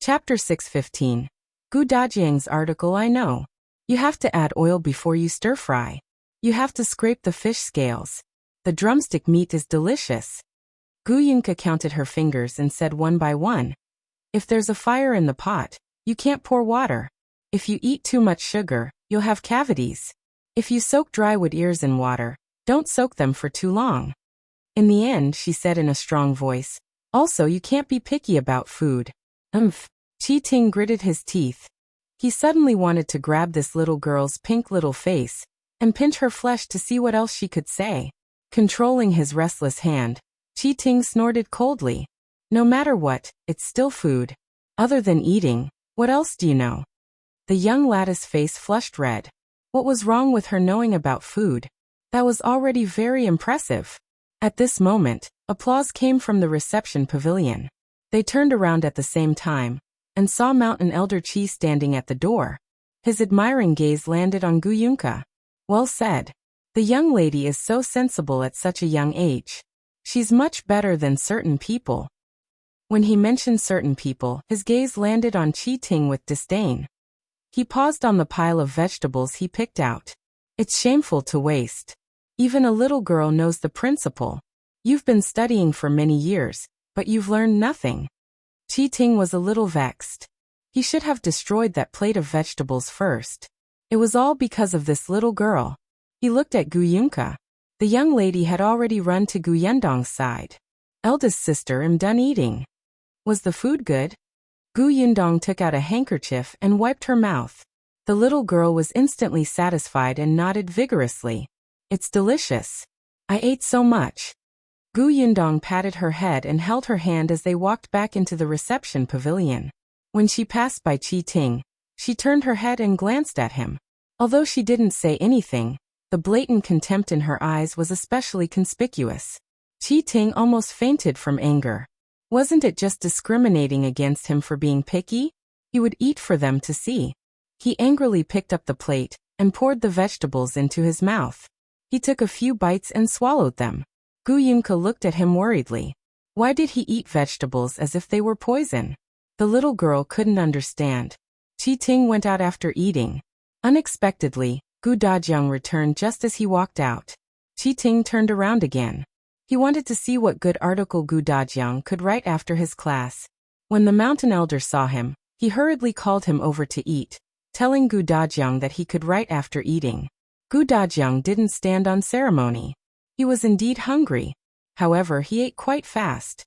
Chapter 615. Gu Dajiang's article. I know. You have to add oil before you stir fry. You have to scrape the fish scales. The drumstick meat is delicious. Gu Yunka counted her fingers and said one by one. If there's a fire in the pot, you can't pour water. If you eat too much sugar, you'll have cavities. If you soak dry wood ears in water, don't soak them for too long. In the end, she said in a strong voice, also you can't be picky about food. Qi Ting gritted his teeth. He suddenly wanted to grab this little girl's pink little face and pinch her flesh to see what else she could say. Controlling his restless hand, Qi Ting snorted coldly. No matter what, it's still food. Other than eating, what else do you know? The young lad's face flushed red. What was wrong with her knowing about food? That was already very impressive. At this moment, applause came from the reception pavilion. They turned around at the same time and saw Mountain Elder Qi standing at the door. His admiring gaze landed on Gu Yunka. Well said. The young lady is so sensible at such a young age. She's much better than certain people. When he mentioned certain people, his gaze landed on Qi Ting with disdain. He paused on the pile of vegetables he picked out. It's shameful to waste. Even a little girl knows the principle. You've been studying for many years, but you've learned nothing. Qi Ting was a little vexed. He should have destroyed that plate of vegetables first. It was all because of this little girl. He looked at Gu Yunka. The young lady had already run to Gu Yundong's side. Eldest sister, I'm done eating. Was the food good? Gu Yundong took out a handkerchief and wiped her mouth. The little girl was instantly satisfied and nodded vigorously. It's delicious. I ate so much. Gu Yundong patted her head and held her hand as they walked back into the reception pavilion. When she passed by Qi Ting, she turned her head and glanced at him. Although she didn't say anything, the blatant contempt in her eyes was especially conspicuous. Qi Ting almost fainted from anger. Wasn't it just discriminating against him for being picky? He would eat for them to see. He angrily picked up the plate and poured the vegetables into his mouth. He took a few bites and swallowed them. Gu Yunka looked at him worriedly. Why did he eat vegetables as if they were poison? The little girl couldn't understand. Qi Ting went out after eating. Unexpectedly, Gu Dajiang returned just as he walked out. Qi Ting turned around again. He wanted to see what good article Gu Dajiang could write after his class. When the mountain elder saw him, he hurriedly called him over to eat, telling Gu Dajiang that he could write after eating. Gu Dajiang didn't stand on ceremony. He was indeed hungry. However, he ate quite fast.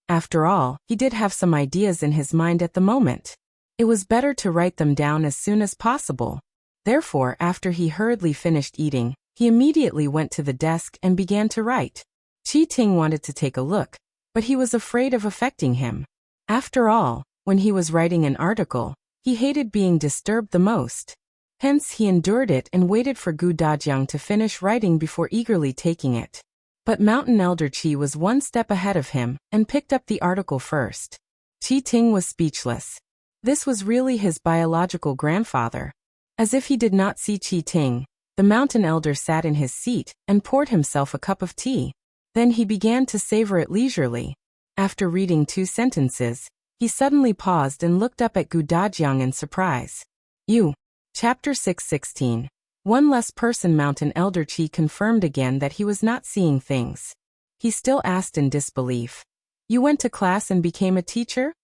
After all, he did have some ideas in his mind at the moment. It was better to write them down as soon as possible. Therefore, after he hurriedly finished eating, he immediately went to the desk and began to write. Qi Ting wanted to take a look, but he was afraid of affecting him. After all, when he was writing an article, he hated being disturbed the most. Hence he endured it and waited for Gu Dajiang to finish writing before eagerly taking it. But Mountain Elder Qi was one step ahead of him and picked up the article first. Qi Ting was speechless. This was really his biological grandfather. As if he did not see Qi Ting, the mountain elder sat in his seat and poured himself a cup of tea. Then he began to savor it leisurely. After reading 2 sentences, he suddenly paused and looked up at Gu Dajiang in surprise. You. Chapter 616. One less person. Mountain Elder Qi confirmed again that he was not seeing things. He still asked in disbelief. You went to class and became a teacher?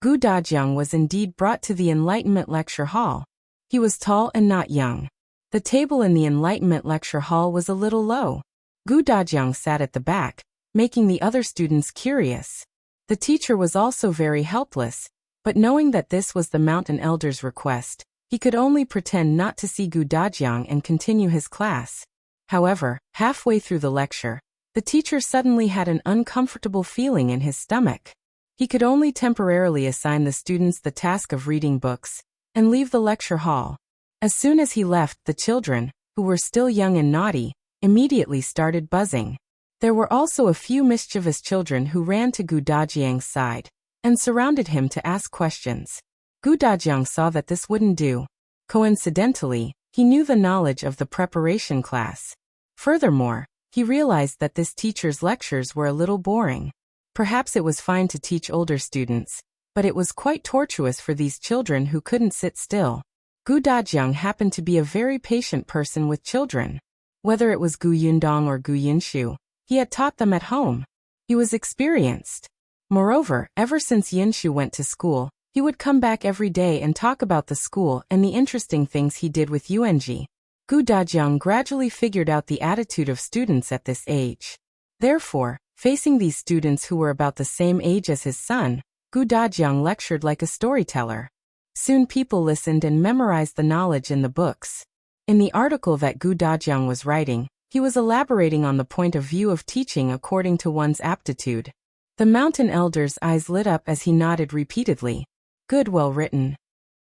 Gu Dajiang was indeed brought to the Enlightenment Lecture Hall. He was tall and not young. The table in the Enlightenment Lecture Hall was a little low. Gu Dajiang sat at the back, making the other students curious. The teacher was also very helpless, but knowing that this was the mountain elder's request, he could only pretend not to see Gu Dajiang and continue his class. However, halfway through the lecture, the teacher suddenly had an uncomfortable feeling in his stomach. He could only temporarily assign the students the task of reading books and leave the lecture hall. As soon as he left, the children, who were still young and naughty, immediately started buzzing. There were also a few mischievous children who ran to Gu Dajiang's side and surrounded him to ask questions. Gu Dajiang saw that this wouldn't do. Coincidentally, he knew the knowledge of the preparation class. Furthermore, he realized that this teacher's lectures were a little boring. Perhaps it was fine to teach older students, But it was quite tortuous for these children who couldn't sit still. Gu Dajiang happened to be a very patient person with children. Whether it was Gu Yundong or Gu Yunshu, he had taught them at home. He was experienced. Moreover, ever since Yunshu went to school, he would come back every day and talk about the school and the interesting things he did with Yuanji. Gu Dajiang gradually figured out the attitude of students at this age. Therefore, facing these students who were about the same age as his son, Gu Dajiang lectured like a storyteller. Soon people listened and memorized the knowledge in the books. In the article that Gu Dajiang was writing, he was elaborating on the point of view of teaching according to one's aptitude. The mountain elder's eyes lit up as he nodded repeatedly. Good, well written.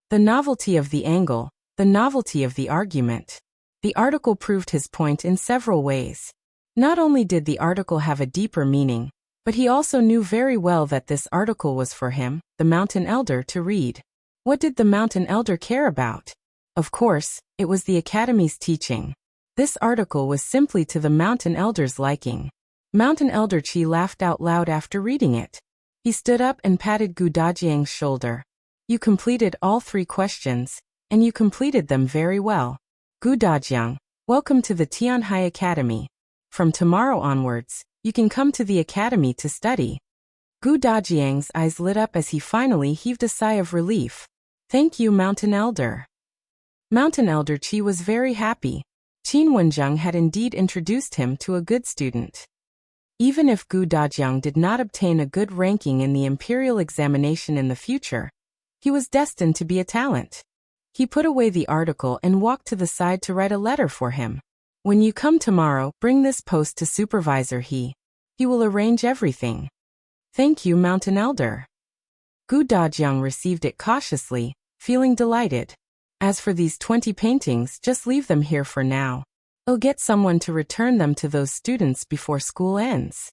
The novelty of the angle, the novelty of the argument. The article proved his point in several ways. Not only did the article have a deeper meaning, but he also knew very well that this article was for him, the mountain elder, to read. What did the mountain elder care about? Of course, it was the academy's teaching. This article was simply to the mountain elder's liking. Mountain Elder Qi laughed out loud after reading it. He stood up and patted Gu Dajiang's shoulder. You completed all 3 questions, and you completed them very well. Gu Dajiang, welcome to the Tianhai Academy. From tomorrow onwards, you can come to the academy to study. Gu Dajiang's eyes lit up as he finally heaved a sigh of relief. Thank you, Mountain Elder. Mountain Elder Qi was very happy. Qin Wenzheng had indeed introduced him to a good student. Even if Gu Dajiang did not obtain a good ranking in the imperial examination in the future, he was destined to be a talent. He put away the article and walked to the side to write a letter for him. When you come tomorrow, bring this post to supervisor He. He will arrange everything. Thank you, Mountain Elder. Gu Dajiang received it cautiously, feeling delighted. As for these 20 paintings, just leave them here for now. I'll get someone to return them to those students before school ends.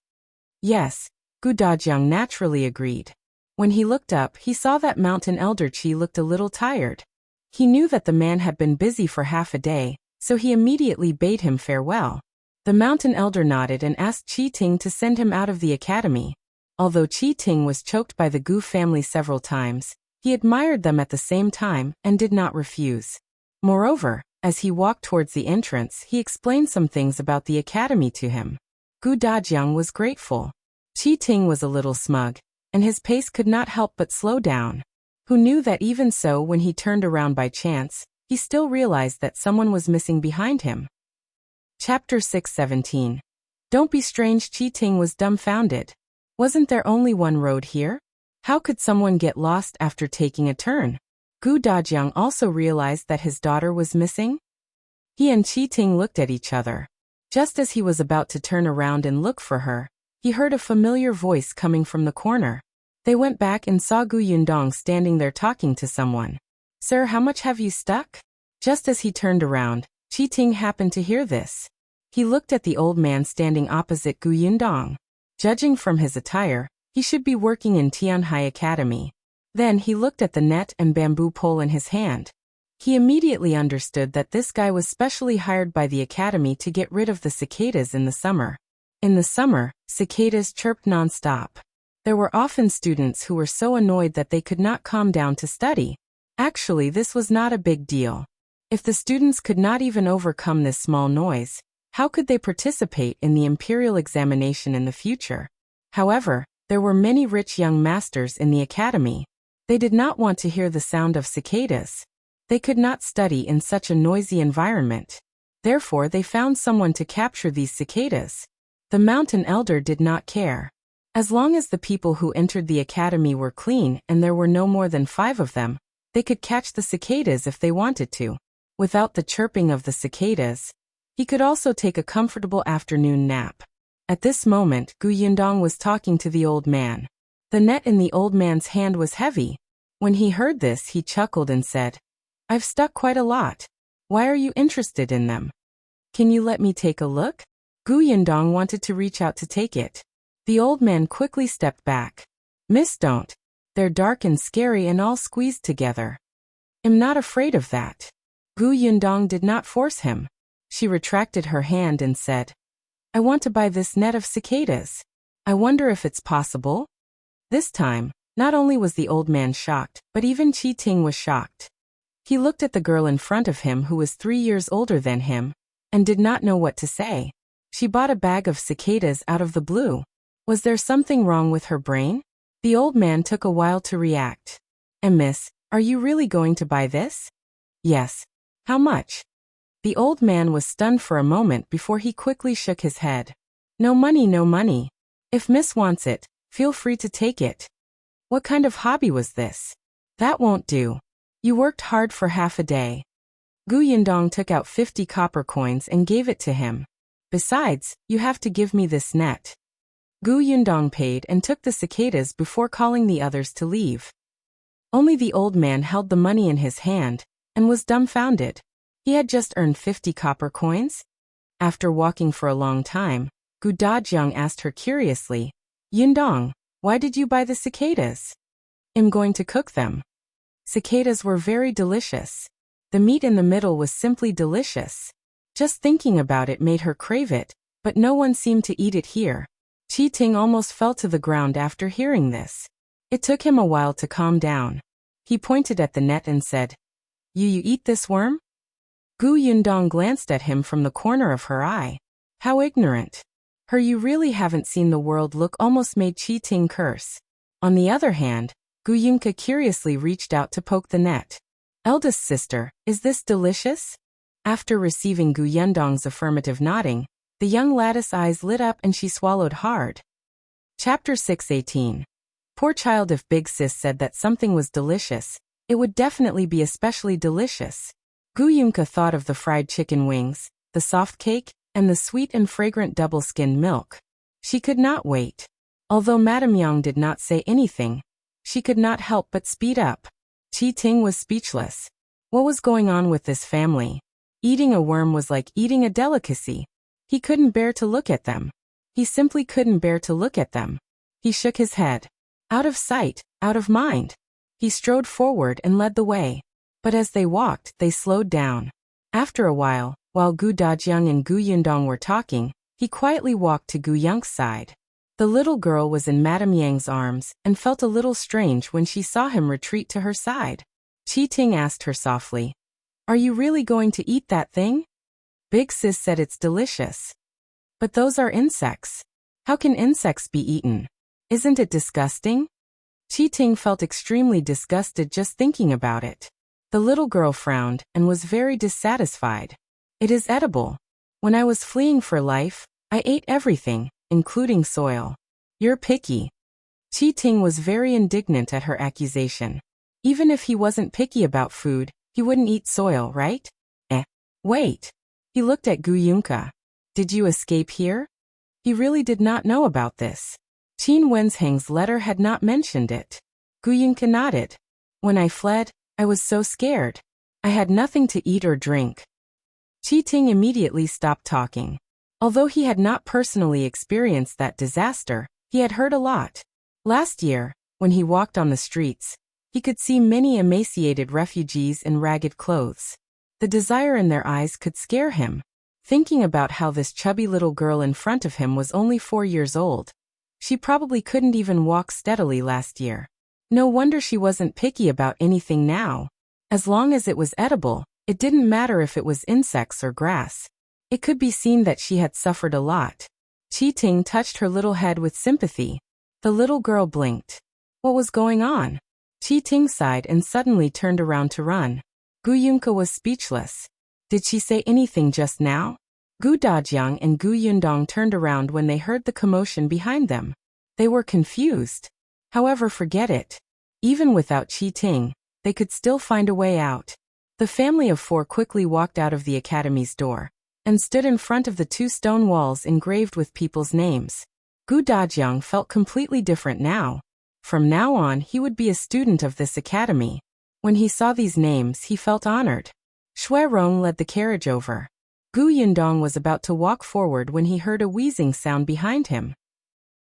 Yes, Gu Dajiang naturally agreed. When he looked up, he saw that Mountain Elder Qi looked a little tired. He knew that the man had been busy for half a day, so he immediately bade him farewell. The Mountain Elder nodded and asked Qi Ting to send him out of the academy. Although Qi Ting was choked by the Gu family several times, he admired them at the same time and did not refuse. Moreover, as he walked towards the entrance, he explained some things about the academy to him. Gu Dajiang was grateful. Qi Ting was a little smug, and his pace could not help but slow down. Who knew that even so, when he turned around by chance, he still realized that someone was missing behind him. Chapter 6:17. Don't be strange. Qi Ting was dumbfounded. Wasn't there only one road here? How could someone get lost after taking a turn? Gu Dajiang also realized that his daughter was missing. He and Qi Ting looked at each other. Just as he was about to turn around and look for her, he heard a familiar voice coming from the corner. They went back and saw Gu Yundong standing there talking to someone. Sir, how much have you stuck? Just as he turned around, Qi Ting happened to hear this. He looked at the old man standing opposite Gu Yundong. Judging from his attire, he should be working in Tianhai Academy. Then he looked at the net and bamboo pole in his hand. He immediately understood that this guy was specially hired by the academy to get rid of the cicadas in the summer. In the summer, cicadas chirped non-stop. There were often students who were so annoyed that they could not calm down to study. Actually, this was not a big deal. If the students could not even overcome this small noise, how could they participate in the imperial examination in the future? However, there were many rich young masters in the academy. They did not want to hear the sound of cicadas. They could not study in such a noisy environment. Therefore, they found someone to capture these cicadas. The Mountain Elder did not care. As long as the people who entered the academy were clean and there were no more than 5 of them, they could catch the cicadas if they wanted to. Without the chirping of the cicadas, he could also take a comfortable afternoon nap. At this moment, Gu Yundong was talking to the old man. The net in the old man's hand was heavy. When he heard this, he chuckled and said, I've stuck quite a lot. Why are you interested in them? Can you let me take a look? Gu Yundong wanted to reach out to take it. The old man quickly stepped back. Miss, don't. They're dark and scary and all squeezed together. I'm not afraid of that. Gu Yundong did not force him. She retracted her hand and said, I want to buy this net of cicadas. I wonder if it's possible? This time, Not only was the old man shocked, but even Qi Ting was shocked. He looked at the girl in front of him who was 3 years older than him, and did not know what to say. She bought a bag of cicadas out of the blue. Was there something wrong with her brain? The old man took a while to react. Miss, are you really going to buy this? Yes. How much? The old man was stunned for a moment before he quickly shook his head. No money, no money. If Miss wants it, feel free to take it. What kind of hobby was this? That won't do. You worked hard for half a day. Gu Yundong took out 50 copper coins and gave it to him. Besides, you have to give me this net. Gu Yundong paid and took the cicadas before calling the others to leave. Only the old man held the money in his hand, and was dumbfounded. He had just earned 50 copper coins? After walking for a long time, Gu Dajiang asked her curiously, Yundong, why did you buy the cicadas? I'm going to cook them. Cicadas were very delicious. The meat in the middle was simply delicious. Just thinking about it made her crave it, but no one seemed to eat it here. Qi Ting almost fell to the ground after hearing this. It took him a while to calm down. He pointed at the net and said, You eat this worm? Gu Yundong glanced at him from the corner of her eye. How ignorant. Her you really haven't seen the world look almost made Qi Ting curse. On the other hand, Gu Yunka curiously reached out to poke the net. Eldest sister, is this delicious? After receiving Gu Yundong's affirmative nodding, the young lattice eyes lit up and she swallowed hard. Chapter 6:18. Poor child, if Big Sis said that something was delicious, it would definitely be especially delicious. Gu Yunka thought of the fried chicken wings, the soft cake, and the sweet and fragrant double-skinned milk. She could not wait. Although Madame Yang did not say anything, she could not help but speed up. Qi Ting was speechless. What was going on with this family? Eating a worm was like eating a delicacy. He couldn't bear to look at them. He simply couldn't bear to look at them. He shook his head. Out of sight, out of mind. He strode forward and led the way. But as they walked, they slowed down. After a while Gu Dajiang and Gu Yundong were talking, he quietly walked to Gu Yang's side. The little girl was in Madame Yang's arms and felt a little strange when she saw him retreat to her side. Qi Ting asked her softly, Are you really going to eat that thing? Big Sis said it's delicious. But those are insects. How can insects be eaten? Isn't it disgusting? Qi Ting felt extremely disgusted just thinking about it. The little girl frowned and was very dissatisfied. It is edible. When I was fleeing for life, I ate everything, including soil. You're picky. Qi Ting was very indignant at her accusation. Even if he wasn't picky about food, he wouldn't eat soil, right? Wait. He looked at Gu Yunka. Did you escape here? He really did not know about this. Qin Wenzheng's letter had not mentioned it. Gu Yunka nodded. When I fled, I was so scared. I had nothing to eat or drink. Qi Ting immediately stopped talking. Although he had not personally experienced that disaster, he had heard a lot. Last year, when he walked on the streets, he could see many emaciated refugees in ragged clothes. The desire in their eyes could scare him. Thinking about how this chubby little girl in front of him was only 4 years old. She probably couldn't even walk steadily last year. No wonder she wasn't picky about anything now. As long as it was edible, it didn't matter if it was insects or grass. It could be seen that she had suffered a lot. Qi Ting touched her little head with sympathy. The little girl blinked. What was going on? Qi Ting sighed and suddenly turned around to run. Gu Yunka was speechless. Did she say anything just now? Gu Dajiang and Gu Yundong turned around when they heard the commotion behind them. They were confused. However, forget it. Even without Qi Ting, they could still find a way out. The family of 4 quickly walked out of the academy's door and stood in front of the 2 stone walls engraved with people's names. Gu Dajiang felt completely different now. From now on, he would be a student of this academy. When he saw these names, he felt honored. Shui Rong led the carriage over. Gu Yundong was about to walk forward when he heard a wheezing sound behind him.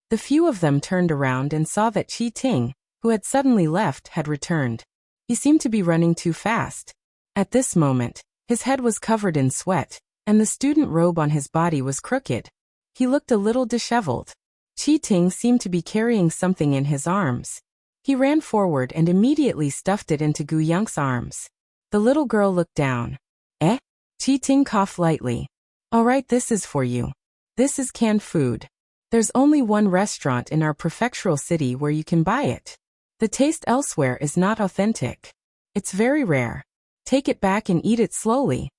The few of them turned around and saw that Qi Ting, who had suddenly left, had returned. He seemed to be running too fast. At this moment, his head was covered in sweat, and the student robe on his body was crooked. He looked a little disheveled. Qi Ting seemed to be carrying something in his arms. He ran forward and immediately stuffed it into Gu Yong's arms. The little girl looked down. Eh? Qi Ting coughed lightly. All right, this is for you. This is canned food. There's only one restaurant in our prefectural city where you can buy it. The taste elsewhere is not authentic. It's very rare. Take it back and eat it slowly.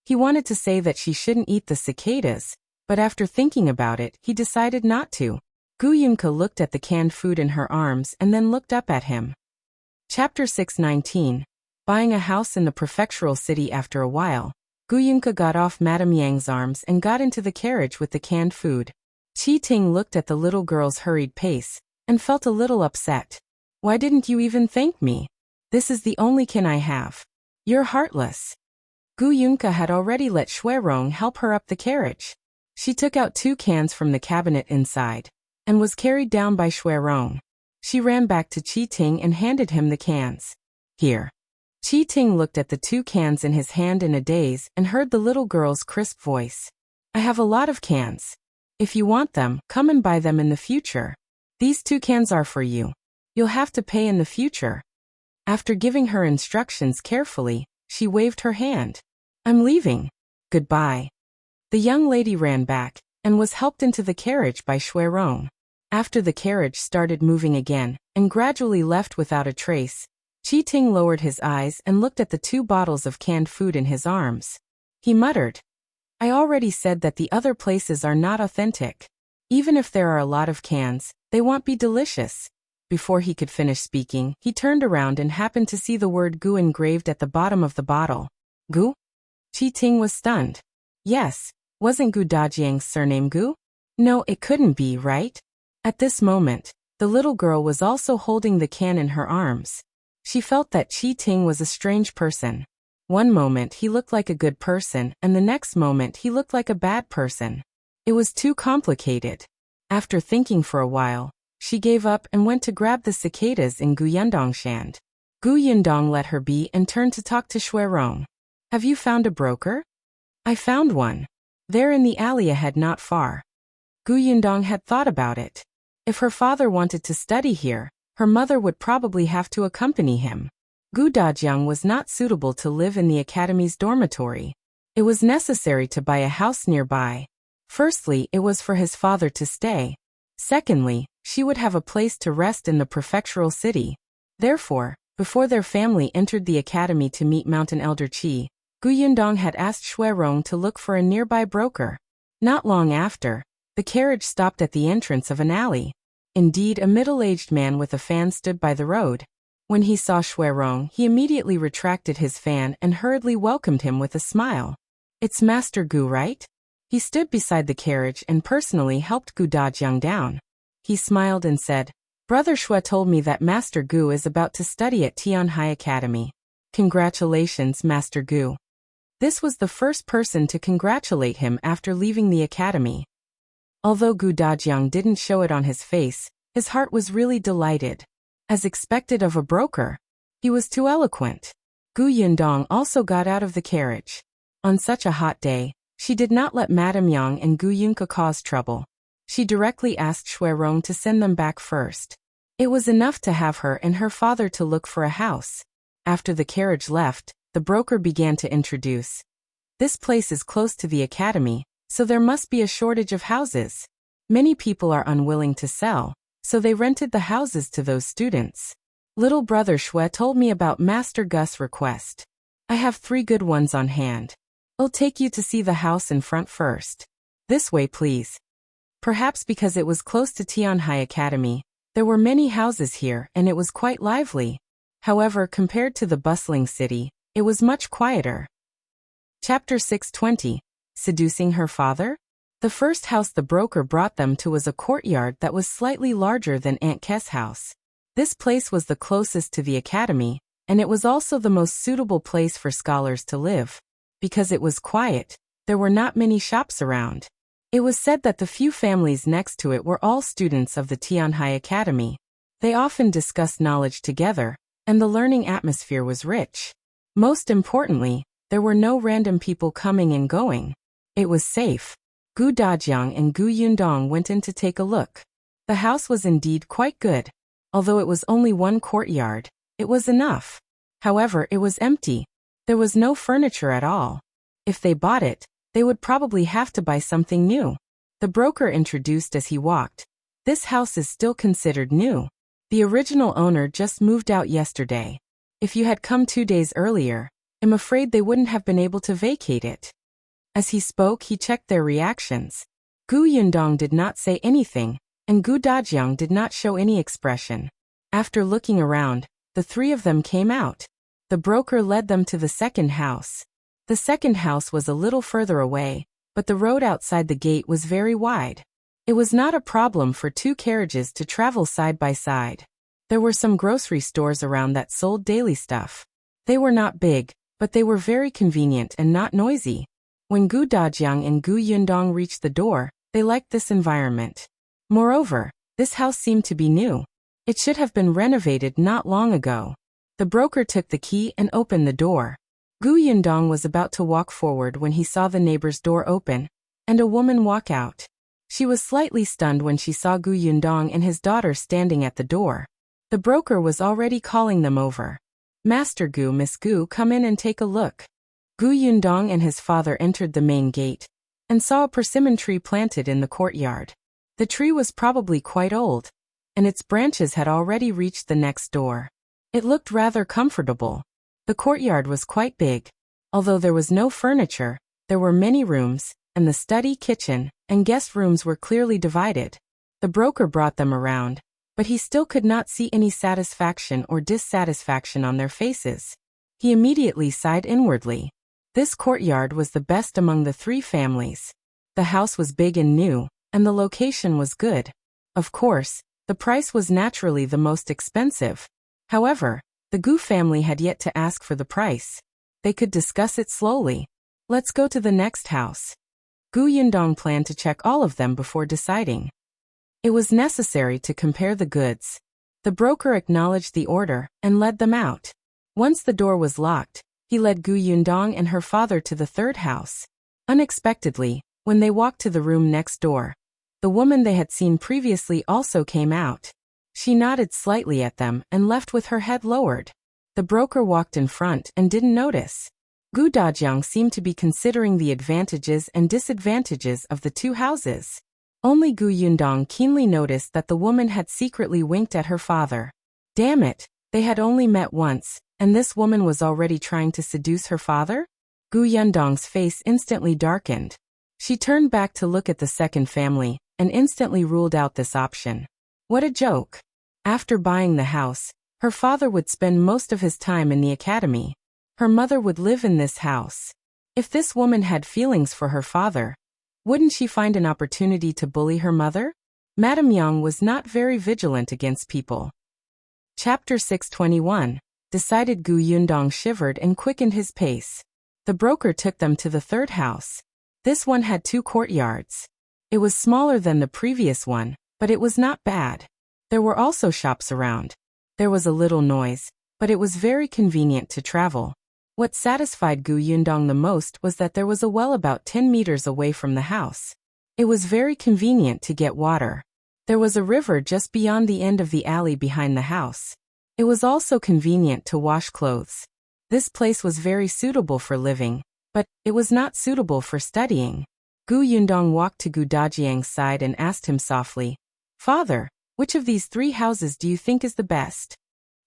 He wanted to say that she shouldn't eat the cicadas, but after thinking about it, he decided not to. Gu Yunke looked at the canned food in her arms and then looked up at him. Chapter 619. Buying a house in the prefectural city. After a while, Gu Yunke got off Madame Yang's arms and got into the carriage with the canned food. Qi Ting looked at the little girl's hurried pace and felt a little upset. Why didn't you even thank me? This is the only can I have. You're heartless. Gu Yunke had already let Xuerong help her up the carriage. She took out 2 cans from the cabinet inside and was carried down by Xuerong. She ran back to Qi Ting and handed him the cans. Here. Qi Ting looked at the 2 cans in his hand in a daze and heard the little girl's crisp voice. I have a lot of cans. If you want them, come and buy them in the future. These 2 cans are for you. You'll have to pay in the future. After giving her instructions carefully, she waved her hand. I'm leaving. Goodbye. The young lady ran back and was helped into the carriage by Xuerong. After the carriage started moving again and gradually left without a trace, Qi Ting lowered his eyes and looked at the 2 bottles of canned food in his arms. He muttered, I already said that the other places are not authentic. Even if there are a lot of cans, they won't be delicious. Before he could finish speaking, he turned around and happened to see the word Gu engraved at the bottom of the bottle. Gu? Qi Ting was stunned. Yes, wasn't Gu Dajiang's surname Gu? No, it couldn't be, right? At this moment, the little girl was also holding the can in her arms. She felt that Qi Ting was a strange person. One moment he looked like a good person and the next moment he looked like a bad person. It was too complicated. After thinking for a while, she gave up and went to grab the cicadas in Gu Yundong's hand. Gu Yundong let her be and turned to talk to Xuerong. Have you found a broker? I found one. There in the alley ahead not far. Gu Yundong had thought about it. If her father wanted to study here, her mother would probably have to accompany him. Gu Dajiang was not suitable to live in the academy's dormitory. It was necessary to buy a house nearby. Firstly, it was for his father to stay. Secondly, she would have a place to rest in the prefectural city. Therefore, before their family entered the academy to meet Mountain Elder Qi, Gu Yundong had asked Xuerong to look for a nearby broker. Not long after, the carriage stopped at the entrance of an alley. Indeed, a middle-aged man with a fan stood by the road. When he saw Xuerong, he immediately retracted his fan and hurriedly welcomed him with a smile. It's Master Gu, right? He stood beside the carriage and personally helped Gu Dajiang down. He smiled and said, Brother Xue told me that Master Gu is about to study at Tianhai Academy. Congratulations, Master Gu. This was the first person to congratulate him after leaving the academy. Although Gu Dajiang didn't show it on his face, his heart was really delighted. As expected of a broker, he was too eloquent. Gu Yundong also got out of the carriage. On such a hot day, she did not let Madame Yang and Gu Yunke cause trouble. She directly asked Xuerong to send them back first. It was enough to have her and her father to look for a house. After the carriage left, the broker began to introduce. This place is close to the academy, so there must be a shortage of houses. Many people are unwilling to sell, so they rented the houses to those students. Little brother Xue told me about Master Gus' request. I have 3 good ones on hand. I'll take you to see the house in front first. This way, please. Perhaps because it was close to Tianhai Academy, there were many houses here and it was quite lively. However, compared to the bustling city, it was much quieter. Chapter 620. Seducing her father? The first house the broker brought them to was a courtyard that was slightly larger than Aunt Kes' house. This place was the closest to the academy, and it was also the most suitable place for scholars to live. Because it was quiet, there were not many shops around. It was said that the few families next to it were all students of the Tianhai Academy. They often discussed knowledge together, and the learning atmosphere was rich. Most importantly, there were no random people coming and going. It was safe. Gu Dajiang and Gu Yundong went in to take a look. The house was indeed quite good. Although it was only one courtyard, it was enough. However, it was empty. There was no furniture at all. If they bought it, they would probably have to buy something new. The broker introduced as he walked. This house is still considered new. The original owner just moved out yesterday. If you had come 2 days earlier, I'm afraid they wouldn't have been able to vacate it. As he spoke, he checked their reactions. Gu Yundong did not say anything, and Gu Dajiang did not show any expression. After looking around, the three of them came out. The broker led them to the second house. The second house was a little further away, but the road outside the gate was very wide. It was not a problem for 2 carriages to travel side by side. There were some grocery stores around that sold daily stuff. They were not big, but they were very convenient and not noisy. When Gu Dajiang and Gu Yundong reached the door, they liked this environment. Moreover, this house seemed to be new. It should have been renovated not long ago. The broker took the key and opened the door. Gu Yundong was about to walk forward when he saw the neighbor's door open, and a woman walk out. She was slightly stunned when she saw Gu Yundong and his daughter standing at the door. The broker was already calling them over. Master Gu, Miss Gu, come in and take a look. Gu Yundong and his father entered the main gate, and saw a persimmon tree planted in the courtyard. The tree was probably quite old, and its branches had already reached the next door. It looked rather comfortable. The courtyard was quite big. Although there was no furniture, there were many rooms, and the study, kitchen, and guest rooms were clearly divided. The broker brought them around, but he still could not see any satisfaction or dissatisfaction on their faces. He immediately sighed inwardly. This courtyard was the best among the 3 families. The house was big and new, and the location was good. Of course, the price was naturally the most expensive. However, the Gu family had yet to ask for the price. They could discuss it slowly. Let's go to the next house. Gu Yundong planned to check all of them before deciding. It was necessary to compare the goods. The broker acknowledged the order and led them out. Once the door was locked, he led Gu Yundong and her father to the third house. Unexpectedly, when they walked to the room next door, the woman they had seen previously also came out. She nodded slightly at them and left with her head lowered. The broker walked in front and didn't notice. Gu Dajiang seemed to be considering the advantages and disadvantages of the 2 houses. Only Gu Yundong keenly noticed that the woman had secretly winked at her father. Damn it, they had only met once, and this woman was already trying to seduce her father? Gu Yundong's face instantly darkened. She turned back to look at the second family, and instantly ruled out this option. What a joke. After buying the house, her father would spend most of his time in the academy. Her mother would live in this house. If this woman had feelings for her father, wouldn't she find an opportunity to bully her mother? Madame Yang was not very vigilant against people. Chapter 621. Decided. Gu Yundong shivered and quickened his pace. The broker took them to the third house. This one had 2 courtyards. It was smaller than the previous one, but it was not bad. There were also shops around. There was a little noise, but it was very convenient to travel. What satisfied Gu Yundong the most was that there was a well about 10 meters away from the house. It was very convenient to get water. There was a river just beyond the end of the alley behind the house. It was also convenient to wash clothes. This place was very suitable for living, but it was not suitable for studying. Gu Yundong walked to Gu Dajiang's side and asked him softly, "Father, which of these 3 houses do you think is the best?"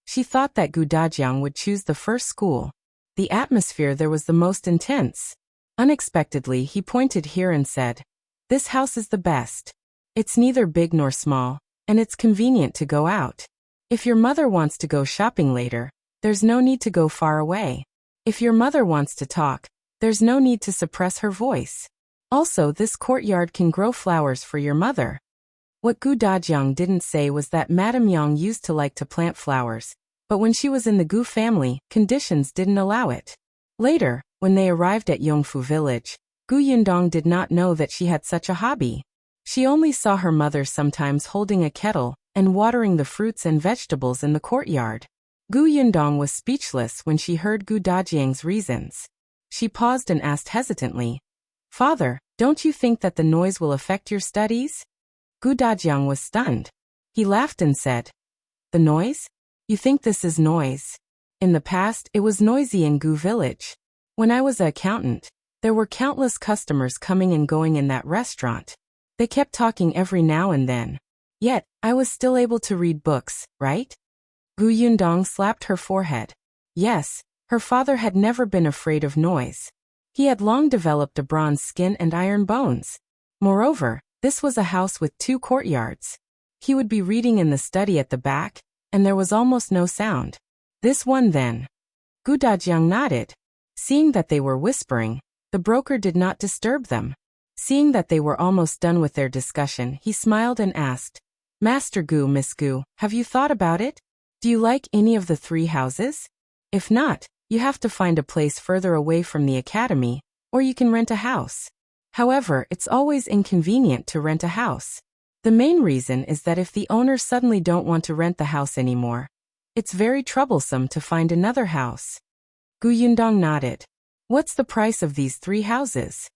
She thought that Gu Dajiang would choose the first school. The atmosphere there was the most intense. Unexpectedly, he pointed here and said, "This house is the best. It's neither big nor small, and it's convenient to go out. If your mother wants to go shopping later, there's no need to go far away. If your mother wants to talk, there's no need to suppress her voice. Also, this courtyard can grow flowers for your mother." What Gu Dajiang didn't say was that Madame Yang used to like to plant flowers, but when she was in the Gu family, conditions didn't allow it. Later, when they arrived at Yongfu village, Gu Yundong did not know that she had such a hobby. She only saw her mother sometimes holding a kettle and watering the fruits and vegetables in the courtyard. Gu Yundong was speechless when she heard Gu Dajiang's reasons. She paused and asked hesitantly, "Father, don't you think that the noise will affect your studies?" Gu Dajiang was stunned. He laughed and said, The noise? You think this is noise? In the past, it was noisy in Gu village. When I was an accountant, there were countless customers coming and going in that restaurant. They kept talking every now and then. Yet, I was still able to read books, right? Gu Yundong slapped her forehead. Yes, her father had never been afraid of noise. He had long developed a bronze skin and iron bones. Moreover, this was a house with 2 courtyards. He would be reading in the study at the back, and there was almost no sound. This one then. Gu Dajiang nodded. Seeing that they were whispering, the broker did not disturb them. Seeing that they were almost done with their discussion, he smiled and asked, Master Gu, Miss Gu, have you thought about it? Do you like any of the 3 houses? If not, you have to find a place further away from the academy, or you can rent a house. However, it's always inconvenient to rent a house. The main reason is that if the owners suddenly don't want to rent the house anymore, it's very troublesome to find another house. Gu Yundong nodded. What's the price of these 3 houses?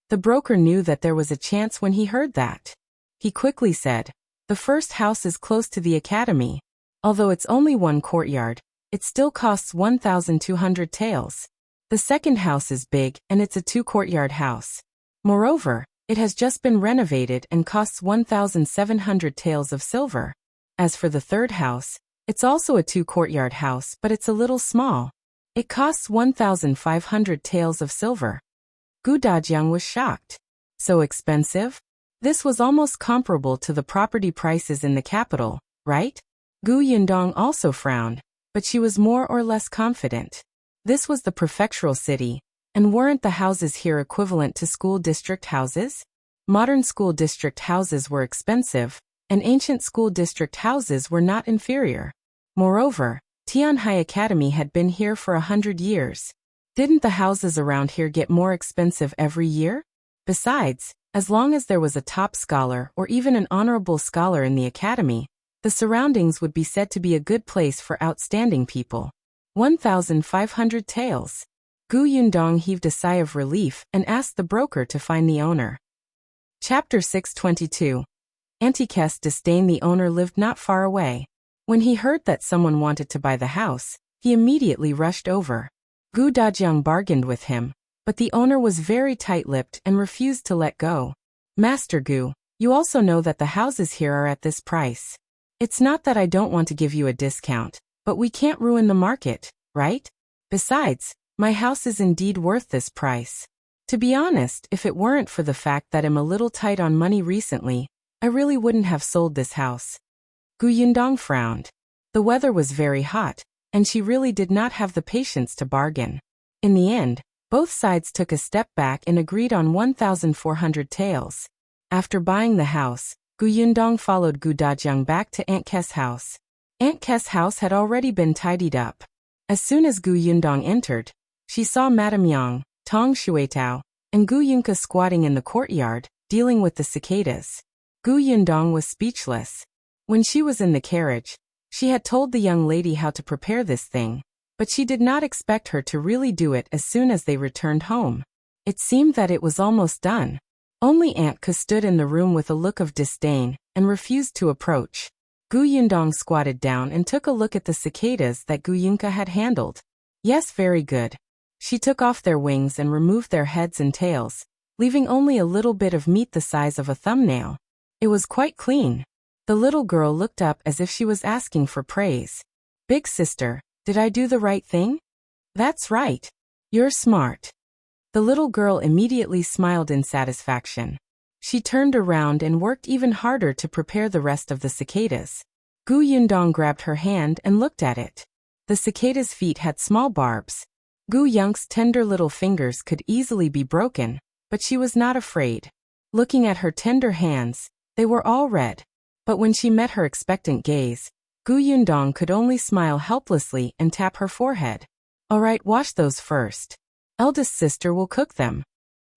The broker knew that there was a chance when he heard that. He quickly said, the first house is close to the academy. Although it's only 1 courtyard, it still costs 1,200 taels. The second house is big and it's a 2-courtyard house. Moreover, it has just been renovated and costs 1,700 taels of silver. As for the third house, it's also a 2-courtyard house, but it's a little small. It costs 1,500 taels of silver. Gu Dajiang was shocked. So expensive? This was almost comparable to the property prices in the capital, right? Gu Yundong also frowned, but she was more or less confident. This was the prefectural city, and weren't the houses here equivalent to school district houses? Modern school district houses were expensive, and ancient school district houses were not inferior. Moreover, Tianhai Academy had been here for 100 years. Didn't the houses around here get more expensive every year? Besides, as long as there was a top scholar or even an honorable scholar in the academy, the surroundings would be said to be a good place for outstanding people. 1,500 taels. Gu Yundong heaved a sigh of relief and asked the broker to find the owner. Chapter 622. Auntie Disdain. The owner lived not far away. When he heard that someone wanted to buy the house, he immediately rushed over. Gu Dajiang bargained with him, but the owner was very tight-lipped and refused to let go. Master Gu, you also know that the houses here are at this price. It's not that I don't want to give you a discount, but we can't ruin the market, right? Besides, my house is indeed worth this price. To be honest, if it weren't for the fact that I'm a little tight on money recently, I really wouldn't have sold this house. Gu Yundong frowned. The weather was very hot, and she really did not have the patience to bargain. In the end, both sides took a step back and agreed on 1,400 taels. After buying the house, Gu Yundong followed Gu Dajiang back to Aunt Kes' house. Aunt Kes' house had already been tidied up. As soon as Gu Yundong entered, she saw Madame Yang, Tong Shuetao, and Gu Yunka squatting in the courtyard, dealing with the cicadas. Gu Yundong was speechless. When she was in the carriage, she had told the young lady how to prepare this thing, but she did not expect her to really do it as soon as they returned home. It seemed that it was almost done. Only Aunt Ke stood in the room with a look of disdain and refused to approach. Gu Yundong squatted down and took a look at the cicadas that Gu Yunka had handled. Yes, very good. She took off their wings and removed their heads and tails, leaving only a little bit of meat the size of a thumbnail. It was quite clean. The little girl looked up as if she was asking for praise. Big sister, did I do the right thing? That's right. You're smart. The little girl immediately smiled in satisfaction. She turned around and worked even harder to prepare the rest of the cicadas. Gu Yundong grabbed her hand and looked at it. The cicada's feet had small barbs. Gu Yunk's tender little fingers could easily be broken, but she was not afraid. Looking at her tender hands, they were all red. But when she met her expectant gaze, Gu Yundong could only smile helplessly and tap her forehead. All right, wash those first. Eldest sister will cook them.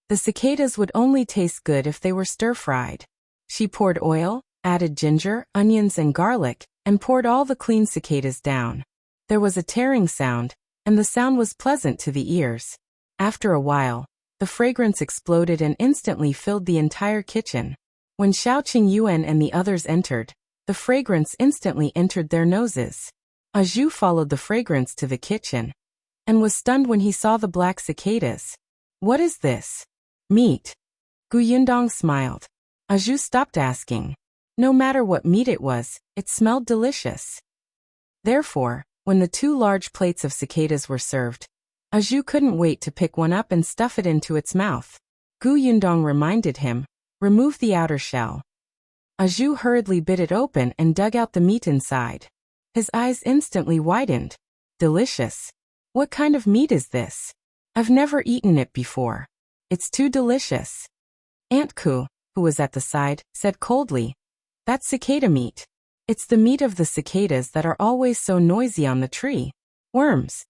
The cicadas would only taste good if they were stir-fried. She poured oil, added ginger, onions and garlic, and poured all the clean cicadas down. There was a tearing sound, and the sound was pleasant to the ears. After a while, the fragrance exploded and instantly filled the entire kitchen. When Xiao Qingyuan and the others entered, The fragrance instantly entered their noses. Zhou followed the fragrance to the kitchen and was stunned when he saw the black cicadas. What is this? Meat. Yundong smiled. Zhou stopped asking. No matter what meat it was, it smelled delicious. Therefore, when the 2 large plates of cicadas were served, Zhou couldn't wait to pick one up and stuff it into its mouth. Yundong reminded him, remove the outer shell. Zhou hurriedly bit it open and dug out the meat inside. His eyes instantly widened. Delicious. What kind of meat is this? I've never eaten it before. It's too delicious. Auntie, who was at the side, said coldly, that's cicada meat. It's the meat of the cicadas that are always so noisy on the tree. Worms.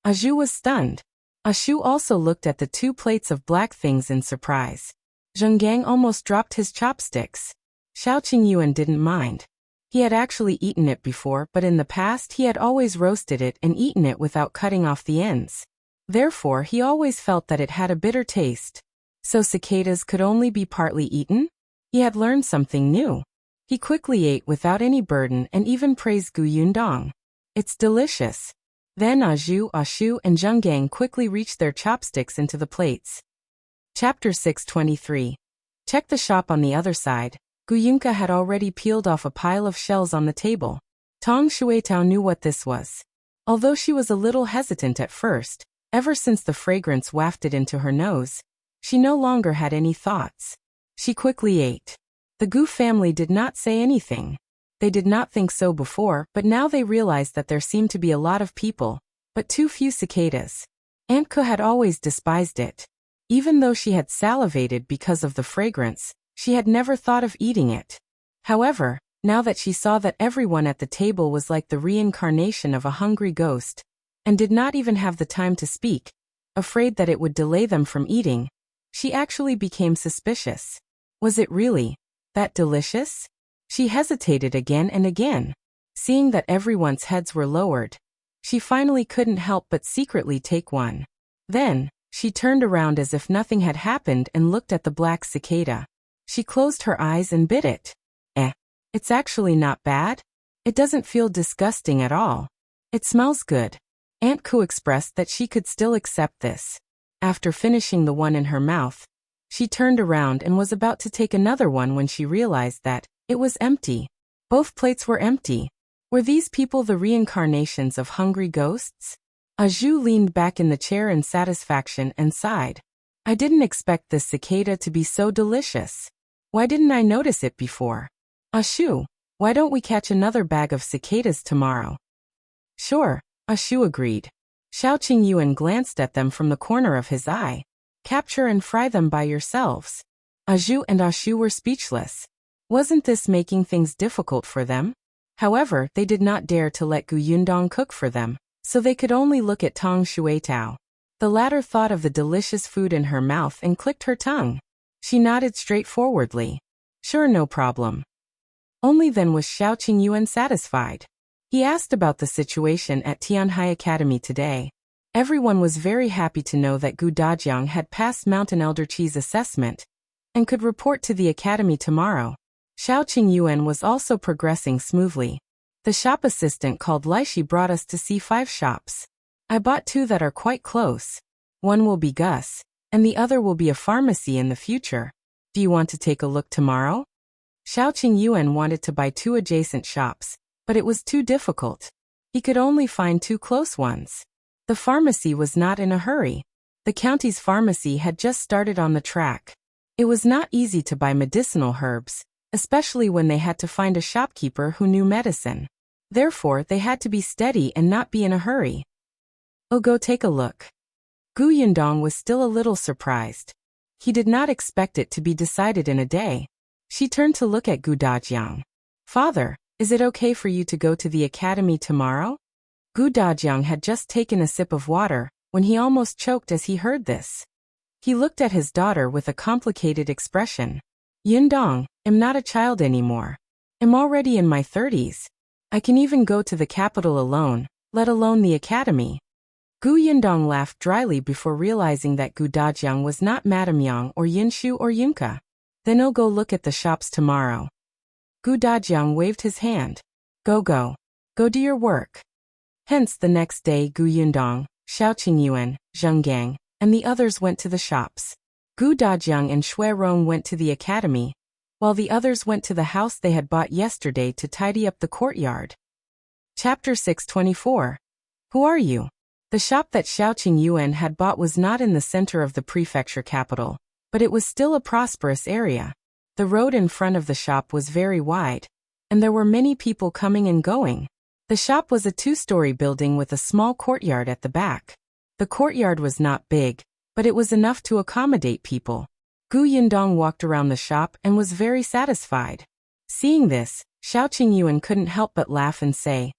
Zhou was stunned. Zhou also looked at the 2 plates of black things in surprise. Zheng almost dropped his chopsticks. Xiaoqing Yuan didn't mind. He had actually eaten it before, but in the past he had always roasted it and eaten it without cutting off the ends. Therefore, he always felt that it had a bitter taste. So cicadas could only be partly eaten? He had learned something new. He quickly ate without any burden and even praised Yundong. It's delicious. Then Zhou, Shu, and Zheng quickly reached their chopsticks into the plates. Chapter 623. Check the shop on the other side. Yunka had already peeled off a pile of shells on the table. Tong Shuetao knew what this was. Although she was a little hesitant at first, ever since the fragrance wafted into her nose, she no longer had any thoughts. She quickly ate. The Gu family did not say anything. They did not think so before, but now they realized that there seemed to be a lot of people, but too few cicadas. Auntie had always despised it. Even though she had salivated because of the fragrance, she had never thought of eating it. However, now that she saw that everyone at the table was like the reincarnation of a hungry ghost, and did not even have the time to speak, afraid that it would delay them from eating, she actually became suspicious. Was it really that delicious? She hesitated again and again. Seeing that everyone's heads were lowered, she finally couldn't help but secretly take one. Then, she turned around as if nothing had happened and looked at the black cicada. She closed her eyes and bit it. It's actually not bad. It doesn't feel disgusting at all. It smells good. Auntie expressed that she could still accept this. After finishing the one in her mouth, she turned around and was about to take another one when she realized that it was empty. Both plates were empty. Were these people the reincarnations of hungry ghosts? Zhou leaned back in the chair in satisfaction and sighed. I didn't expect this cicada to be so delicious. Why didn't I notice it before? Shu, why don't we catch another bag of cicadas tomorrow? Sure, Shu agreed. Xiaoqing Yuan glanced at them from the corner of his eye. Capture and fry them by yourselves. Zhou and Shu were speechless. Wasn't this making things difficult for them? However, they did not dare to let Yundong cook for them, so they could only look at Tong Shuetao. The latter thought of the delicious food in her mouth and clicked her tongue. She nodded straightforwardly. Sure, no problem. Only then was Xiaoqing Yuan satisfied. He asked about the situation at Tianhai Academy today. Everyone was very happy to know that Dajiang had passed Mountain Elder Chi's assessment and could report to the academy tomorrow. Xiaoqing Yuan was also progressing smoothly. The shop assistant called Laishi brought us to see 5 shops. I bought 2 that are quite close. One will be Gus, and the other will be a pharmacy in the future. Do you want to take a look tomorrow? Xiaoqing Yuan wanted to buy 2 adjacent shops, but it was too difficult. He could only find 2 close ones. The pharmacy was not in a hurry. The county's pharmacy had just started on the track. It was not easy to buy medicinal herbs, especially when they had to find a shopkeeper who knew medicine. Therefore, they had to be steady and not be in a hurry. Oh, go take a look. Yundong was still a little surprised. He did not expect it to be decided in a day. She turned to look at Dajiang. Father, is it okay for you to go to the academy tomorrow? Dajiang had just taken a sip of water when he almost choked as he heard this. He looked at his daughter with a complicated expression. Yundong, I'm not a child anymore. I'm already in my 30s. I can even go to the capital alone, let alone the academy. Yundong laughed dryly before realizing that Dajiang was not Madame Yang or Yinshu or Yunka. Then I'll go look at the shops tomorrow. Gu Dajiang waved his hand. Go go. Go do your work. Hence the next day Gu Yundong, Xiao Qingyuan, Zheng Gang, and the others went to the shops. Gu Dajiang and Shui Rong went to the academy, while the others went to the house they had bought yesterday to tidy up the courtyard. Chapter 624. Who are you? The shop that Xiao Qingyuan had bought was not in the center of the prefecture capital, but it was still a prosperous area. The road in front of the shop was very wide, and there were many people coming and going. The shop was a two-story building with a small courtyard at the back. The courtyard was not big, but it was enough to accommodate people. Gu Yundong walked around the shop and was very satisfied. Seeing this, Xiao Qingyuan couldn't help but laugh and say,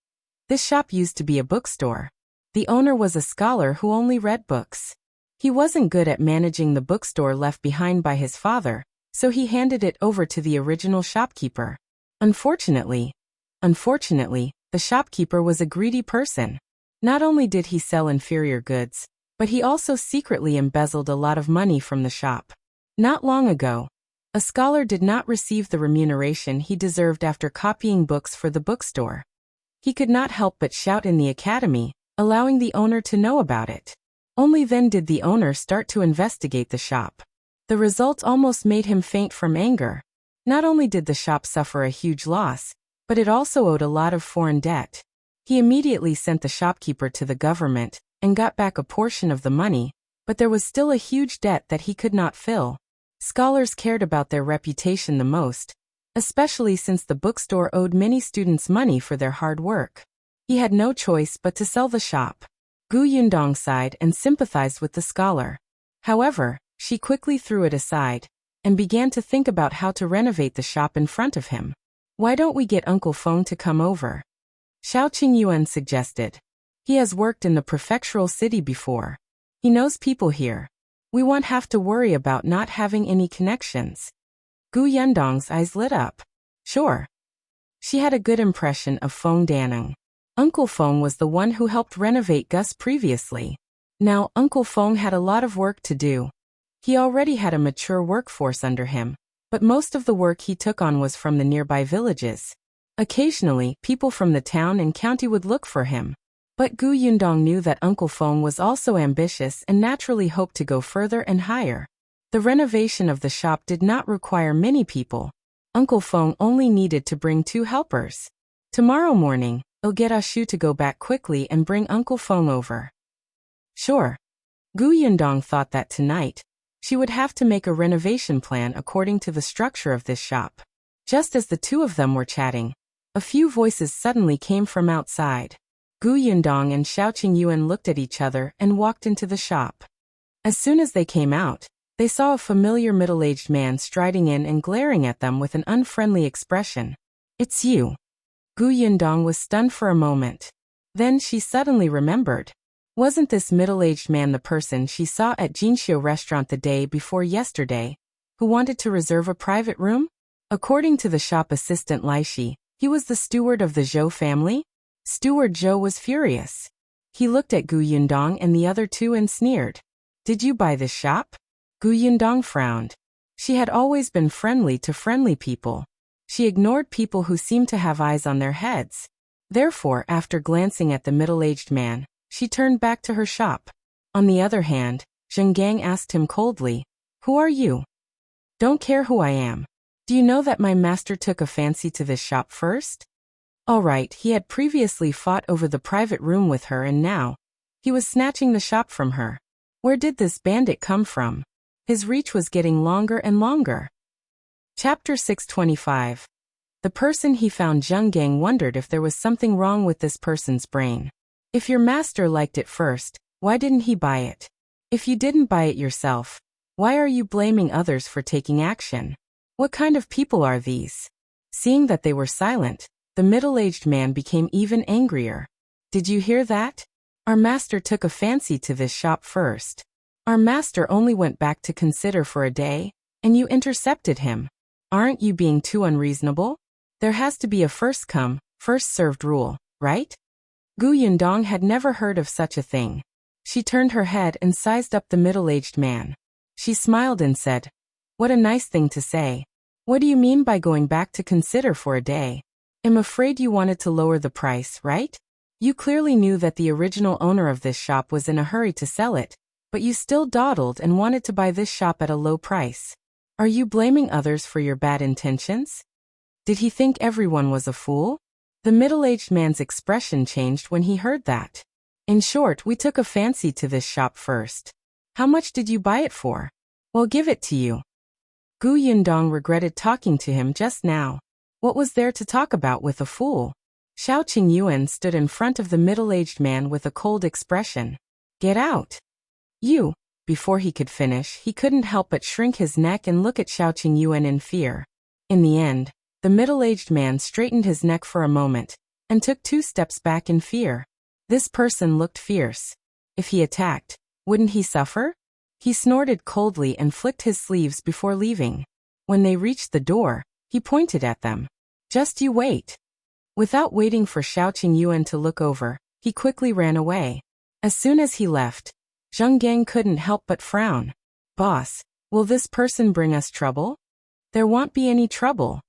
"This shop used to be a bookstore." The owner was a scholar who only read books. He wasn't good at managing the bookstore left behind by his father, so he handed it over to the original shopkeeper. Unfortunately, the shopkeeper was a greedy person. Not only did he sell inferior goods, but he also secretly embezzled a lot of money from the shop. Not long ago, a scholar did not receive the remuneration he deserved after copying books for the bookstore. He could not help but shout in the academy, allowing the owner to know about it. Only then did the owner start to investigate the shop. The result almost made him faint from anger. Not only did the shop suffer a huge loss, but it also owed a lot of foreign debt. He immediately sent the shopkeeper to the government and got back a portion of the money, but there was still a huge debt that he could not fill. Scholars cared about their reputation the most, especially since the bookstore owed many students money for their hard work. He had no choice but to sell the shop. Gu Yundong sighed and sympathized with the scholar. However, she quickly threw it aside and began to think about how to renovate the shop in front of him. Why don't we get Uncle Feng to come over? Xiao Qingyuan suggested. He has worked in the prefectural city before. He knows people here. We won't have to worry about not having any connections. Gu Yundong's eyes lit up. Sure. She had a good impression of Feng Daneng. Uncle Feng was the one who helped renovate Gus previously. Now Uncle Feng had a lot of work to do. He already had a mature workforce under him, but most of the work he took on was from the nearby villages. Occasionally, people from the town and county would look for him. But Gu Yundong knew that Uncle Feng was also ambitious and naturally hoped to go further and higher. The renovation of the shop did not require many people. Uncle Feng only needed to bring 2 helpers. Tomorrow morning, I'll get Ashu to go back quickly and bring Uncle Feng over. Sure. Gu Yundong thought that tonight, she would have to make a renovation plan according to the structure of this shop. Just as the two of them were chatting, a few voices suddenly came from outside. Gu Yundong and Xiao Qingyuan looked at each other and walked into the shop. As soon as they came out, they saw a familiar middle-aged man striding in and glaring at them with an unfriendly expression. "It's you." Gu Yundong was stunned for a moment. Then she suddenly remembered. Wasn't this middle-aged man the person she saw at Jinxiu restaurant the day before yesterday, who wanted to reserve a private room? According to the shop assistant Laishi, he was the steward of the Zhou family? Steward Zhou was furious. He looked at Gu Yundong and the other two and sneered. "Did you buy this shop?" Gu Yundong frowned. She had always been friendly to friendly people. She ignored people who seemed to have eyes on their heads. Therefore, after glancing at the middle-aged man, she turned back to her shop. On the other hand, Zheng Gang asked him coldly, "Who are you?" "Don't care who I am. Do you know that my master took a fancy to this shop first?" All right, he had previously fought over the private room with her and now, he was snatching the shop from her. Where did this bandit come from? His reach was getting longer and longer. Chapter 625. The person he found. Zheng Gang wondered if there was something wrong with this person's brain. If your master liked it first, why didn't he buy it? If you didn't buy it yourself, why are you blaming others for taking action? What kind of people are these? Seeing that they were silent, the middle-aged man became even angrier. Did you hear that? Our master took a fancy to this shop first. Our master only went back to consider for a day, and you intercepted him. Aren't you being too unreasonable? There has to be a first come, first served rule, right? Gu Yundong had never heard of such a thing. She turned her head and sized up the middle-aged man. She smiled and said, "What a nice thing to say. What do you mean by going back to consider for a day? I'm afraid you wanted to lower the price, right? You clearly knew that the original owner of this shop was in a hurry to sell it, but you still dawdled and wanted to buy this shop at a low price. Are you blaming others for your bad intentions? Did he think everyone was a fool? The middle-aged man's expression changed when he heard that. In short, we took a fancy to this shop first. How much did you buy it for? Well, give it to you. Gu Yundong regretted talking to him just now. What was there to talk about with a fool? Xiao Qingyuan stood in front of the middle-aged man with a cold expression. Get out. You. Before he could finish, he couldn't help but shrink his neck and look at Xiao Qingyuan in fear. In the end, the middle-aged man straightened his neck for a moment, and took 2 steps back in fear. This person looked fierce. If he attacked, wouldn't he suffer? He snorted coldly and flicked his sleeves before leaving. When they reached the door, he pointed at them. Just you wait. Without waiting for Xiao Qingyuan to look over, he quickly ran away. As soon as he left, Zheng Gang couldn't help but frown. Boss, will this person bring us trouble? There won't be any trouble.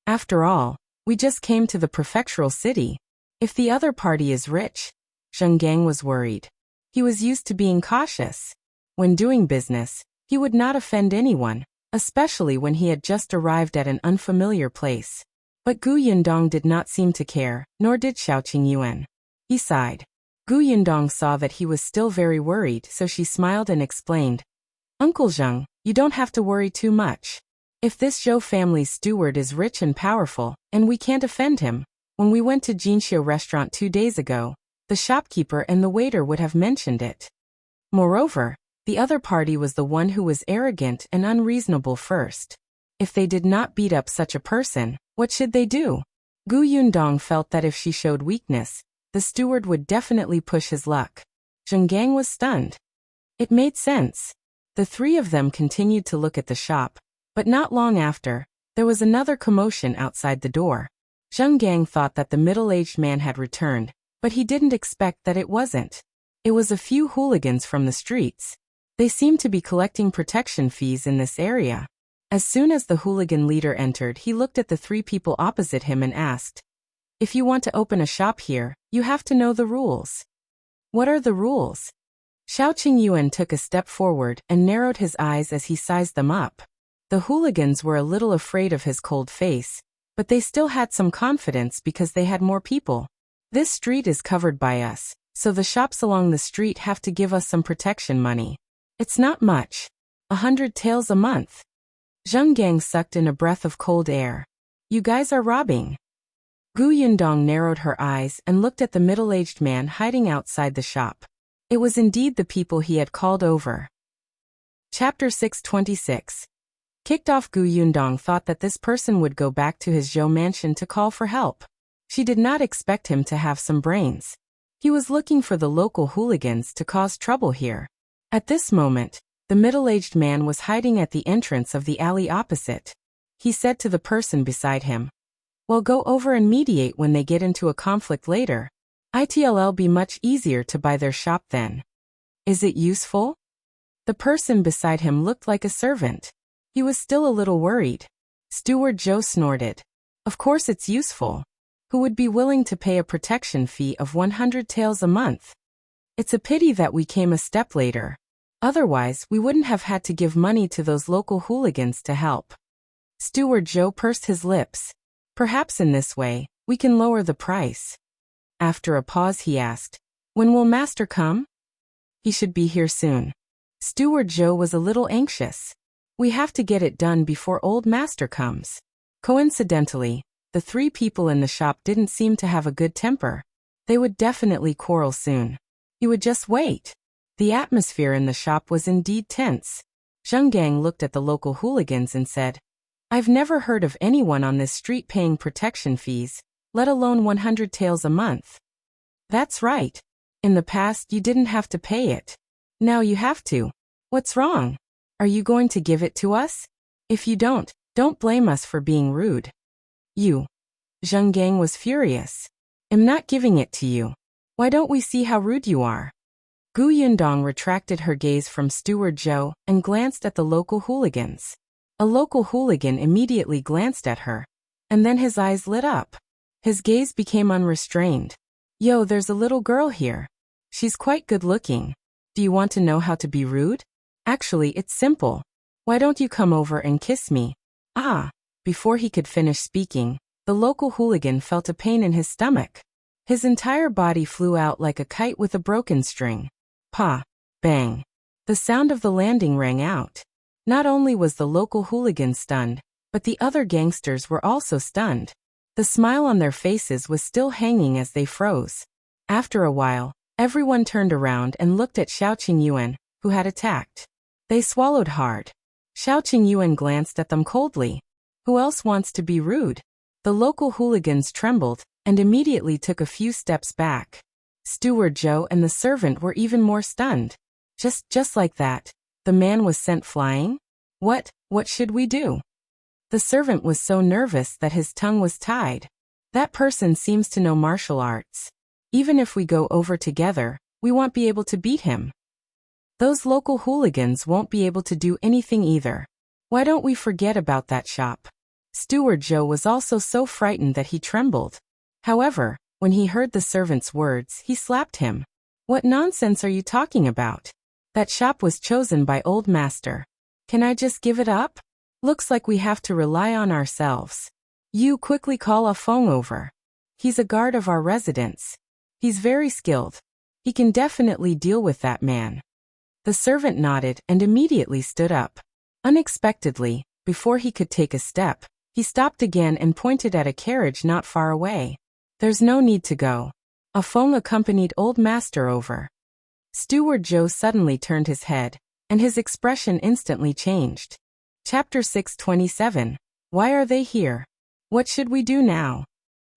After all, we just came to the prefectural city. If the other party is rich, Zheng Gang was worried. He was used to being cautious. When doing business, he would not offend anyone, especially when he had just arrived at an unfamiliar place. But Gu Yundong did not seem to care, nor did Xiao Qingyuan. He sighed. Gu Yundong saw that he was still very worried, so she smiled and explained. Uncle Zheng, you don't have to worry too much. If this Zhou family's steward is rich and powerful, and we can't offend him, when we went to Jinxiu restaurant 2 days ago, the shopkeeper and the waiter would have mentioned it. Moreover, the other party was the one who was arrogant and unreasonable first. If they did not beat up such a person, what should they do? Gu Yundong felt that if she showed weakness, the steward would definitely push his luck. Zheng Gang was stunned. It made sense. The 3 of them continued to look at the shop, but not long after, there was another commotion outside the door. Zheng Gang thought that the middle-aged man had returned, but he didn't expect that it wasn't. It was a few hooligans from the streets. They seemed to be collecting protection fees in this area. As soon as the hooligan leader entered, he looked at the 3 people opposite him and asked, if you want to open a shop here, you have to know the rules. What are the rules? Xiao Qingyuan took a step forward and narrowed his eyes as he sized them up. The hooligans were a little afraid of his cold face, but they still had some confidence because they had more people. This street is covered by us, so the shops along the street have to give us some protection money. It's not much. 100 taels a month. Zheng Gang sucked in a breath of cold air. You guys are robbing. Gu Yundong narrowed her eyes and looked at the middle-aged man hiding outside the shop. It was indeed the people he had called over. Chapter 626. Kicked off, Gu Yundong thought that this person would go back to his Zhou mansion to call for help. She did not expect him to have some brains. He was looking for the local hooligans to cause trouble here. At this moment, the middle-aged man was hiding at the entrance of the alley opposite. He said to the person beside him, well, go over and mediate when they get into a conflict later. It'll be much easier to buy their shop then. Is it useful? The person beside him looked like a servant. He was still a little worried. Steward Zhou snorted. Of course it's useful. Who would be willing to pay a protection fee of 100 taels a month? It's a pity that we came a step later. Otherwise, we wouldn't have had to give money to those local hooligans to help. Steward Zhou pursed his lips. Perhaps in this way, we can lower the price. After a pause he asked, when will master come? He should be here soon. Steward Zhou was a little anxious. We have to get it done before old master comes. Coincidentally, the 3 people in the shop didn't seem to have a good temper. They would definitely quarrel soon. He would just wait. The atmosphere in the shop was indeed tense. Zheng Gang looked at the local hooligans and said, I've never heard of anyone on this street paying protection fees, let alone 100 taels a month. That's right. In the past you didn't have to pay it. Now you have to. What's wrong? Are you going to give it to us? If you don't blame us for being rude. You. Zheng Gang was furious. I'm not giving it to you. Why don't we see how rude you are? Gu Yundong retracted her gaze from Steward Zhou and glanced at the local hooligans. A local hooligan immediately glanced at her, and then his eyes lit up. His gaze became unrestrained. Yo, there's a little girl here. She's quite good looking. Do you want to know how to be rude? Actually, it's simple. Why don't you come over and kiss me? Ah. Before he could finish speaking, the local hooligan felt a pain in his stomach. His entire body flew out like a kite with a broken string. Pa. Bang. The sound of the landing rang out. Not only was the local hooligan stunned, but the other gangsters were also stunned. The smile on their faces was still hanging as they froze. After a while, everyone turned around and looked at Xiao Qingyuan, who had attacked. They swallowed hard. Xiao Qingyuan glanced at them coldly. Who else wants to be rude? The local hooligans trembled and immediately took a few steps back. Steward Zhou and the servant were even more stunned. Just like that, the man was sent flying? What should we do? The servant was so nervous that his tongue was tied. That person seems to know martial arts. Even if we go over together, we won't be able to beat him. Those local hooligans won't be able to do anything either. Why don't we forget about that shop? Steward Zhou was also so frightened that he trembled. However, when he heard the servant's words, he slapped him. What nonsense are you talking about? That shop was chosen by Old Master. Can I just give it up? Looks like we have to rely on ourselves. You quickly call Ah Feng over. He's a guard of our residence. He's very skilled. He can definitely deal with that man. The servant nodded and immediately stood up. Unexpectedly, before he could take a step, he stopped again and pointed at a carriage not far away. There's no need to go. Ah Feng accompanied Old Master over. Steward Zhou suddenly turned his head, and his expression instantly changed. Chapter 627. Why are they here? What should we do now?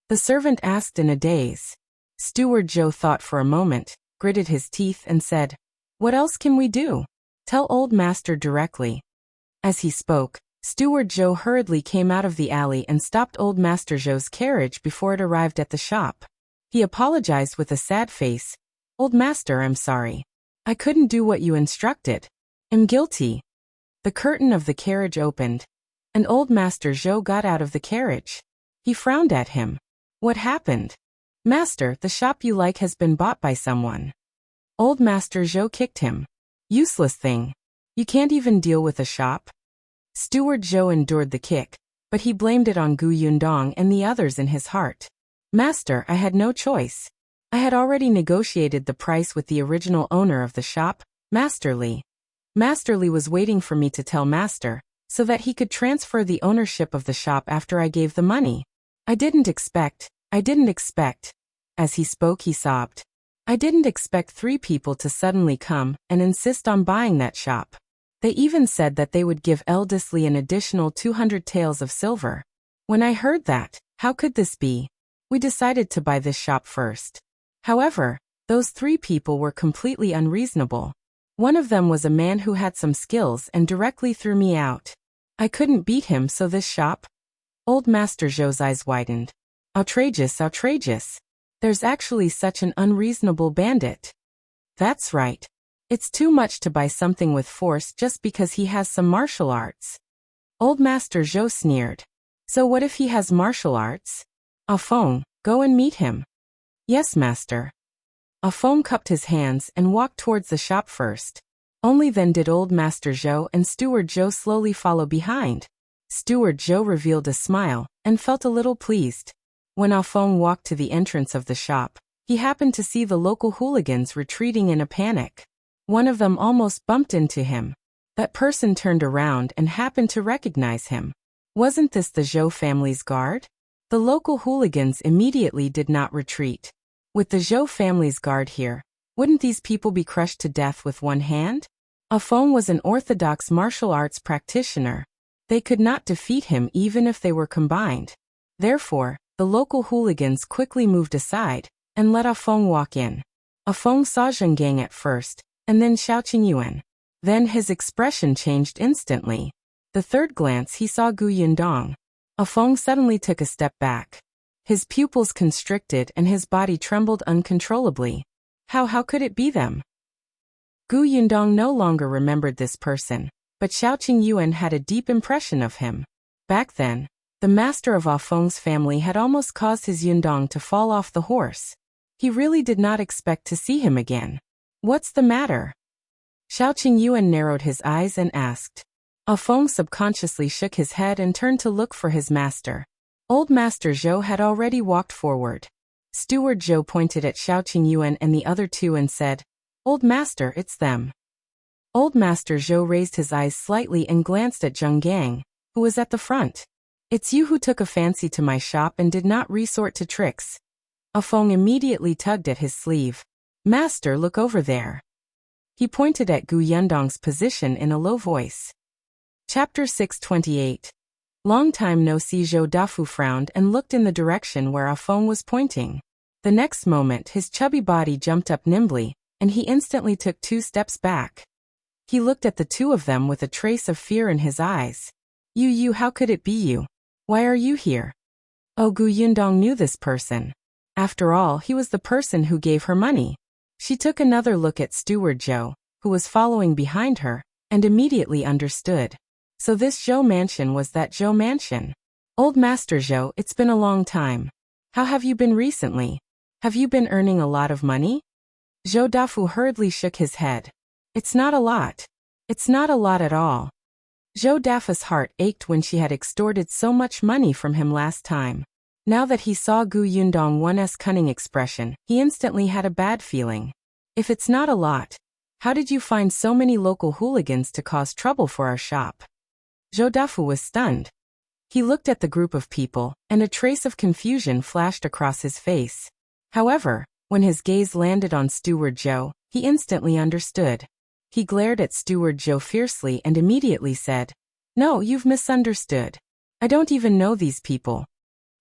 The servant asked in a daze. Steward Zhou thought for a moment, gritted his teeth and said, What else can we do? Tell Old Master directly. As he spoke, Steward Zhou hurriedly came out of the alley and stopped Old Master Zhou's carriage before it arrived at the shop. He apologized with a sad face. Old Master, I'm sorry. I couldn't do what you instructed. I'm guilty. The curtain of the carriage opened, and Old Master Zhou got out of the carriage. He frowned at him. What happened? Master, the shop you like has been bought by someone. Old Master Zhou kicked him. Useless thing. You can't even deal with a shop. Steward Zhou endured the kick, but he blamed it on Gu Yundong and the others in his heart. Master, I had no choice. I had already negotiated the price with the original owner of the shop, Master Li. Master Li was waiting for me to tell Master, so that he could transfer the ownership of the shop after I gave the money. I didn't expect. As he spoke, he sobbed. I didn't expect 3 people to suddenly come and insist on buying that shop. They even said that they would give eldest Li an additional 200 taels of silver. When I heard that, how could this be? We decided to buy this shop first. However, those 3 people were completely unreasonable. One of them was a man who had some skills and directly threw me out. I couldn't beat him, so this shop? Old Master Zhou's eyes widened. Outrageous. There's actually such an unreasonable bandit. That's right. It's too much to buy something with force just because he has some martial arts. Old Master Zhou sneered. So what if he has martial arts? Ah Feng, go and meet him. Yes, Master. Ah Feng cupped his hands and walked towards the shop first. Only then did Old Master Zhou and Steward Zhou slowly follow behind. Steward Zhou revealed a smile and felt a little pleased. When Ah Feng walked to the entrance of the shop, he happened to see the local hooligans retreating in a panic. One of them almost bumped into him. That person turned around and happened to recognize him. Wasn't this the Zhou family's guard? The local hooligans immediately did not retreat. With the Zhou family's guard here, wouldn't these people be crushed to death with one hand? Ah Feng was an orthodox martial arts practitioner. They could not defeat him even if they were combined. Therefore, the local hooligans quickly moved aside and let Ah Feng walk in. Ah Feng saw Zhenggang at first, and then Xiao Qingyuan. Then his expression changed instantly. The third glance he saw Gu Yundong. Ah Feng suddenly took a step back. His pupils constricted and his body trembled uncontrollably. How could it be them? Gu Yundong no longer remembered this person, but Xiaoqing Yuan had a deep impression of him. Back then, the master of Ah Feng's family had almost caused his Yundong to fall off the horse. He really did not expect to see him again. What's the matter? Xiaoqing Yuan narrowed his eyes and asked. Ah Feng subconsciously shook his head and turned to look for his master. Old Master Zhou had already walked forward. Steward Zhou pointed at Xiaoqing Yuan and the other two and said, "Old Master, it's them." Old Master Zhou raised his eyes slightly and glanced at Zheng Gang, who was at the front. "It's you who took a fancy to my shop and did not resort to tricks." Ah Feng immediately tugged at his sleeve. "Master, look over there." He pointed at Gu Yundong's position in a low voice. Chapter 628. Long time no see. Zhou Dafu frowned and looked in the direction where Ah Feng was pointing. The next moment his chubby body jumped up nimbly, and he instantly took 2 steps back. He looked at the two of them with a trace of fear in his eyes. You, how could it be you? Why are you here?" Oh, Gu Yundong knew this person. After all, he was the person who gave her money. She took another look at Steward Zhou, who was following behind her, and immediately understood. So this Zhou mansion was that Zhou mansion. "Old Master Zhou, it's been a long time. How have you been recently? Have you been earning a lot of money?" Zhou Dafu hurriedly shook his head. "It's not a lot. It's not a lot at all." Zhou Dafu's heart ached when she had extorted so much money from him last time. Now that he saw Gu Yundong's cunning expression, he instantly had a bad feeling. "If it's not a lot, how did you find so many local hooligans to cause trouble for our shop?" Zhou Dafu was stunned. He looked at the group of people, and a trace of confusion flashed across his face. However, when his gaze landed on Steward Zhou, he instantly understood. He glared at Steward Zhou fiercely and immediately said, "No, you've misunderstood. I don't even know these people."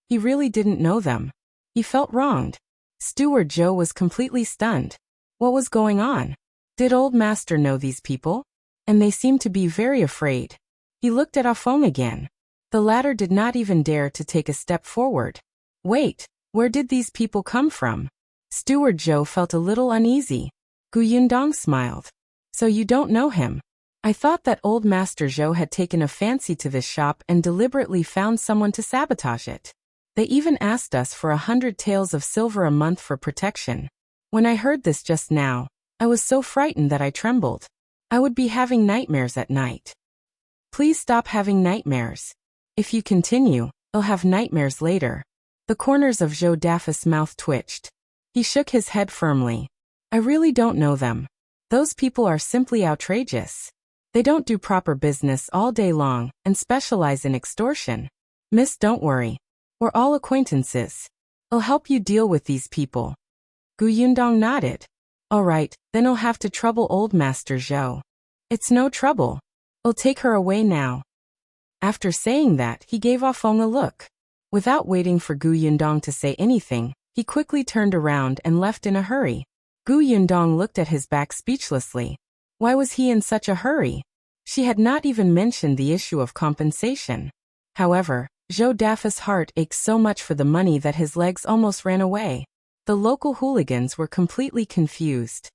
He really didn't know them. He felt wronged. Steward Zhou was completely stunned. What was going on? Did Old Master know these people? And they seemed to be very afraid. He looked at Ah Feng again. The latter did not even dare to take a step forward. Wait, where did these people come from? Steward Zhou felt a little uneasy. Gu Yundong smiled. "So you don't know him? I thought that Old Master Zhou had taken a fancy to this shop and deliberately found someone to sabotage it. They even asked us for 100 taels of silver a month for protection. When I heard this just now, I was so frightened that I trembled. I would be having nightmares at night." "Please stop having nightmares. If you continue, you'll have nightmares later." The corners of Zhou Dafu's mouth twitched. He shook his head firmly. "I really don't know them. Those people are simply outrageous. They don't do proper business all day long and specialize in extortion. Miss, don't worry. We're all acquaintances. I'll help you deal with these people." Gu Yundong nodded. "All right, then I'll have to trouble Old Master Zhou." "It's no trouble. I'll take her away now." After saying that, he gave Ah Feng a look. Without waiting for Gu Yundong to say anything, he quickly turned around and left in a hurry. Gu Yundong looked at his back speechlessly. Why was he in such a hurry? She had not even mentioned the issue of compensation. However, Zhou Dafu's heart ached so much for the money that his legs almost ran away. The local hooligans were completely confused.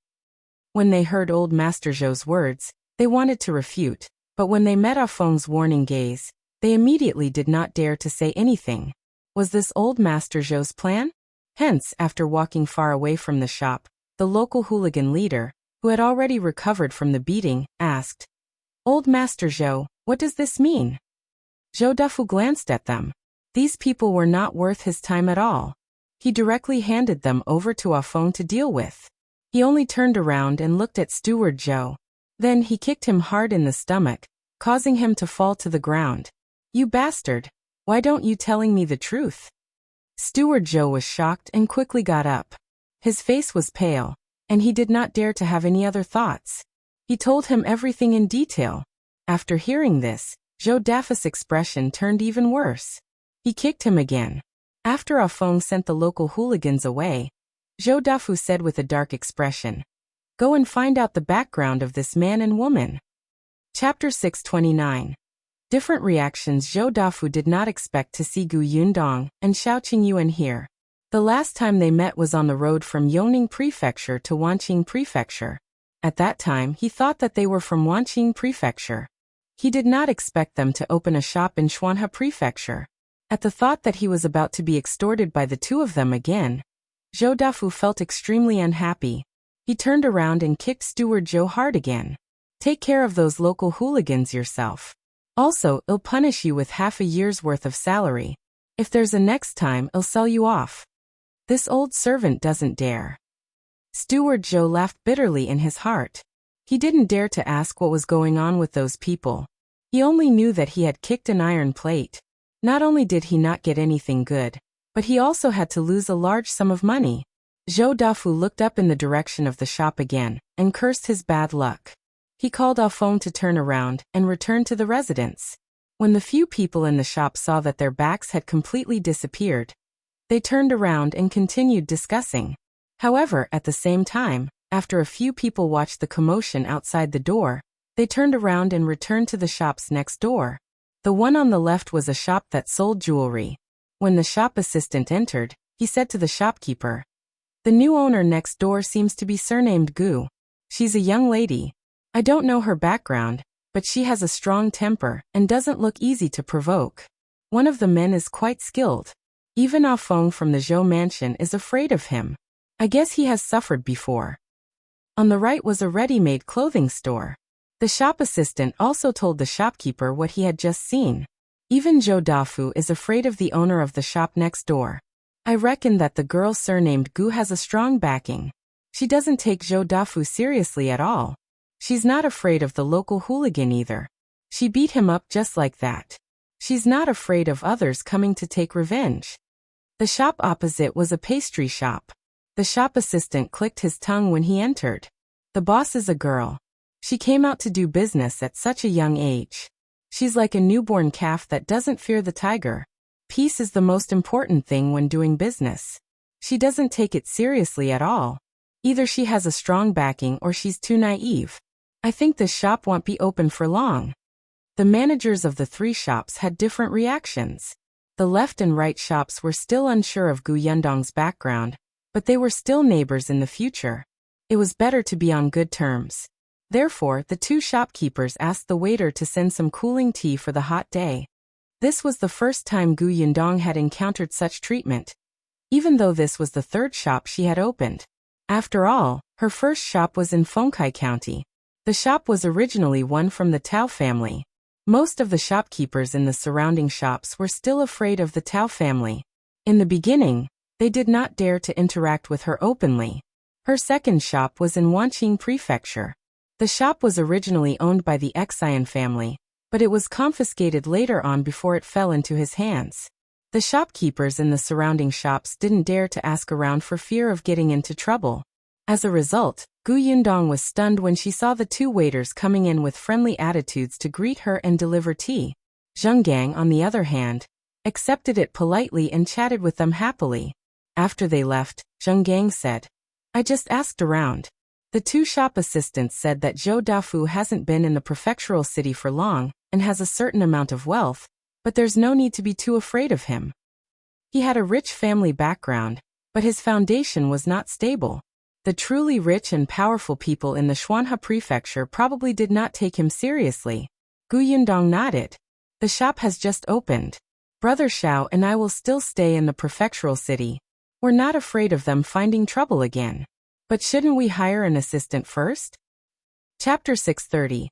When they heard Old Master Zhou's words, they wanted to refute, but when they met Ah Feng's warning gaze, they immediately did not dare to say anything. Was this Old Master Zhou's plan? Hence, after walking far away from the shop, the local hooligan leader, who had already recovered from the beating, asked, "Old Master Zhou, what does this mean?" Zhou Dafu glanced at them. These people were not worth his time at all. He directly handed them over to Ah Feng to deal with. He only turned around and looked at Steward Zhou. Then he kicked him hard in the stomach, causing him to fall to the ground. "You bastard! Why don't you telling me the truth?" Steward Zhou was shocked and quickly got up. His face was pale, and he did not dare to have any other thoughts. He told him everything in detail. After hearing this, Zhou Dafu's expression turned even worse. He kicked him again. After Ah Feng sent the local hooligans away, Zhou Dafu said with a dark expression, "Go and find out the background of this man and woman." Chapter 629. Different reactions. Zhou Dafu did not expect to see Gu Yundong and Xiaoqing Yuan here. The last time they met was on the road from Yongning Prefecture to Wanqing Prefecture. At that time, he thought that they were from Wanqing Prefecture. He did not expect them to open a shop in Xuanhe Prefecture. At the thought that he was about to be extorted by the two of them again, Zhou Dafu felt extremely unhappy. He turned around and kicked Steward Zhou hard again. Take care of those local hooligans yourself. Also, I'll punish you with half a year's worth of salary. If there's a next time, I'll sell you off. This old servant doesn't dare. Steward Zhou laughed bitterly in his heart. He didn't dare to ask what was going on with those people. He only knew that he had kicked an iron plate. Not only did he not get anything good, but he also had to lose a large sum of money. Zhou Dafu looked up in the direction of the shop again, and cursed his bad luck. He called Afeng to turn around, and returned to the residence. When the few people in the shop saw that their backs had completely disappeared, they turned around and continued discussing. However, at the same time, after a few people watched the commotion outside the door, they turned around and returned to the shops next door. The one on the left was a shop that sold jewelry. When the shop assistant entered, he said to the shopkeeper, "The new owner next door seems to be surnamed Gu. She's a young lady. I don't know her background, but she has a strong temper and doesn't look easy to provoke. One of the men is quite skilled. Even Afeng from the Zhou mansion is afraid of him. I guess he has suffered before." On the right was a ready-made clothing store. The shop assistant also told the shopkeeper what he had just seen. Even Zhou Dafu is afraid of the owner of the shop next door. I reckon that the girl surnamed Gu has a strong backing. She doesn't take Zhou Dafu seriously at all. She's not afraid of the local hooligan either. She beat him up just like that. She's not afraid of others coming to take revenge. The shop opposite was a pastry shop. The shop assistant clicked his tongue when he entered. The boss is a girl. She came out to do business at such a young age. She's like a newborn calf that doesn't fear the tiger. Peace is the most important thing when doing business. She doesn't take it seriously at all. Either she has a strong backing or she's too naive. I think this shop won't be open for long. The managers of the three shops had different reactions. The left and right shops were still unsure of Gu Yundong's background, but they were still neighbors in the future. It was better to be on good terms. Therefore, the two shopkeepers asked the waiter to send some cooling tea for the hot day. This was the first time Gu Yundong had encountered such treatment, even though this was the third shop she had opened. After all, her first shop was in Fengkai County. The shop was originally one from the Tao family. Most of the shopkeepers in the surrounding shops were still afraid of the Tao family. In the beginning, they did not dare to interact with her openly. Her second shop was in Wanqing Prefecture. The shop was originally owned by the Xian family, but it was confiscated later on before it fell into his hands. The shopkeepers in the surrounding shops didn't dare to ask around for fear of getting into trouble. As a result, Gu Yundong was stunned when she saw the two waiters coming in with friendly attitudes to greet her and deliver tea. Zheng Gang, on the other hand, accepted it politely and chatted with them happily. After they left, Zheng Gang said, "I just asked around. The two shop assistants said that Zhou Dafu hasn't been in the prefectural city for long and has a certain amount of wealth, but there's no need to be too afraid of him. He had a rich family background, but his foundation was not stable. The truly rich and powerful people in the Xuanhe Prefecture probably did not take him seriously." Gu Yundong nodded. "The shop has just opened. Brother Xiao and I will still stay in the prefectural city. We're not afraid of them finding trouble again. But shouldn't we hire an assistant first?" Chapter 630.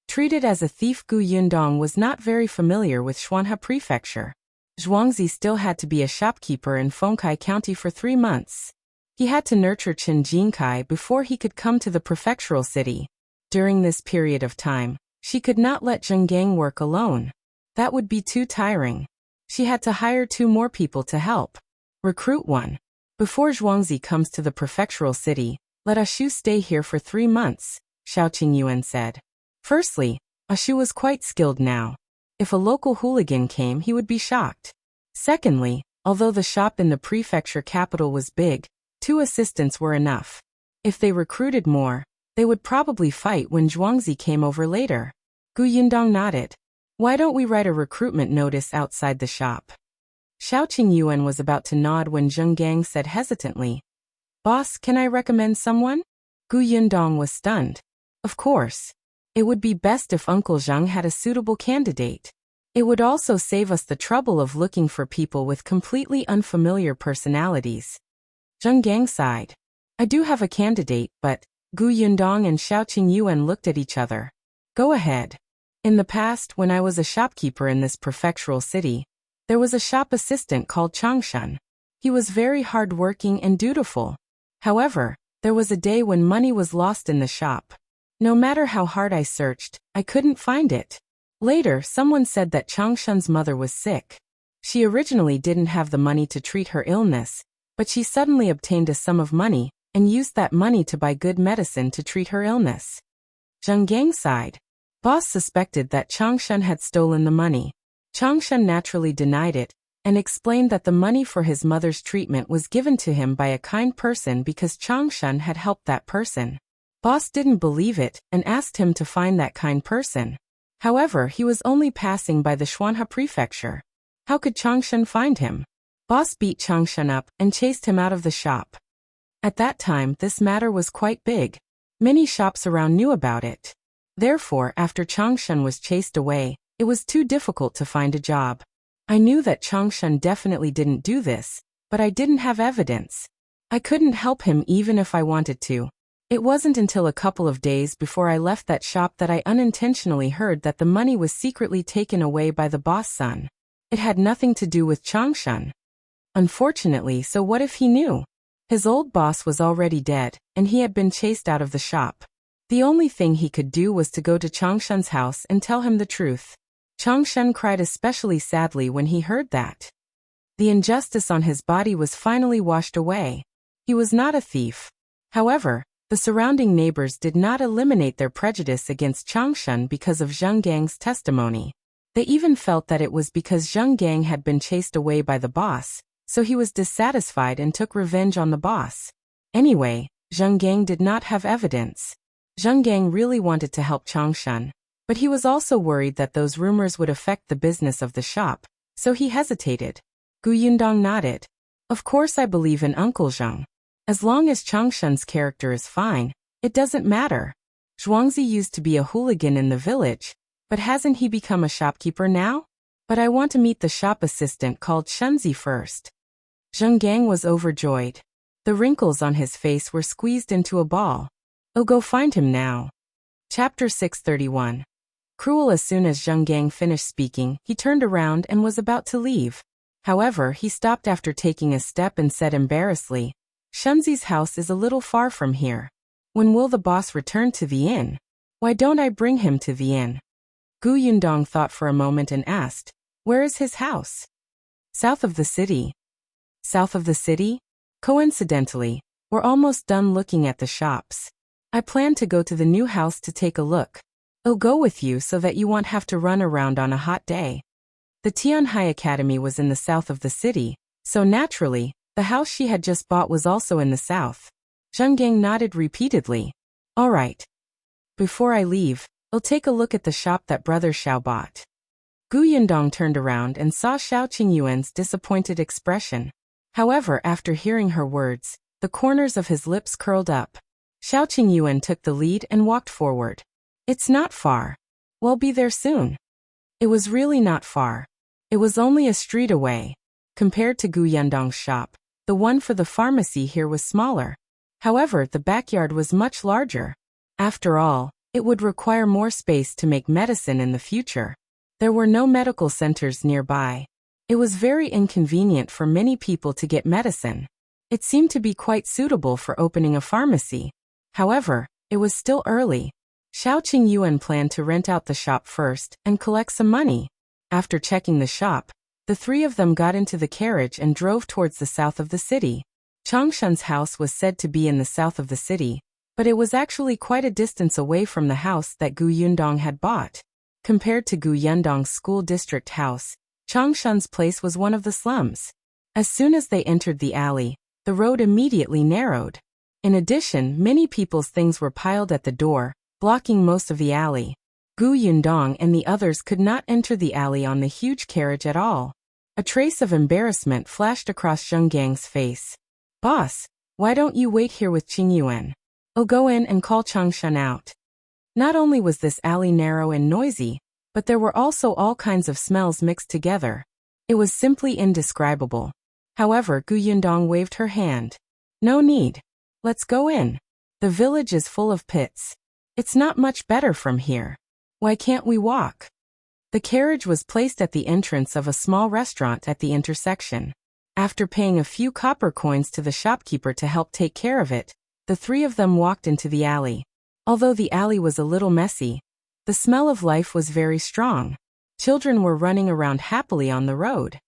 Treated as a thief. Gu Yundong was not very familiar with Xuanhe Prefecture. Zhuangzi still had to be a shopkeeper in Fengkai County for 3 months. He had to nurture Qin Jinkai before he could come to the prefectural city. During this period of time, she could not let Zheng Gang work alone. That would be too tiring. She had to hire 2 more people to help. Recruit 1. Before Zhuangzi comes to the prefectural city, let Ashu stay here for 3 months, Xiao Qingyuan said. Firstly, Ashu was quite skilled now. If a local hooligan came, he would be shocked. Secondly, although the shop in the prefecture capital was big, 2 assistants were enough. If they recruited more, they would probably fight when Zhuangzi came over later. Gu Yundong nodded. Why don't we write a recruitment notice outside the shop? Xiao Qingyuan was about to nod when Zheng Gang said hesitantly, Boss, can I recommend someone? Gu Yundong was stunned. Of course. It would be best if Uncle Zhang had a suitable candidate. It would also save us the trouble of looking for people with completely unfamiliar personalities. Zheng Gang sighed. I do have a candidate, but Gu Yundong and Xiaoqing Yuan looked at each other. Go ahead. In the past, when I was a shopkeeper in this prefectural city, there was a shop assistant called Changshan. He was very hard-working and dutiful. However, there was a day when money was lost in the shop. No matter how hard I searched, I couldn't find it. Later, someone said that Changshan's mother was sick. She originally didn't have the money to treat her illness, but she suddenly obtained a sum of money and used that money to buy good medicine to treat her illness. Zheng Gang sighed. Boss suspected that Changshan had stolen the money. Changshan naturally denied it and explained that the money for his mother's treatment was given to him by a kind person because Changshan had helped that person. Boss didn't believe it and asked him to find that kind person. However, he was only passing by the Xuanhe prefecture. How could Changshan find him? Boss beat Changshan up and chased him out of the shop. At that time, this matter was quite big. Many shops around knew about it. Therefore, after Changshan was chased away, it was too difficult to find a job. I knew that Changshan definitely didn't do this, but I didn't have evidence. I couldn't help him even if I wanted to. It wasn't until a couple of days before I left that shop that I unintentionally heard that the money was secretly taken away by the boss' son. It had nothing to do with Changshan. Unfortunately, so what if he knew? His old boss was already dead, and he had been chased out of the shop. The only thing he could do was to go to Changshan's house and tell him the truth. Changshan cried especially sadly when he heard that. The injustice on his body was finally washed away. He was not a thief. However, the surrounding neighbors did not eliminate their prejudice against Changshan because of Zheng Gang's testimony. They even felt that it was because Zheng Gang had been chased away by the boss, so he was dissatisfied and took revenge on the boss. Anyway, Zheng Gang did not have evidence. Zheng Gang really wanted to help Changshan, but he was also worried that those rumors would affect the business of the shop, so he hesitated. Gu Yundong nodded. Of course I believe in Uncle Zhang. As long as Changshan's character is fine, it doesn't matter. Zhuangzi used to be a hooligan in the village, but hasn't he become a shopkeeper now? But I want to meet the shop assistant called Shunzi first. Zheng Gang was overjoyed. The wrinkles on his face were squeezed into a ball. Oh, go find him now. Chapter 631. Cruel. As soon as Zheng Gang finished speaking, he turned around and was about to leave. However, he stopped after taking a step and said embarrassedly, Shunzi's house is a little far from here. When will the boss return to the inn? Why don't I bring him to the inn? Gu Yundong thought for a moment and asked, where is his house? South of the city. South of the city? Coincidentally, we're almost done looking at the shops. I plan to go to the new house to take a look. I'll go with you so that you won't have to run around on a hot day. The Tianhai Academy was in the south of the city, so naturally, the house she had just bought was also in the south. Zheng Gang nodded repeatedly. All right. Before I leave, I'll take a look at the shop that Brother Xiao bought. Gu Yundong turned around and saw Xiaoqing Yuan's disappointed expression. However, after hearing her words, the corners of his lips curled up. Xiaoqing Yuan took the lead and walked forward. It's not far. We'll be there soon. It was really not far. It was only a street away. Compared to Gu Yundong's shop, the one for the pharmacy here was smaller. However, the backyard was much larger. After all, it would require more space to make medicine in the future. There were no medical centers nearby. It was very inconvenient for many people to get medicine. It seemed to be quite suitable for opening a pharmacy. However, it was still early. Xiaoqing Yuan planned to rent out the shop first and collect some money. After checking the shop, the three of them got into the carriage and drove towards the south of the city. Changshan's house was said to be in the south of the city, but it was actually quite a distance away from the house that Gu Yundong had bought. Compared to Gu Yundong's school district house, Changshan's place was one of the slums. As soon as they entered the alley, the road immediately narrowed. In addition, many people's things were piled at the door, blocking most of the alley. Gu Yundong and the others could not enter the alley on the huge carriage at all. A trace of embarrassment flashed across Zheng Gang's face. Boss, why don't you wait here with Qing Yuan? I'll go in and call Changshan out. Not only was this alley narrow and noisy, but there were also all kinds of smells mixed together. It was simply indescribable. However, Yundong waved her hand. No need. Let's go in. The village is full of pits. It's not much better from here. Why can't we walk? The carriage was placed at the entrance of a small restaurant at the intersection. After paying a few copper coins to the shopkeeper to help take care of it, the three of them walked into the alley. Although the alley was a little messy, the smell of life was very strong. Children were running around happily on the road.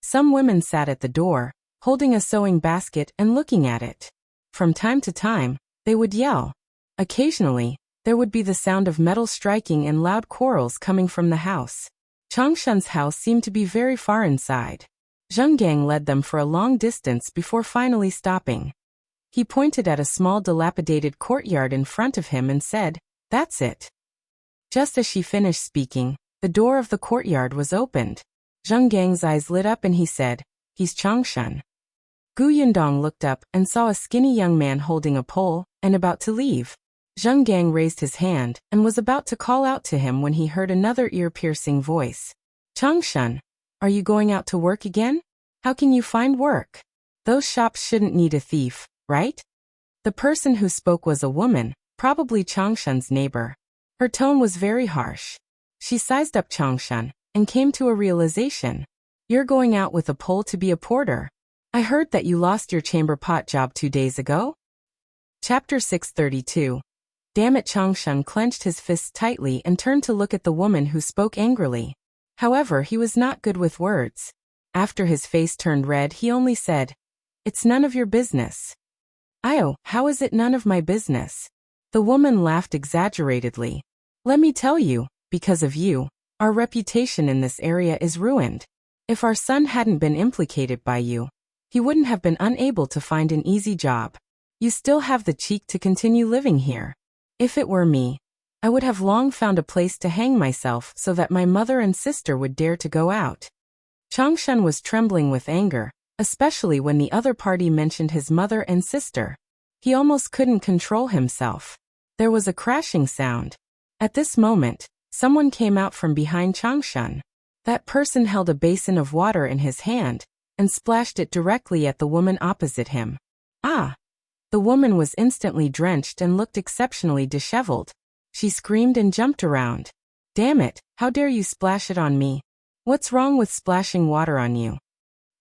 Some women sat at the door, holding a sewing basket and looking at it. From time to time, they would yell. Occasionally, there would be the sound of metal striking and loud quarrels coming from the house. Changshan's house seemed to be very far inside. Zheng led them for a long distance before finally stopping. He pointed at a small dilapidated courtyard in front of him and said, "That's it." Just as she finished speaking, the door of the courtyard was opened. Zheng Gang's eyes lit up and he said, "He's Changshan." Gu Yundong looked up and saw a skinny young man holding a pole and about to leave. Zheng Gang raised his hand and was about to call out to him when he heard another ear-piercing voice. "Changshan, are you going out to work again? How can you find work? Those shops shouldn't need a thief, right?" The person who spoke was a woman, probably Changshan's neighbor. Her tone was very harsh. She sized up Changshan and came to a realization. "You're going out with a pole to be a porter. I heard that you lost your chamber pot job 2 days ago?" Chapter 632. Damn it! Changshan clenched his fists tightly and turned to look at the woman who spoke angrily. However, he was not good with words. After his face turned red, he only said, "It's none of your business." "Io, how is it none of my business?" The woman laughed exaggeratedly. "Let me tell you, because of you, our reputation in this area is ruined. If our son hadn't been implicated by you, he wouldn't have been unable to find an easy job. You still have the cheek to continue living here. If it were me, I would have long found a place to hang myself so that my mother and sister would dare to go out." Changshan was trembling with anger, especially when the other party mentioned his mother and sister. He almost couldn't control himself. There was a crashing sound. At this moment, someone came out from behind Changshan. That person held a basin of water in his hand and splashed it directly at the woman opposite him. "Ah!" The woman was instantly drenched and looked exceptionally disheveled. She screamed and jumped around. "Damn it, how dare you splash it on me? What's wrong with splashing water on you?"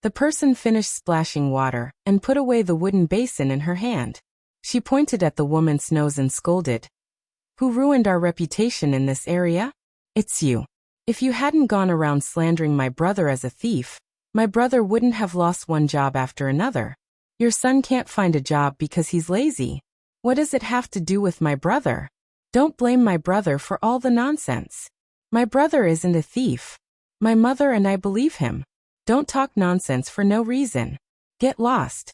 The person finished splashing water and put away the wooden basin in her hand. She pointed at the woman's nose and scolded. "Who ruined our reputation in this area? It's you. If you hadn't gone around slandering my brother as a thief, my brother wouldn't have lost one job after another. Your son can't find a job because he's lazy. What does it have to do with my brother? Don't blame my brother for all the nonsense. My brother isn't a thief. My mother and I believe him. Don't talk nonsense for no reason. Get lost.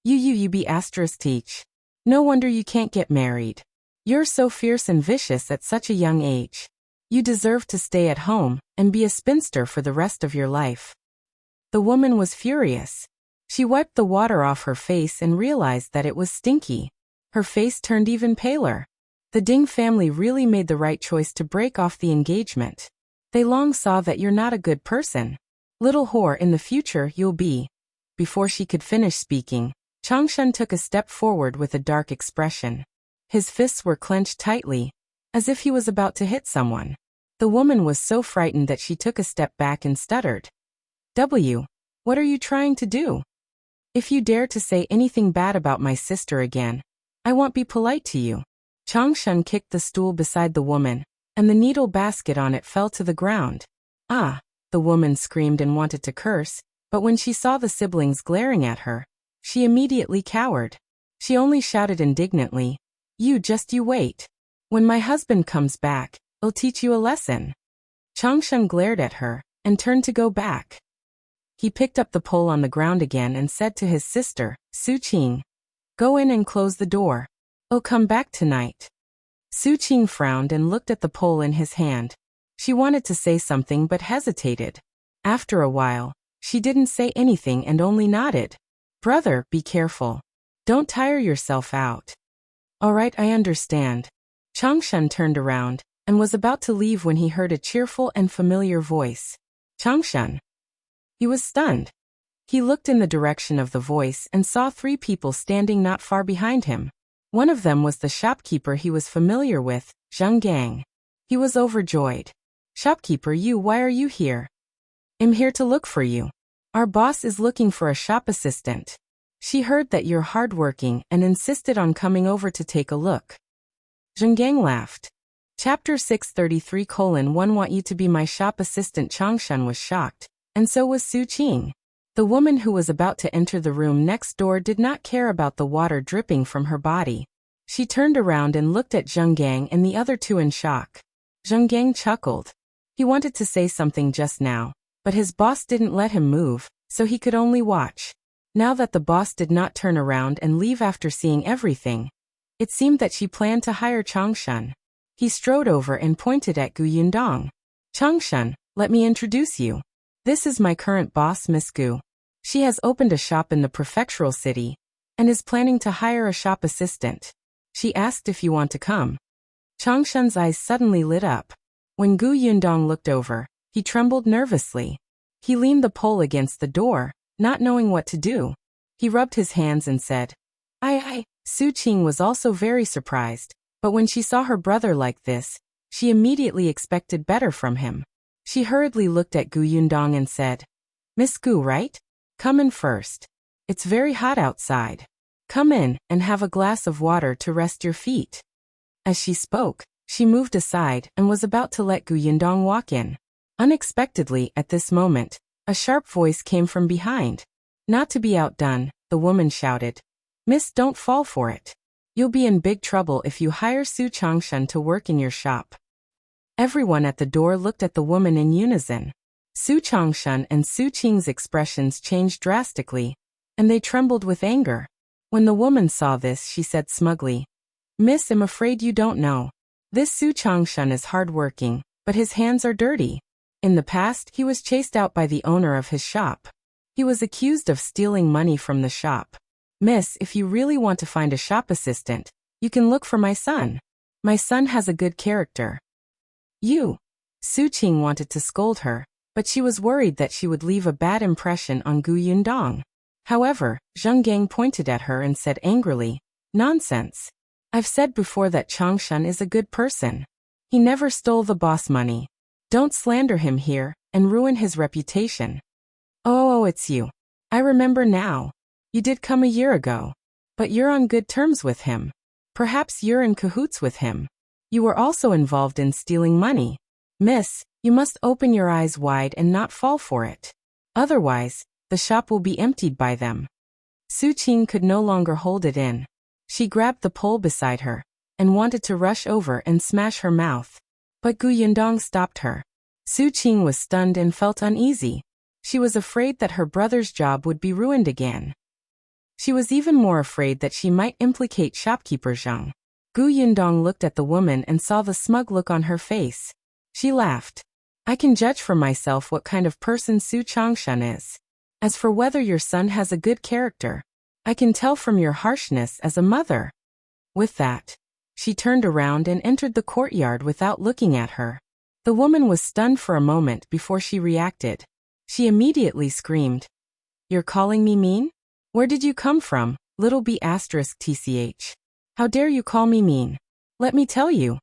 You be asterisk teach. No wonder you can't get married. You're so fierce and vicious at such a young age. You deserve to stay at home and be a spinster for the rest of your life." The woman was furious. She wiped the water off her face and realized that it was stinky. Her face turned even paler. The Ding family really made the right choice to break off the engagement. They long saw that you're not a good person. Little whore, in the future you'll be. Before she could finish speaking, Changshan took a step forward with a dark expression. His fists were clenched tightly, as if he was about to hit someone. The woman was so frightened that she took a step back and stuttered. What are you trying to do? If you dare to say anything bad about my sister again, I won't be polite to you." Changshan kicked the stool beside the woman, and the needle basket on it fell to the ground. "Ah!" The woman screamed and wanted to curse, but when she saw the siblings glaring at her, she immediately cowered. She only shouted indignantly, You wait. When my husband comes back, I'll teach you a lesson." Changshan glared at her and turned to go back. He picked up the pole on the ground again and said to his sister, Su Qing, "Go in and close the door. I'll come back tonight." Su Qing frowned and looked at the pole in his hand. She wanted to say something but hesitated. After a while, she didn't say anything and only nodded. "Brother, be careful. Don't tire yourself out." "All right, I understand. Changshan turned around and was about to leave when he heard a cheerful and familiar voice. Changshan. He was stunned. He looked in the direction of the voice and saw 3 people standing not far behind him. One of them was the shopkeeper he was familiar with, Zhang Gang. He was overjoyed. Shopkeeper, why are you here? I'm here to look for you. Our boss is looking for a shop assistant. She heard that you're hardworking and insisted on coming over to take a look. Zhang Gang laughed. Chapter 633:1 Want you to be my shop assistant. Changshan was shocked, and so was Su Qing. The woman who was about to enter the room next door did not care about the water dripping from her body. She turned around and looked at Zhang Gang and the other 2 in shock. Zhang Gang chuckled. He wanted to say something just now, but his boss didn't let him move, so he could only watch. Now that the boss did not turn around and leave after seeing everything, it seemed that she planned to hire Changshan. He strode over and pointed at Gu Yundong. Changshan, let me introduce you. This is my current boss, Miss Gu. She has opened a shop in the Prefectural city and is planning to hire a shop assistant. She asked if you want to come. Changshan's eyes suddenly lit up. When Gu Yundong looked over, he trembled nervously. He leaned the pole against the door, not knowing what to do. He rubbed his hands and said, I. Su Qing was also very surprised, but when she saw her brother like this, she immediately expected better from him. She hurriedly looked at Gu Yundong and said, Miss Gu, right? Come in first. It's very hot outside. Come in and have a glass of water to rest your feet. As she spoke, she moved aside and was about to let Gu Yundong walk in. Unexpectedly, at this moment, a sharp voice came from behind. Not to be outdone, the woman shouted, Miss, don't fall for it. You'll be in big trouble if you hire Su Changshan to work in your shop. Everyone at the door looked at the woman in unison. Su Changshan and Su Qing's expressions changed drastically, and they trembled with anger. When the woman saw this, she said smugly, Miss, I'm afraid you don't know. This Su Changshan is hardworking, but his hands are dirty. In the past, he was chased out by the owner of his shop. He was accused of stealing money from the shop. Miss, if you really want to find a shop assistant, you can look for my son. My son has a good character. Su Qing wanted to scold her, but she was worried that she would leave a bad impression on Gu Yundong. However, Zhang Gang pointed at her and said angrily, Nonsense. I've said before that Changshan is a good person. He never stole the boss money. Don't slander him here and ruin his reputation. Oh, it's you. I remember now. You did come a year ago. But you're on good terms with him. Perhaps you're in cahoots with him. You were also involved in stealing money. Miss, you must open your eyes wide and not fall for it. Otherwise, the shop will be emptied by them. Su Qing could no longer hold it in. She grabbed the pole beside her and wanted to rush over and smash her mouth. But Gu Yundong stopped her. Su Qing was stunned and felt uneasy. She was afraid that her brother's job would be ruined again. She was even more afraid that she might implicate shopkeeper Zhang. Gu Yundong looked at the woman and saw the smug look on her face. She laughed. I can judge for myself what kind of person Su Changshan is. As for whether your son has a good character, I can tell from your harshness as a mother. With that, she turned around and entered the courtyard without looking at her. The woman was stunned for a moment before she reacted. She immediately screamed, You're calling me mean? Where did you come from, little b*tch? How dare you call me mean? Let me tell you.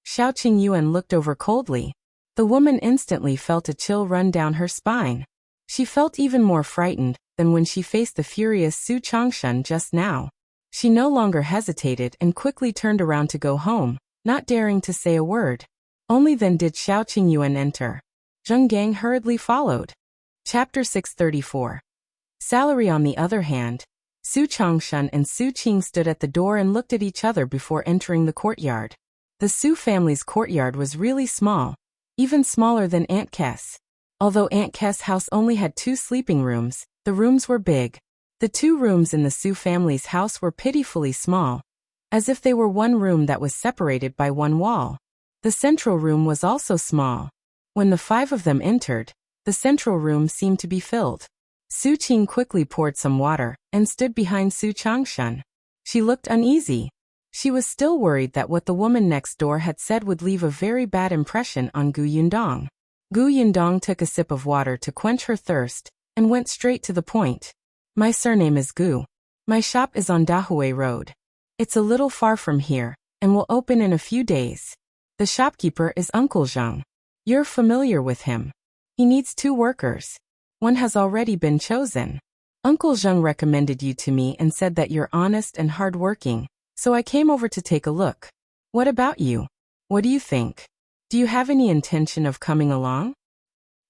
Xiao Qingyuan looked over coldly. The woman instantly felt a chill run down her spine. She felt even more frightened than when she faced the furious Su Changshan just now. She no longer hesitated and quickly turned around to go home, not daring to say a word. Only then did Xiao Qingyuan enter. Zhang Gang hurriedly followed. Chapter 634. Salary. On the other hand, Su Changshan and Su Qing stood at the door and looked at each other before entering the courtyard. The Su family's courtyard was really small, even smaller than Aunt Kes. Although Aunt Kes' house only had 2 sleeping rooms, the rooms were big. The 2 rooms in the Su family's house were pitifully small, as if they were one room that was separated by one wall. The central room was also small. When the 5 of them entered, the central room seemed to be filled. Su Qing quickly poured some water and stood behind Su Changshan. She looked uneasy. She was still worried that what the woman next door had said would leave a very bad impression on Gu Yundong. Gu Yundong took a sip of water to quench her thirst and went straight to the point. My surname is Gu. My shop is on Dahui Road. It's a little far from here and will open in a few days. The shopkeeper is Uncle Zhou. You're familiar with him. He needs 2 workers. One has already been chosen. Uncle Zhou recommended you to me and said that you're honest and hardworking, so I came over to take a look. What about you? What do you think? Do you have any intention of coming along?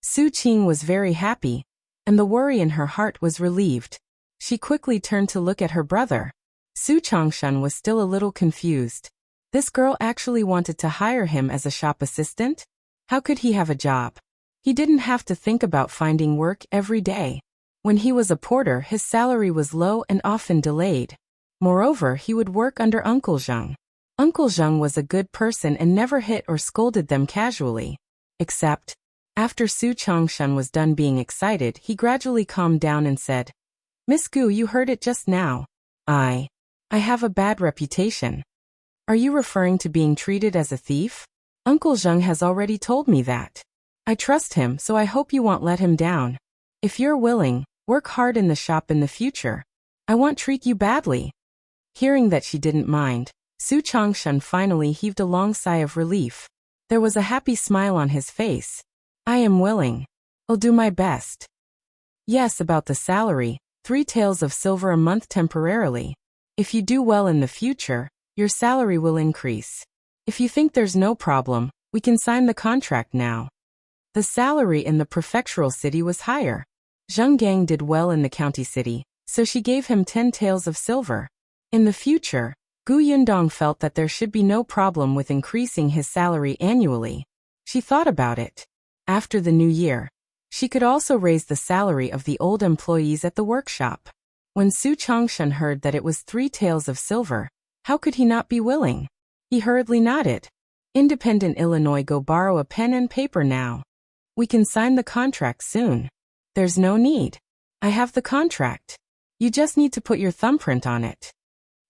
Su Qing was very happy, and the worry in her heart was relieved. She quickly turned to look at her brother. Su Changshan was still a little confused. This girl actually wanted to hire him as a shop assistant? How could he have a job? He didn't have to think about finding work every day. When he was a porter, his salary was low and often delayed. Moreover, he would work under Uncle Zhou. Uncle Zhou was a good person and never hit or scolded them casually. Except, after Su Changshan was done being excited, he gradually calmed down and said, Miss Gu, you heard it just now. I have a bad reputation. Are you referring to being treated as a thief? Uncle Zhou has already told me that. I trust him, so I hope you won't let him down. If you're willing, work hard in the shop in the future. I won't treat you badly. Hearing that she didn't mind, Su Changshan finally heaved a long sigh of relief. There was a happy smile on his face. I am willing. I'll do my best. Yes, about the salary, 3 taels of silver a month temporarily. If you do well in the future, your salary will increase. If you think there's no problem, we can sign the contract now. The salary in the prefectural city was higher. Zheng Gang did well in the county city, so she gave him 10 taels of silver. In the future, Gu Yundong felt that there should be no problem with increasing his salary annually. She thought about it. After the new year, she could also raise the salary of the old employees at the workshop. When Su Changshan heard that it was 3 taels of silver, how could he not be willing? He hurriedly nodded. Independent Illinois, go borrow a pen and paper now. We can sign the contract soon. There's no need. I have the contract. You just need to put your thumbprint on it.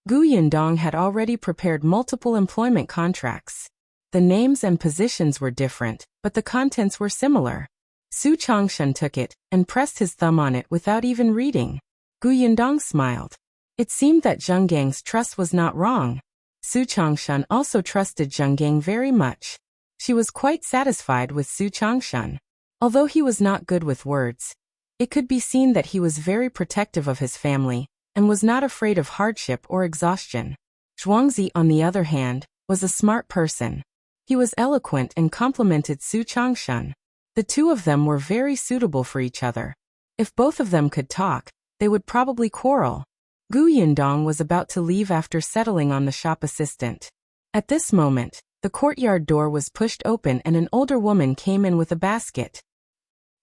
Gu Yundong had already prepared multiple employment contracts. The names and positions were different, but the contents were similar. Su Changshan took it and pressed his thumb on it without even reading. Gu Yundong smiled. It seemed that Zheng Gang's trust was not wrong. Su Changshan also trusted Zheng Gang very much. She was quite satisfied with Su Changshan. Although he was not good with words, it could be seen that he was very protective of his family and was not afraid of hardship or exhaustion. Zhuangzi, on the other hand, was a smart person. He was eloquent and complimented Su Changshan. The 2 of them were very suitable for each other. If both of them could talk, they would probably quarrel. Gu Yundong was about to leave after settling on the shop assistant. At this moment, the courtyard door was pushed open and an older woman came in with a basket.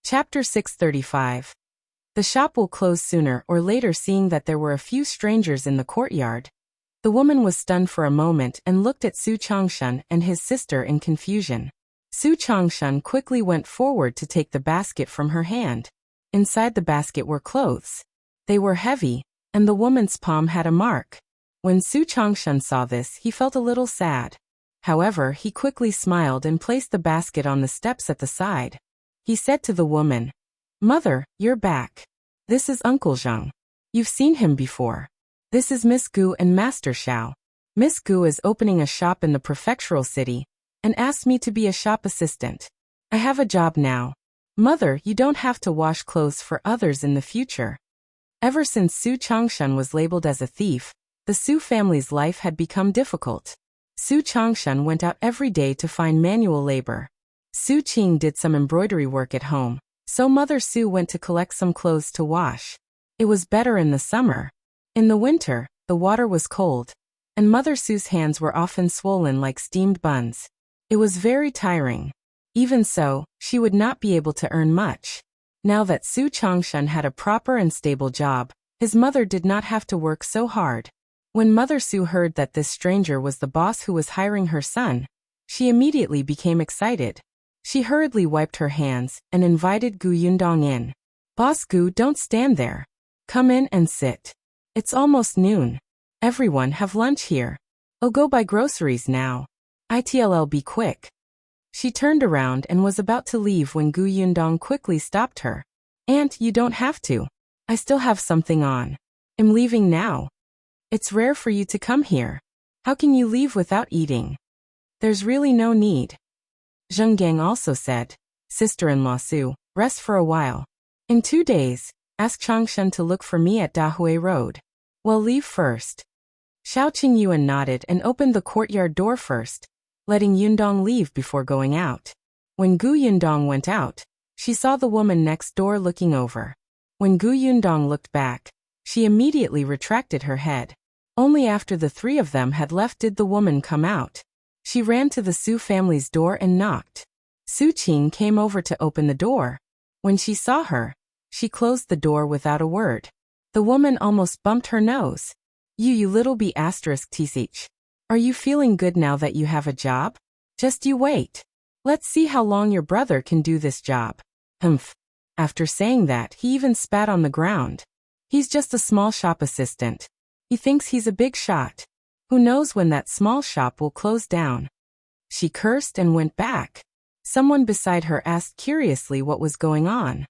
Chapter 635. The shop will close sooner or later. Seeing that there were a few strangers in the courtyard, the woman was stunned for a moment and looked at Su Changshan and his sister in confusion. Su Changshan quickly went forward to take the basket from her hand. Inside the basket were clothes. They were heavy, and the woman's palm had a mark. When Su Changshan saw this, he felt a little sad. However, he quickly smiled and placed the basket on the steps at the side. He said to the woman, Mother, you're back. This is Uncle Zhou. You've seen him before. This is Miss Gu and Master Xiao. Miss Gu is opening a shop in the prefectural city and asked me to be a shop assistant. I have a job now. Mother, you don't have to wash clothes for others in the future. Ever since Su Changshan was labeled as a thief, the Su family's life had become difficult. Su Changshan went out every day to find manual labor. Su Qing did some embroidery work at home, so Mother Su went to collect some clothes to wash. It was better in the summer. In the winter, the water was cold, and Mother Su's hands were often swollen like steamed buns. It was very tiring. Even so, she would not be able to earn much. Now that Su Changshan had a proper and stable job, his mother did not have to work so hard. When Mother Su heard that this stranger was the boss who was hiring her son, she immediately became excited. She hurriedly wiped her hands and invited Gu Yundong in. Boss Gu, don't stand there. Come in and sit. It's almost noon. Everyone have lunch here. I'll go buy groceries now. It'll be quick. She turned around and was about to leave when Gu Yundong quickly stopped her. Aunt, you don't have to. I still have something on. I'm leaving now. It's rare for you to come here. How can you leave without eating? There's really no need. Zheng also said, Sister-in-law Su, rest for a while. In 2 days, ask Changshen to look for me at Dahui Road. Well, leave first. Xiao Qingyuan nodded and opened the courtyard door first, letting Yundong leave before going out. When Gu Yundong went out, she saw the woman next door looking over. When Gu Yundong looked back, she immediately retracted her head. Only after the 3 of them had left did the woman come out. She ran to the Su family's door and knocked. Su Qing came over to open the door. When she saw her, she closed the door without a word. The woman almost bumped her nose. You little b****. Are you feeling good now that you have a job? Just you wait. Let's see how long your brother can do this job. Humph. After saying that, he even spat on the ground. He's just a small shop assistant. He thinks he's a big shot. Who knows when that small shop will close down? She cursed and went back. Someone beside her asked curiously what was going on.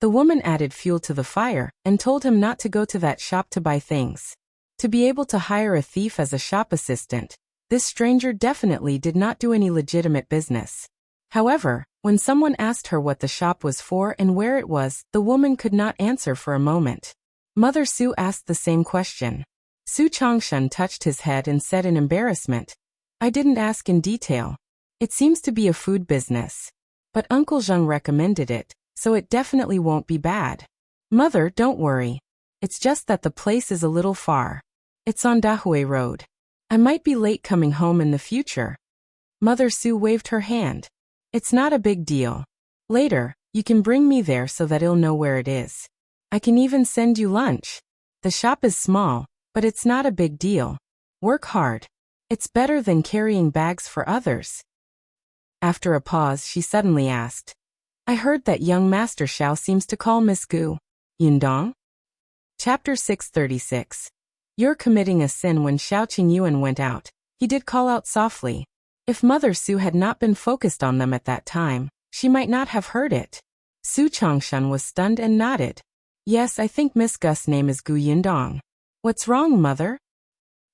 The woman added fuel to the fire and told him not to go to that shop to buy things. To be able to hire a thief as a shop assistant, this stranger definitely did not do any legitimate business. However, when someone asked her what the shop was for and where it was, the woman could not answer for a moment. Mother Su asked the same question. Su Changshen touched his head and said in embarrassment, I didn't ask in detail. It seems to be a food business. But Uncle Zheng recommended it, so it definitely won't be bad. Mother, don't worry. It's just that the place is a little far. It's on Dahui Road. I might be late coming home in the future. Mother Su waved her hand. It's not a big deal. Later, you can bring me there so that he'll know where it is. I can even send you lunch. The shop is small, but it's not a big deal. Work hard. It's better than carrying bags for others. After a pause, she suddenly asked, I heard that young Master Xiao seems to call Miss Gu Yundong? Chapter 636. You're committing a sin. When Xiao Qingyuan went out, he did call out softly. If Mother Su had not been focused on them at that time, she might not have heard it. Su Changshen was stunned and nodded. Yes, I think Miss Gu's name is Gu Yundong. What's wrong, Mother?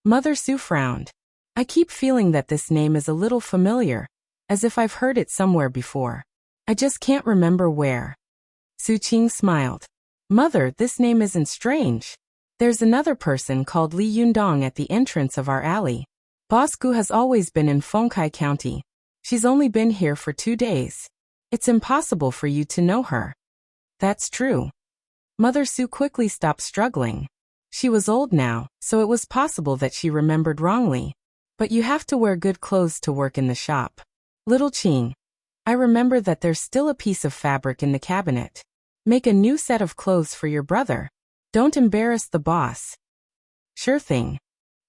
Mother Su frowned. I keep feeling that this name is a little familiar, as if I've heard it somewhere before. I just can't remember where. Su Qing smiled. Mother, this name isn't strange. There's another person called Li Yundong at the entrance of our alley. Boss Gu has always been in Fengkai County. She's only been here for 2 days. It's impossible for you to know her. That's true. Mother Su quickly stopped struggling. She was old now, so it was possible that she remembered wrongly. But you have to wear good clothes to work in the shop. Little Qing, I remember that there's still a piece of fabric in the cabinet. Make a new set of clothes for your brother. Don't embarrass the boss. Sure thing.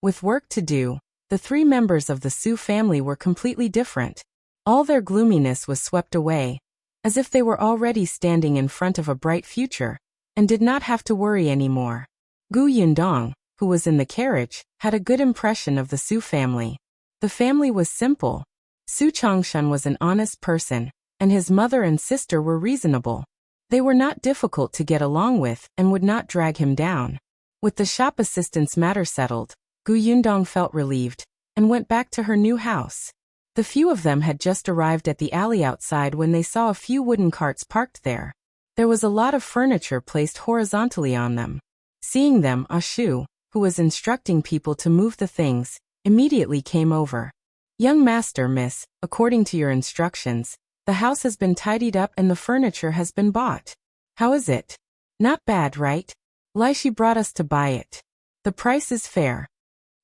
With work to do, the 3 members of the Su family were completely different. All their gloominess was swept away, as if they were already standing in front of a bright future, and did not have to worry anymore. Gu Yundong, who was in the carriage, had a good impression of the Su family. The family was simple. Su Changshen was an honest person, and his mother and sister were reasonable. They were not difficult to get along with and would not drag him down. With the shop assistant's matter settled, Gu Yundong felt relieved and went back to her new house. The few of them had just arrived at the alley outside when they saw a few wooden carts parked there. There was a lot of furniture placed horizontally on them. Seeing them, Ashu, who was instructing people to move the things, immediately came over. Young master, miss, according to your instructions, the house has been tidied up and the furniture has been bought. How is it? Not bad, right? Lai she brought us to buy it. The price is fair.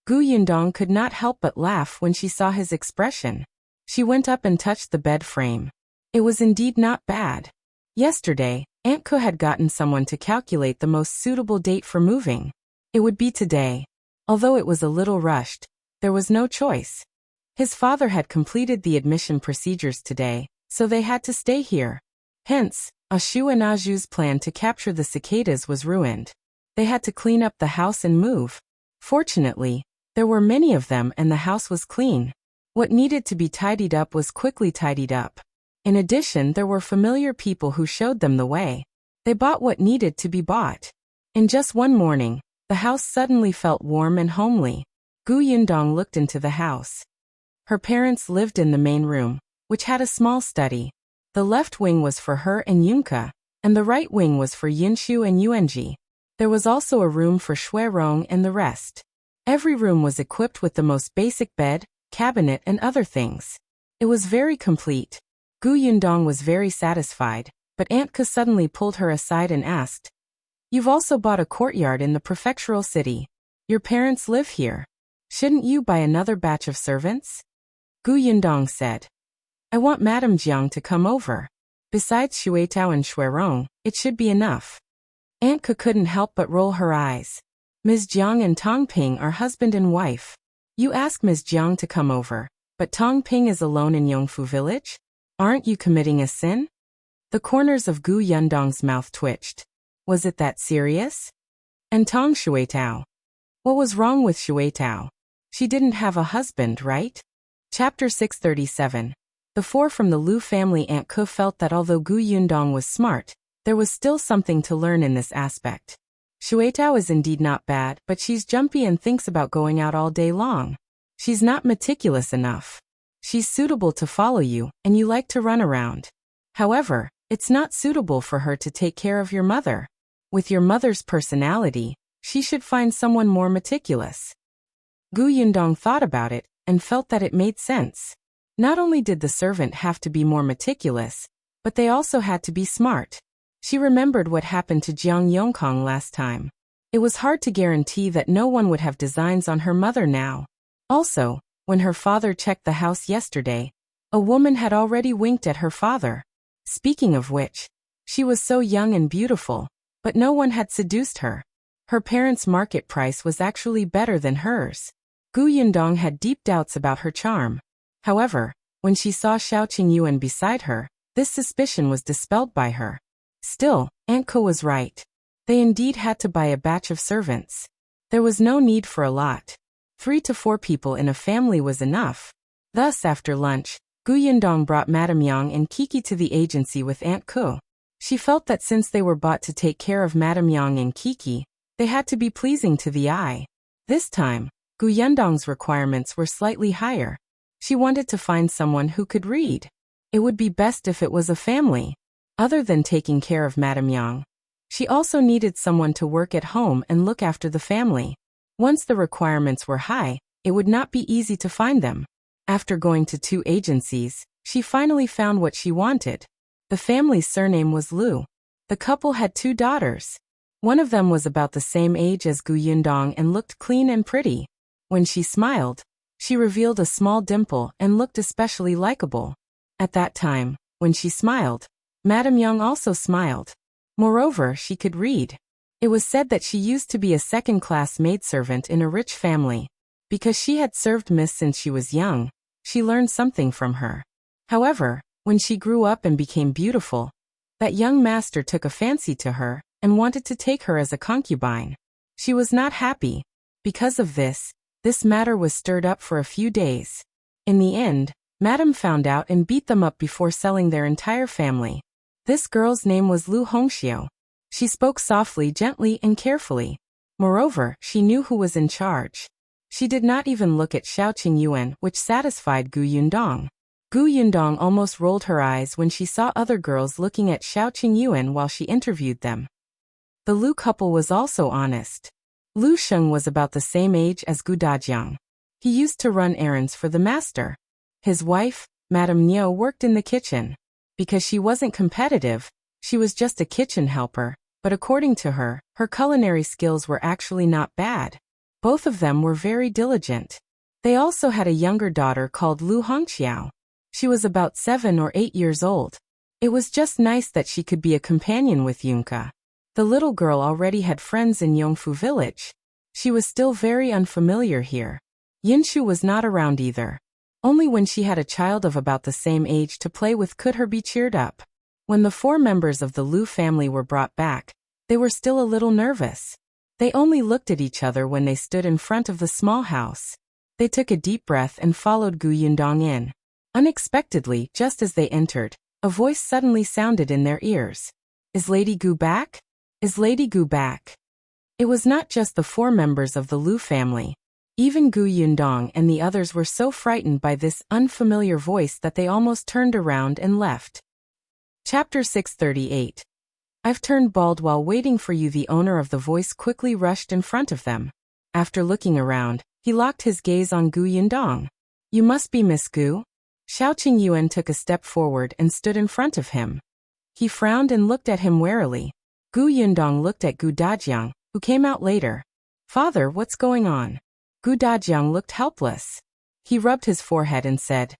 Gu Yundong could not help but laugh when she saw his expression. She went up and touched the bed frame. It was indeed not bad. Yesterday, Aunt Ko had gotten someone to calculate the most suitable date for moving. It would be today. Although it was a little rushed, there was no choice. His father had completed the admission procedures today, so they had to stay here. Hence, Ashu and Aju's plan to capture the cicadas was ruined. They had to clean up the house and move. Fortunately, There were many of them and the house was clean. What needed to be tidied up was quickly tidied up. In addition, there were familiar people who showed them the way. They bought what needed to be bought. In just one morning, the house suddenly felt warm and homely. Gu Yundong looked into the house. Her parents lived in the main room, which had a small study. The left wing was for her and Yunka, and the right wing was for Yinshu and Yuanji. There was also a room for Shuirong and the rest. Every room was equipped with the most basic bed, cabinet and other things. It was very complete. Gu Yundong was very satisfied, but Auntie suddenly pulled her aside and asked, "You've also bought a courtyard in the prefectural city. Your parents live here. Shouldn't you buy another batch of servants?" Gu Yundong said, "I want Madame Jiang to come over. Besides Xuetao and Shuirong, it should be enough." Auntie couldn't help but roll her eyes. Ms. Jiang and Tong Ping are husband and wife. You ask Ms. Jiang to come over, but Tong Ping is alone in Yongfu village? Aren't you committing a sin? The corners of Gu Yundong's mouth twitched. Was it that serious? And Tong Xuetao? What was wrong with Xuetao? She didn't have a husband, right? Chapter 637. The four from the Lu family. Auntie felt that although Gu Yundong was smart, there was still something to learn in this aspect. Xuetao is indeed not bad, but she's jumpy and thinks about going out all day long. She's not meticulous enough. She's suitable to follow you, and you like to run around. However, it's not suitable for her to take care of your mother. With your mother's personality, she should find someone more meticulous. Gu Yundong thought about it, and felt that it made sense. Not only did the servant have to be more meticulous, but they also had to be smart. She remembered what happened to Jiang Yongkong last time. It was hard to guarantee that no one would have designs on her mother now. Also, when her father checked the house yesterday, a woman had already winked at her father. Speaking of which, she was so young and beautiful, but no one had seduced her. Her parents' market price was actually better than hers. Gu Yundong had deep doubts about her charm. However, when she saw Xiao Qingyuan beside her, this suspicion was dispelled by her. Still, Auntie was right. They indeed had to buy a batch of servants. There was no need for a lot. 3 to 4 people in a family was enough. Thus, after lunch, Gu Yundong brought Madame Yang and Kiki to the agency with Auntie. She felt that since they were bought to take care of Madame Yang and Kiki, they had to be pleasing to the eye. This time, Gu Yundong's requirements were slightly higher. She wanted to find someone who could read. It would be best if it was a family. Other than taking care of Madame Yang, she also needed someone to work at home and look after the family. Once the requirements were high, it would not be easy to find them. After going to 2 agencies, she finally found what she wanted. The family's surname was Lu. The couple had 2 daughters. One of them was about the same age as Gu Yundong and looked clean and pretty. When she smiled, she revealed a small dimple and looked especially likable. At that time, when she smiled, Madame Yang also smiled. Moreover, she could read. It was said that she used to be a second-class maidservant in a rich family. Because she had served Miss since she was young, she learned something from her. However, when she grew up and became beautiful, that young master took a fancy to her and wanted to take her as a concubine. She was not happy. Because of this matter was stirred up for a few days. In the end, Madame found out and beat them up before selling their entire family. This girl's name was Lu Hongxiu. She spoke softly, gently, and carefully. Moreover, she knew who was in charge. She did not even look at Xiao Qingyuan, which satisfied Gu Yundong. Gu Yundong almost rolled her eyes when she saw other girls looking at Xiao Qingyuan while she interviewed them. The Lu couple was also honest. Lu Sheng was about the same age as Gu Dajiang. He used to run errands for the master. His wife, Madame Niu, worked in the kitchen. Because she wasn't competitive, she was just a kitchen helper, but according to her, her culinary skills were actually not bad. Both of them were very diligent. They also had a younger daughter called Lu Hongxiao. She was about 7 or 8 years old. It was just nice that she could be a companion with Yunka. The little girl already had friends in Yongfu village. She was still very unfamiliar here. Yinshu was not around either. Only when she had a child of about the same age to play with could her be cheered up. When the 4 members of the Lu family were brought back, they were still a little nervous. They only looked at each other when they stood in front of the small house. They took a deep breath and followed Gu Yundong in. Unexpectedly, just as they entered, a voice suddenly sounded in their ears. "Is Lady Gu back? Is Lady Gu back?" It was not just the 4 members of the Lu family. Even Gu Yundong and the others were so frightened by this unfamiliar voice that they almost turned around and left. Chapter 638. "I've turned bald while waiting for you." The owner of the voice quickly rushed in front of them. After looking around, he locked his gaze on Gu Yundong. "You must be Miss Gu?" Xiao Qingyuan took a step forward and stood in front of him. He frowned and looked at him warily. Gu Yundong looked at Gu Dajiang, who came out later. "Father, what's going on?" Gu Dajiang looked helpless. He rubbed his forehead and said,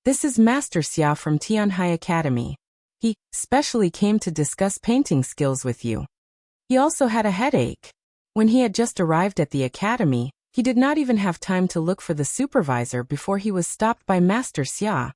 "This is Master Xia from Tianhai Academy. He specially came to discuss painting skills with you." He also had a headache. When he had just arrived at the academy, he did not even have time to look for the supervisor before he was stopped by Master Xia,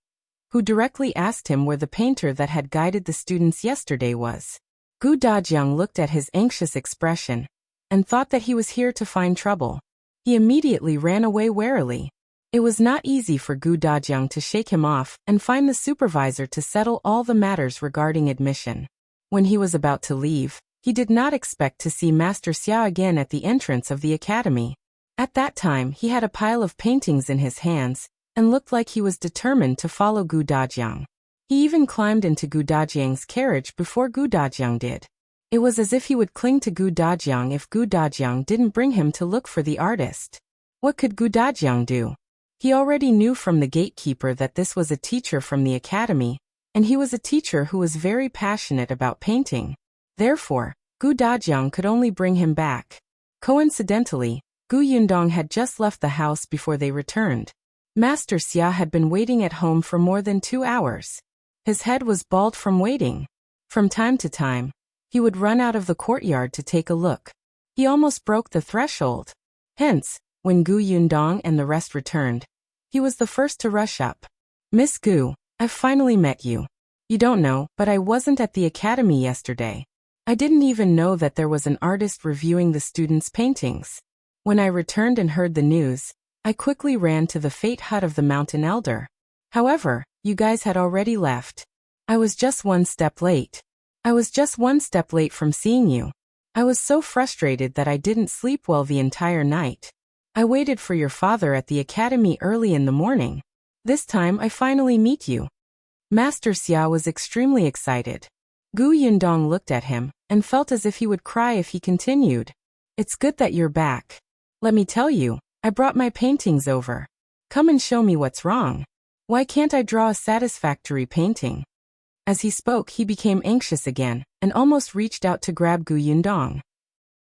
who directly asked him where the painter that had guided the students yesterday was. Gu Dajiang looked at his anxious expression and thought that he was here to find trouble. He immediately ran away warily. It was not easy for Gu Dajiang to shake him off and find the supervisor to settle all the matters regarding admission. When he was about to leave, he did not expect to see Master Xia again at the entrance of the academy. At that time, he had a pile of paintings in his hands and looked like he was determined to follow Gu Dajiang. He even climbed into Gu Dajiang's carriage before Gu Dajiang did. It was as if he would cling to Gu Dajiang if Gu Dajiang didn't bring him to look for the artist. What could Gu Dajiang do? He already knew from the gatekeeper that this was a teacher from the academy, and he was a teacher who was very passionate about painting. Therefore, Gu Dajiang could only bring him back. Coincidentally, Gu Yundong had just left the house before they returned. Master Xia had been waiting at home for more than 2 hours. His head was bald from waiting. From time to time, he would run out of the courtyard to take a look. He almost broke the threshold. Hence, when Gu Yundong and the rest returned, he was the first to rush up. "Miss Gu, I've finally met you. You don't know, but I wasn't at the academy yesterday. I didn't even know that there was an artist reviewing the students' paintings. When I returned and heard the news, I quickly ran to the fate hut of the mountain elder. However, you guys had already left. I was just one step late. I was just one step late from seeing you. I was so frustrated that I didn't sleep well the entire night. I waited for your father at the academy early in the morning. This time I finally meet you." Master Xia was extremely excited. Gu Yundong looked at him and felt as if he would cry if he continued. "It's good that you're back. Let me tell you, I brought my paintings over. Come and show me what's wrong. Why can't I draw a satisfactory painting?" As he spoke, he became anxious again and almost reached out to grab Gu Yundong.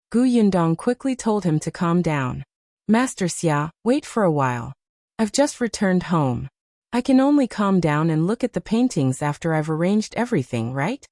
Gu Yundong quickly told him to calm down. "Master Xia, wait for a while. I've just returned home. I can only calm down and look at the paintings after I've arranged everything, right?"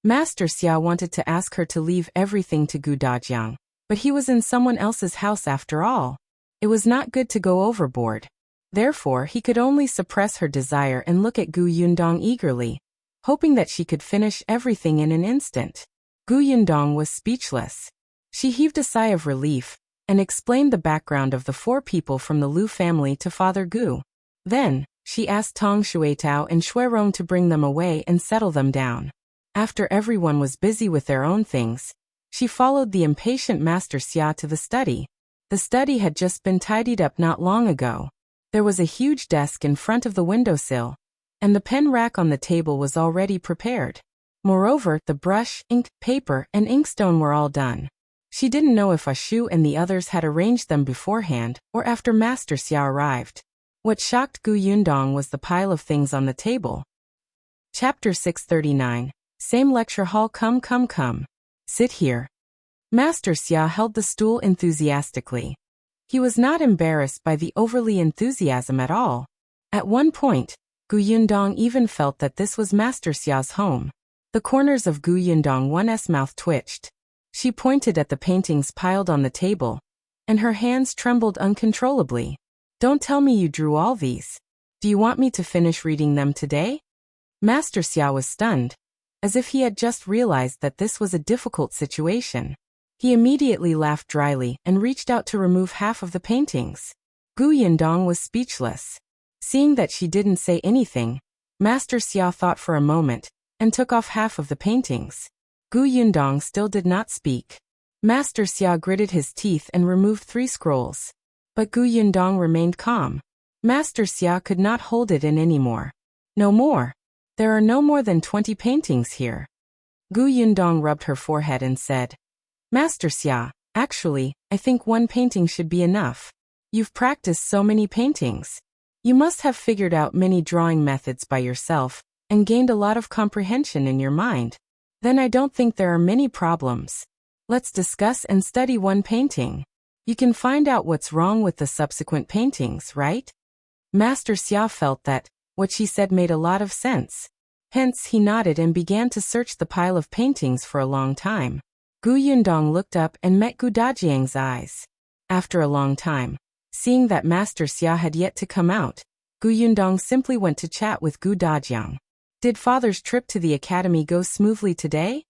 Master Xia wanted to ask her to leave everything to Gu Dajiang, but he was in someone else's house after all. It was not good to go overboard. Therefore, he could only suppress her desire and look at Gu Yundong eagerly, hoping that she could finish everything in an instant. Gu Yundong was speechless. She heaved a sigh of relief and explained the background of the 4 people from the Lu family to Father Gu. Then, she asked Tong Shuitao and Shuirong to bring them away and settle them down. After everyone was busy with their own things, she followed the impatient Master Xia to the study. The study had just been tidied up not long ago. There was a huge desk in front of the windowsill, and the pen rack on the table was already prepared. Moreover, the brush, ink, paper, and inkstone were all done. She didn't know if Ashu and the others had arranged them beforehand or after Master Xia arrived. What shocked Gu Yundong was the pile of things on the table. Chapter 639. Same lecture hall. Come. Sit here. Master Xia held the stool enthusiastically. He was not embarrassed by the overly enthusiasm at all. At one point, Gu Yundong even felt that this was Master Xia's home. The corners of Gu Yundong's mouth twitched. She pointed at the paintings piled on the table, and her hands trembled uncontrollably. "Don't tell me you drew all these. Do you want me to finish reading them today?" Master Xia was stunned, as if he had just realized that this was a difficult situation. He immediately laughed dryly and reached out to remove half of the paintings. Gu Yundong was speechless. Seeing that she didn't say anything, Master Xia thought for a moment and took off half of the paintings. Gu Yundong still did not speak. Master Xia gritted his teeth and removed 3 scrolls. But Gu Yundong remained calm. Master Xia could not hold it in anymore. No more. There are no more than 20 paintings here. Gu Yundong rubbed her forehead and said, Master Xia, actually, I think 1 painting should be enough. You've practiced so many paintings. You must have figured out many drawing methods by yourself and gained a lot of comprehension in your mind. Then I don't think there are many problems. Let's discuss and study 1 painting. You can find out what's wrong with the subsequent paintings, right? Master Xia felt that what she said made a lot of sense. Hence he nodded and began to search the pile of paintings for a long time. Gu Yundong looked up and met Gu Dajiang's eyes. After a long time, seeing that Master Xia had yet to come out, Gu Yundong simply went to chat with Gu Dajiang. Did father's trip to the academy go smoothly today?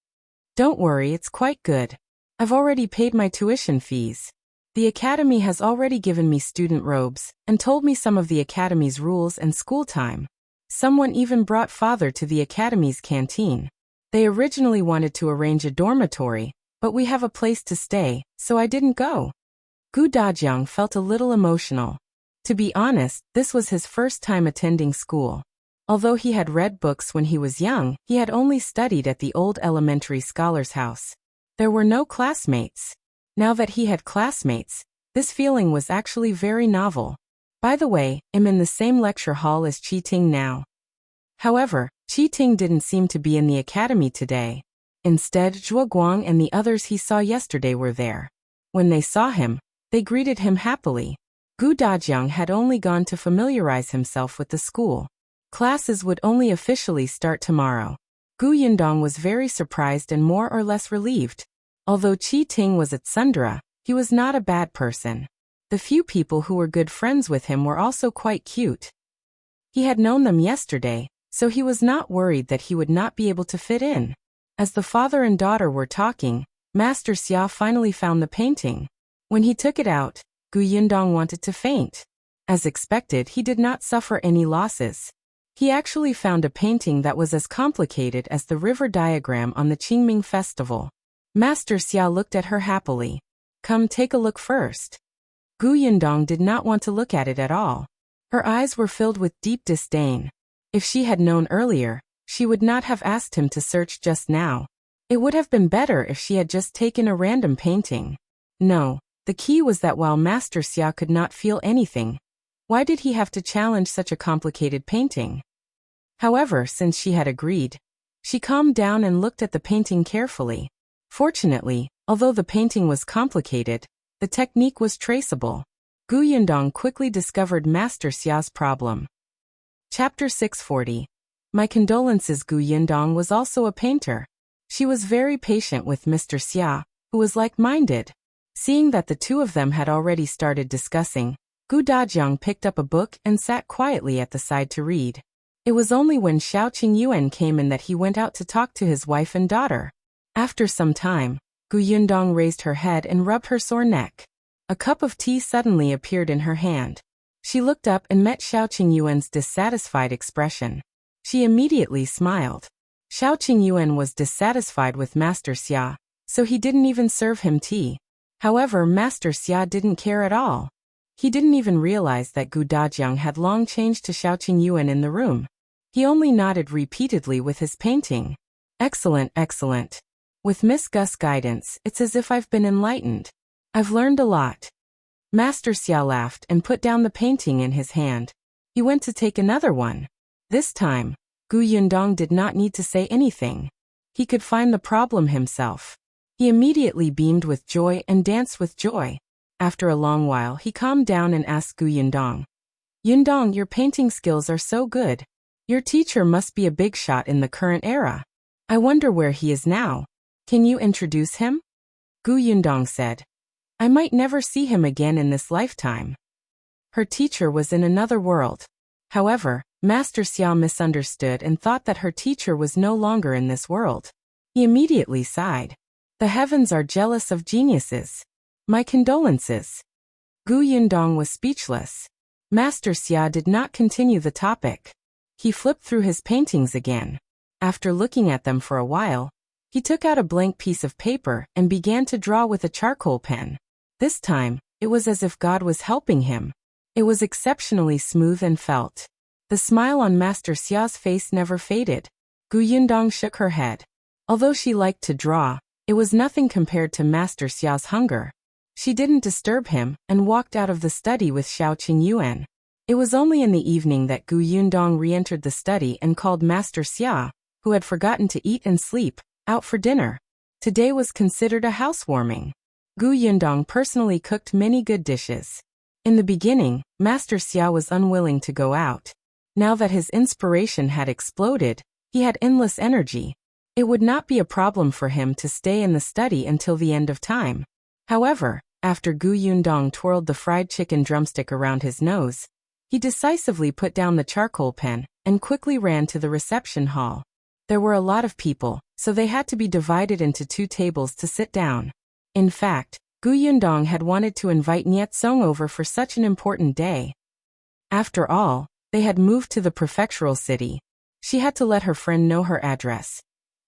Don't worry, it's quite good. I've already paid my tuition fees. The academy has already given me student robes and told me some of the academy's rules and school time. Someone even brought father to the academy's canteen. They originally wanted to arrange a dormitory, but we have a place to stay, so I didn't go. Gu Dajiang felt a little emotional. To be honest, this was his first time attending school. Although he had read books when he was young, he had only studied at the old elementary scholar's house. There were no classmates. Now that he had classmates, this feeling was actually very novel. By the way, I'm in the same lecture hall as Qi Ting now. However, Qi Ting didn't seem to be in the academy today. Instead, Zhou Guang and the others he saw yesterday were there. When they saw him, they greeted him happily. Gu Dajiang had only gone to familiarize himself with the school. Classes would only officially start tomorrow. Gu Yundong was very surprised and more or less relieved. Although Qi Ting was at Sundra, he was not a bad person. The few people who were good friends with him were also quite cute. He had known them yesterday, so he was not worried that he would not be able to fit in. As the father and daughter were talking, Master Xia finally found the painting. When he took it out, Gu Yundong wanted to faint. As expected, he did not suffer any losses. He actually found a painting that was as complicated as the river diagram on the Qingming festival. Master Xia looked at her happily. Come take a look first. Gu Yundong did not want to look at it at all. Her eyes were filled with deep disdain. If she had known earlier, she would not have asked him to search just now. It would have been better if she had just taken a random painting. No, the key was that while Master Xia could not feel anything, why did he have to challenge such a complicated painting? However, since she had agreed, she calmed down and looked at the painting carefully. Fortunately, although the painting was complicated, the technique was traceable. Gu Yundong quickly discovered Master Xia's problem. Chapter 640. My condolences. Gu Yundong was also a painter. She was very patient with Mr. Xia, who was like-minded. Seeing that the two of them had already started discussing, Gu Dajiang picked up a book and sat quietly at the side to read. It was only when Xiao Qingyuan came in that he went out to talk to his wife and daughter. After some time, Gu Yundong raised her head and rubbed her sore neck. A cup of tea suddenly appeared in her hand. She looked up and met Xiao Qingyuan's dissatisfied expression. She immediately smiled. Xiao Qingyuan was dissatisfied with Master Xia, so he didn't even serve him tea. However, Master Xia didn't care at all. He didn't even realize that Gu Dajiang had long changed to Xiao Qingyuan in the room. He only nodded repeatedly with his painting. Excellent, excellent. With Miss Gus' guidance, it's as if I've been enlightened. I've learned a lot. Master Xia laughed and put down the painting in his hand. He went to take another one. This time, Gu Yundong did not need to say anything. He could find the problem himself. He immediately beamed with joy and danced with joy. After a long while, he calmed down and asked Gu Yundong. Yundong, your painting skills are so good. Your teacher must be a big shot in the current era. I wonder where he is now. Can you introduce him? Gu Yundong said. I might never see him again in this lifetime. Her teacher was in another world. However, Master Xia misunderstood and thought that her teacher was no longer in this world. He immediately sighed. The heavens are jealous of geniuses. My condolences. Gu Yundong was speechless. Master Xia did not continue the topic. He flipped through his paintings again. After looking at them for a while, he took out a blank piece of paper and began to draw with a charcoal pen. This time, it was as if God was helping him. It was exceptionally smooth and felt. The smile on Master Xia's face never faded. Gu Yundong shook her head. Although she liked to draw, it was nothing compared to Master Xia's hunger. She didn't disturb him and walked out of the study with Xiao Qingyuan. It was only in the evening that Gu Yundong re-entered the study and called Master Xia, who had forgotten to eat and sleep, out for dinner. Today was considered a housewarming. Gu Yundong personally cooked many good dishes. In the beginning, Master Xia was unwilling to go out. Now that his inspiration had exploded, he had endless energy. It would not be a problem for him to stay in the study until the end of time. However, after Gu Yundong twirled the fried chicken drumstick around his nose, he decisively put down the charcoal pen and quickly ran to the reception hall. There were a lot of people, so they had to be divided into 2 tables to sit down. In fact, Gu Yundong had wanted to invite Nietsong over for such an important day. After all, they had moved to the prefectural city. She had to let her friend know her address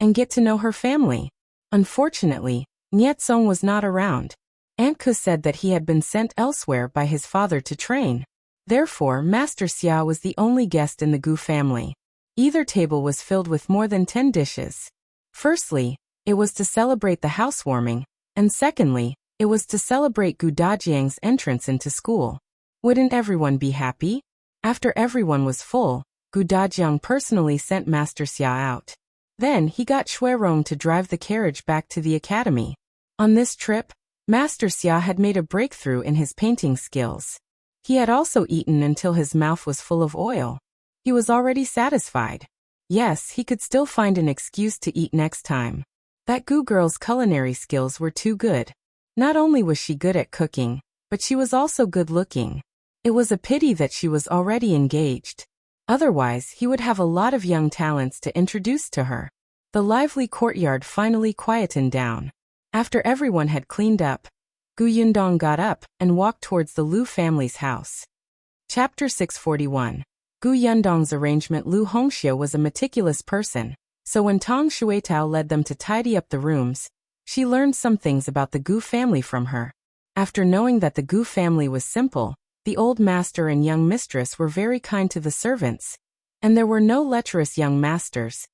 and get to know her family. Unfortunately, Nietsong was not around. Aunt Ku said that he had been sent elsewhere by his father to train. Therefore, Master Xia was the only guest in the Gu family. Either table was filled with more than 10 dishes. Firstly, it was to celebrate the housewarming, and secondly, it was to celebrate Gu Dajiang's entrance into school. Wouldn't everyone be happy? After everyone was full, Gu Dajiang personally sent Master Xia out. Then he got Shuirong to drive the carriage back to the academy. On this trip, Master Xia had made a breakthrough in his painting skills. He had also eaten until his mouth was full of oil. He was already satisfied. Yes, he could still find an excuse to eat next time. That Gu girl's culinary skills were too good. Not only was she good at cooking, but she was also good looking. It was a pity that she was already engaged. Otherwise, he would have a lot of young talents to introduce to her. The lively courtyard finally quietened down. After everyone had cleaned up, Gu Yundong got up and walked towards the Liu family's house. Chapter 641. Gu Yundong's arrangement. Liu Hongxiu was a meticulous person, so when Tang Shuitao led them to tidy up the rooms, she learned some things about the Gu family from her. After knowing that the Gu family was simple, the old master and young mistress were very kind to the servants, and there were no lecherous young masters.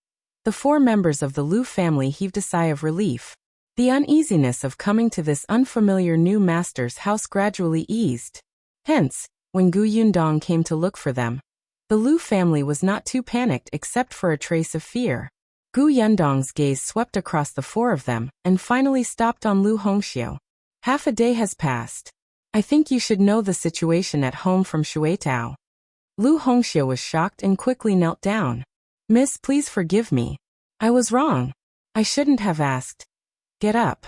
The 4 members of the Liu family heaved a sigh of relief. The uneasiness of coming to this unfamiliar new master's house gradually eased. Hence, when Gu Yundong came to look for them, the Liu family was not too panicked except for a trace of fear. Gu Yundong's gaze swept across the 4 of them and finally stopped on Liu Hongxiu. Half a day has passed. I think you should know the situation at home from Shuitao. Liu Hongxiu was shocked and quickly knelt down. Miss, please forgive me. I was wrong. I shouldn't have asked. Get up.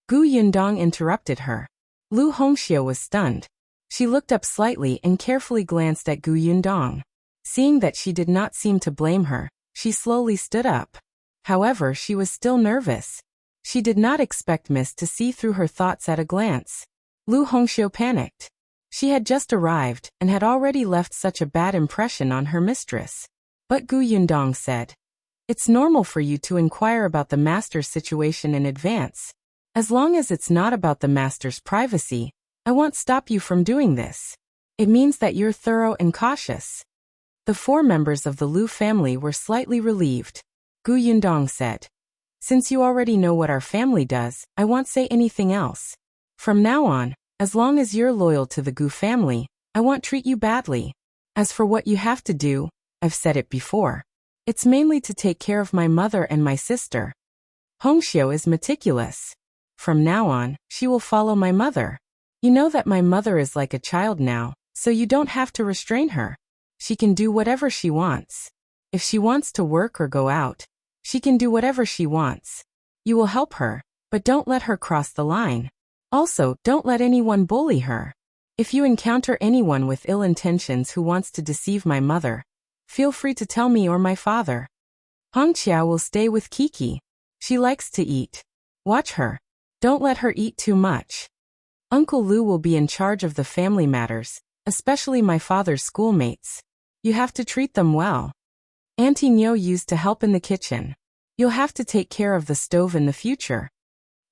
Gu Yundong interrupted her. Liu Hongxiu was stunned. She looked up slightly and carefully glanced at Gu Yundong. Seeing that she did not seem to blame her, she slowly stood up. However, she was still nervous. She did not expect Miss to see through her thoughts at a glance. Liu Hongxiu panicked. She had just arrived and had already left such a bad impression on her mistress. But Gu Yundong said, "It's normal for you to inquire about the master's situation in advance. As long as it's not about the master's privacy, I won't stop you from doing this. It means that you're thorough and cautious." The 4 members of the Liu family were slightly relieved. Gu Yundong said, "Since you already know what our family does, I won't say anything else. From now on, as long as you're loyal to the Gu family, I won't treat you badly. As for what you have to do, I've said it before. It's mainly to take care of my mother and my sister. Hongxiu is meticulous. From now on, she will follow my mother. You know that my mother is like a child now, so you don't have to restrain her. She can do whatever she wants. If she wants to work or go out, she can do whatever she wants. You will help her, but don't let her cross the line. Also, don't let anyone bully her. If you encounter anyone with ill intentions who wants to deceive my mother, feel free to tell me or my father. Hongqiao will stay with Kiki. She likes to eat. Watch her. Don't let her eat too much. Uncle Lu will be in charge of the family matters, especially my father's schoolmates. You have to treat them well. Auntie Nyo used to help in the kitchen. You'll have to take care of the stove in the future.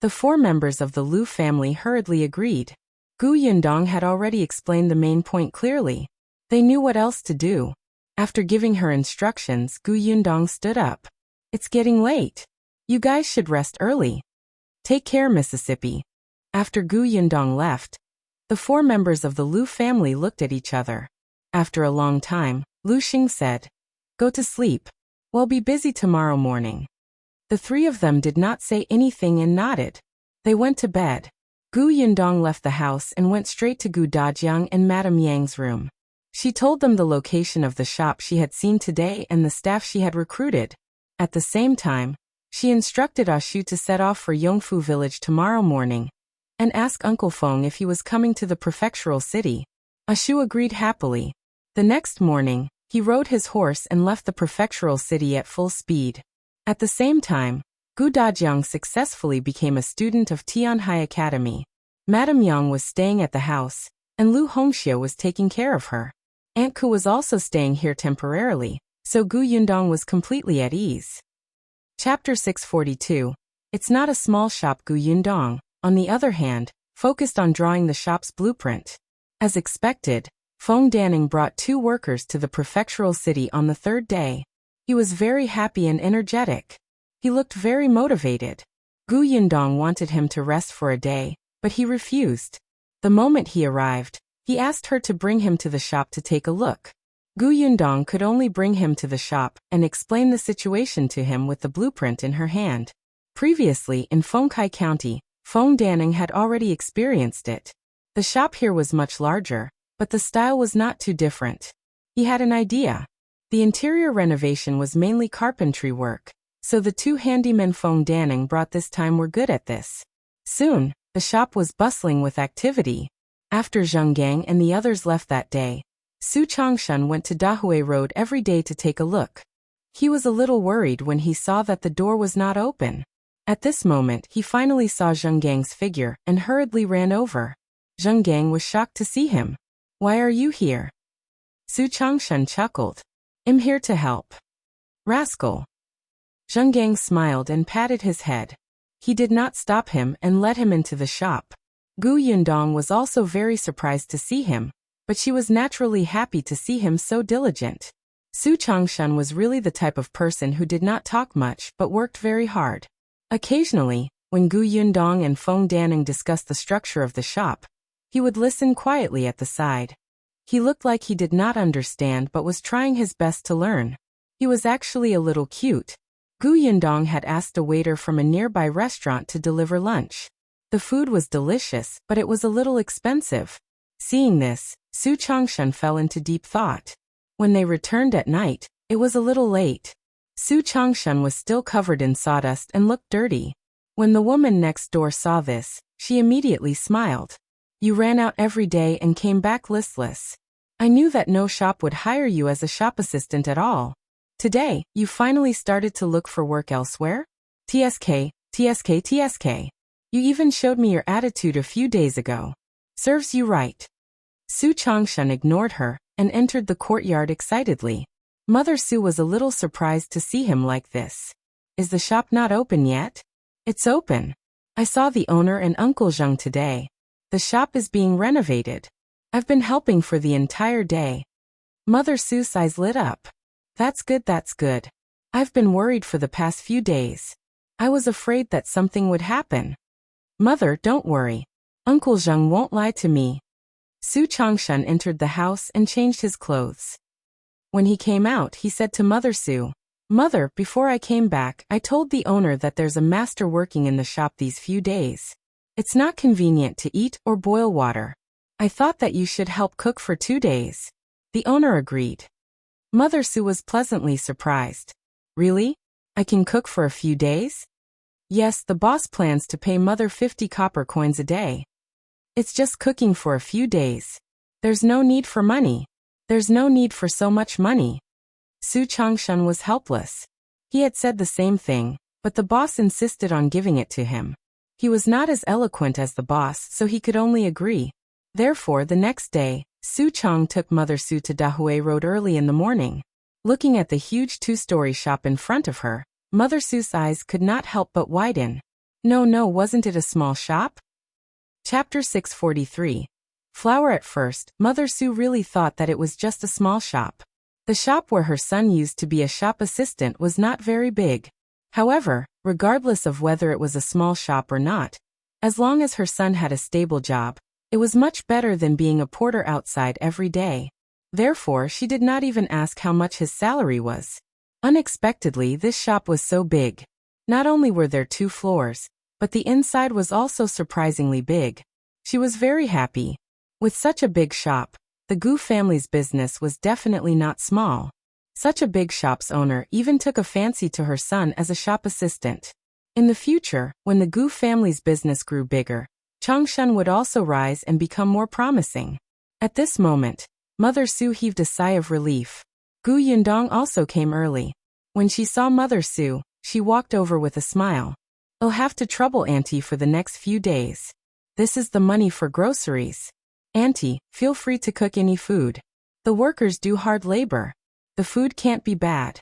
The 4 members of the Lu family hurriedly agreed. Gu Yundong had already explained the main point clearly. They knew what else to do. After giving her instructions, Gu Yundong stood up. It's getting late. You guys should rest early. Take care, Mississippi. After Gu Yundong left, the 4 members of the Lu family looked at each other. After a long time, Lu Xing said, Go to sleep. We'll be busy tomorrow morning. The 3 of them did not say anything and nodded. They went to bed. Gu Yundong left the house and went straight to Gu Dajiang and Madame Yang's room. She told them the location of the shop she had seen today and the staff she had recruited. At the same time, she instructed Ashu to set off for Yongfu village tomorrow morning and ask Uncle Feng if he was coming to the prefectural city. Ashu agreed happily. The next morning, he rode his horse and left the prefectural city at full speed. At the same time, Gu Dajiang successfully became a student of Tianhai Academy. Madame Yang was staying at the house, and Lu Hongxia was taking care of her. Aunt Ku was also staying here temporarily, so Gu Yundong was completely at ease. Chapter 642. It's not a small shop. Gu Yundong, on the other hand, focused on drawing the shop's blueprint. As expected, Feng Danning brought 2 workers to the prefectural city on the 3rd day. He was very happy and energetic. He looked very motivated. Gu Yundong wanted him to rest for a day, but he refused. The moment he arrived, he asked her to bring him to the shop to take a look. Gu Yundong could only bring him to the shop and explain the situation to him with the blueprint in her hand. Previously in Fengkai County, Feng Danning had already experienced it. The shop here was much larger, but the style was not too different. He had an idea. The interior renovation was mainly carpentry work, so the 2 handymen Feng Danning brought this time were good at this. Soon, the shop was bustling with activity. After Zheng Gang and the others left that day, Su Changshan went to Dahui Road every day to take a look. He was a little worried when he saw that the door was not open. At this moment, he finally saw Zheng Gang's figure and hurriedly ran over. Zheng Gang was shocked to see him. Why are you here? Su Changshan chuckled. I'm here to help. Rascal. Zheng Gang smiled and patted his head. He did not stop him and led him into the shop. Gu Yundong was also very surprised to see him, but she was naturally happy to see him so diligent. Su Changshan was really the type of person who did not talk much but worked very hard. Occasionally, when Gu Yundong and Feng Danning discussed the structure of the shop, he would listen quietly at the side. He looked like he did not understand but was trying his best to learn. He was actually a little cute. Gu Yundong had asked a waiter from a nearby restaurant to deliver lunch. The food was delicious, but it was a little expensive. Seeing this, Su Changshan fell into deep thought. When they returned at night, it was a little late. Su Changshan was still covered in sawdust and looked dirty. When the woman next door saw this, she immediately smiled. You ran out every day and came back listless. I knew that no shop would hire you as a shop assistant at all. Today, you finally started to look for work elsewhere? TSK, TSK, TSK. You even showed me your attitude a few days ago. Serves you right. Su Changshan ignored her and entered the courtyard excitedly. Mother Su was a little surprised to see him like this. Is the shop not open yet? It's open. I saw the owner and Uncle Zheng today. The shop is being renovated. I've been helping for the entire day. Mother Su's eyes lit up. That's good, that's good. I've been worried for the past few days. I was afraid that something would happen. Mother, don't worry. Uncle Zheng won't lie to me. Su Changshan entered the house and changed his clothes. When he came out, he said to Mother Su, Mother, before I came back, I told the owner that there's a master working in the shop these few days. It's not convenient to eat or boil water. I thought that you should help cook for 2 days. The owner agreed. Mother Su was pleasantly surprised. Really? I can cook for a few days? Yes, the boss plans to pay Mother 50 copper coins a day. It's just cooking for a few days. There's no need for money. There's no need for so much money. Su Changshan was helpless. He had said the same thing, but the boss insisted on giving it to him. He was not as eloquent as the boss, so he could only agree. Therefore, the next day, Su Chong took Mother Su to Dahui Road early in the morning. Looking at the huge two-story shop in front of her, Mother Su's eyes could not help but widen. No, wasn't it a small shop? Chapter 643. Flower. At first, Mother Su really thought that it was just a small shop. The shop where her son used to be a shop assistant was not very big. However, regardless of whether it was a small shop or not, as long as her son had a stable job, it was much better than being a porter outside every day. Therefore, she did not even ask how much his salary was. Unexpectedly, this shop was so big. Not only were there 2 floors, but the inside was also surprisingly big. She was very happy. With such a big shop, the Gu family's business was definitely not small. Such a big shop's owner even took a fancy to her son as a shop assistant. In the future, when the Gu family's business grew bigger, Changshan would also rise and become more promising. At this moment, Mother Su heaved a sigh of relief. Gu Yundong also came early. When she saw Mother Su, she walked over with a smile. "I'll have to trouble Auntie for the next few days. This is the money for groceries. Auntie, feel free to cook any food. The workers do hard labor. The food can't be bad."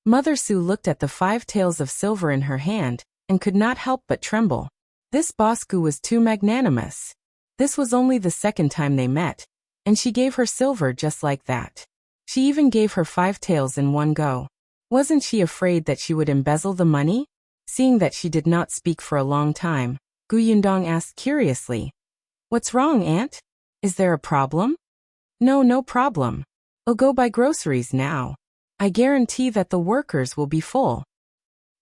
Mother Su looked at the 5 taels of silver in her hand, and could not help but tremble. This boss Gu was too magnanimous. This was only the second time they met, and she gave her silver just like that. She even gave her 5 taels in one go. Wasn't she afraid that she would embezzle the money? Seeing that she did not speak for a long time, Gu Yundong asked curiously, "What's wrong, Aunt? Is there a problem?" No problem. I'll go buy groceries now. I guarantee that the workers will be full."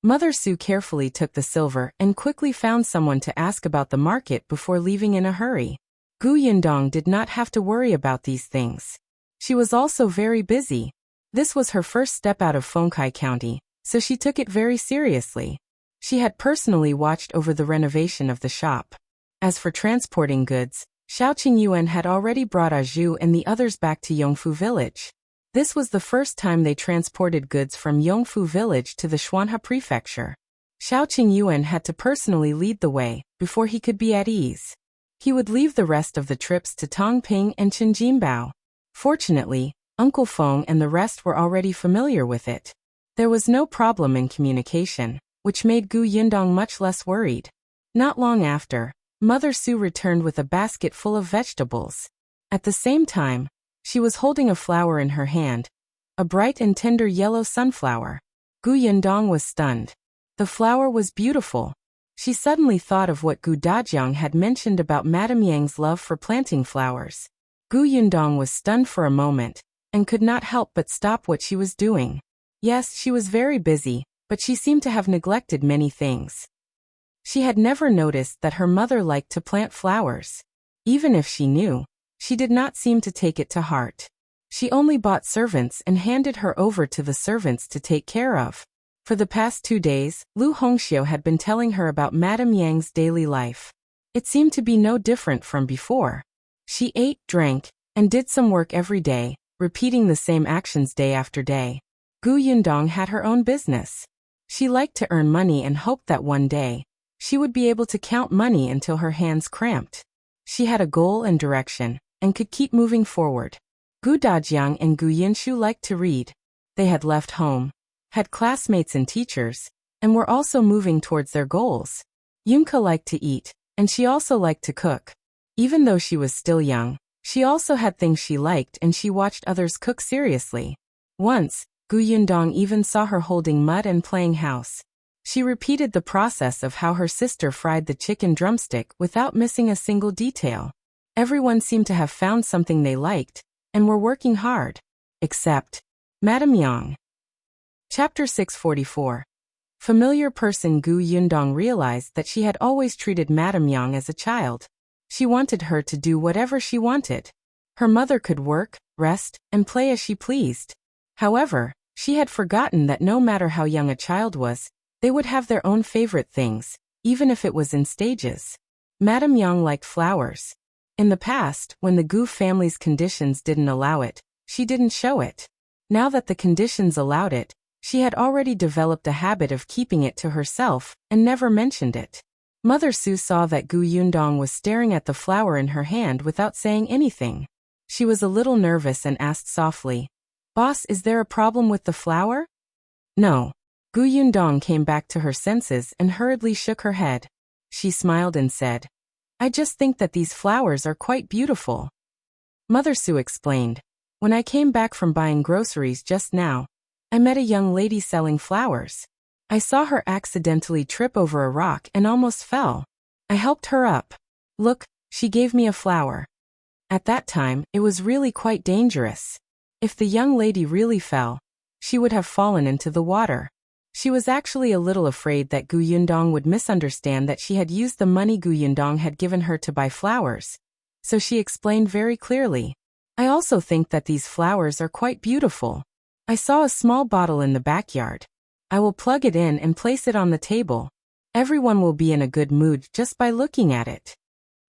Mother Su carefully took the silver and quickly found someone to ask about the market before leaving in a hurry. Gu Yundong did not have to worry about these things. She was also very busy. This was her first step out of Fengkai County, so she took it very seriously. She had personally watched over the renovation of the shop. As for transporting goods, Xiaoqing Yuan had already brought Zhou and the others back to Yongfu village. This was the first time they transported goods from Yongfu village to the Xuanhe prefecture. Xiaoqing Yuan had to personally lead the way, before he could be at ease. He would leave the rest of the trips to Tongping and Qinjianbao. Fortunately, Uncle Feng and the rest were already familiar with it. There was no problem in communication, which made Gu Yundong much less worried. Not long after, Mother Su returned with a basket full of vegetables. At the same time, she was holding a flower in her hand, a bright and tender yellow sunflower. Gu Yundong was stunned. The flower was beautiful. She suddenly thought of what Gu Dajiang had mentioned about Madame Yang's love for planting flowers. Gu Yundong was stunned for a moment, and could not help but stop what she was doing. Yes, she was very busy, but she seemed to have neglected many things. She had never noticed that her mother liked to plant flowers. Even if she knew, she did not seem to take it to heart. She only bought servants and handed her over to the servants to take care of. For the past 2 days, Lu Hongxiu had been telling her about Madame Yang's daily life. It seemed to be no different from before. She ate, drank, and did some work every day, repeating the same actions day after day. Gu Yundong had her own business. She liked to earn money and hoped that one day, she would be able to count money until her hands cramped. She had a goal and direction, and could keep moving forward. Gu Dajiang and Gu Yinshu liked to read. They had left home, had classmates and teachers, and were also moving towards their goals. Yunka liked to eat, and she also liked to cook. Even though she was still young, she also had things she liked and she watched others cook seriously. Once, Gu Yundong even saw her holding mud and playing house. She repeated the process of how her sister fried the chicken drumstick without missing a single detail. Everyone seemed to have found something they liked, and were working hard. Except Madame Yang. Chapter 644. Familiar person. Gu Yundong realized that she had always treated Madame Yang as a child. She wanted her to do whatever she wanted. Her mother could work, rest, and play as she pleased. However, she had forgotten that no matter how young a child was, they would have their own favorite things, even if it was in stages. Madame Yang liked flowers. In the past, when the Gu family's conditions didn't allow it, she didn't show it. Now that the conditions allowed it, she had already developed a habit of keeping it to herself and never mentioned it. Mother Su saw that Gu Yundong was staring at the flower in her hand without saying anything. She was a little nervous and asked softly, "Boss, is there a problem with the flower?" "No." Gu Yundong came back to her senses and hurriedly shook her head. She smiled and said, "I just think that these flowers are quite beautiful." Mother Su explained, "When I came back from buying groceries just now, I met a young lady selling flowers. I saw her accidentally trip over a rock and almost fell. I helped her up. Look, she gave me a flower. At that time, it was really quite dangerous. If the young lady really fell, she would have fallen into the water." She was actually a little afraid that Gu Yundong would misunderstand that she had used the money Gu Yundong had given her to buy flowers. So she explained very clearly, "I also think that these flowers are quite beautiful. I saw a small bottle in the backyard. I will plug it in and place it on the table. Everyone will be in a good mood just by looking at it."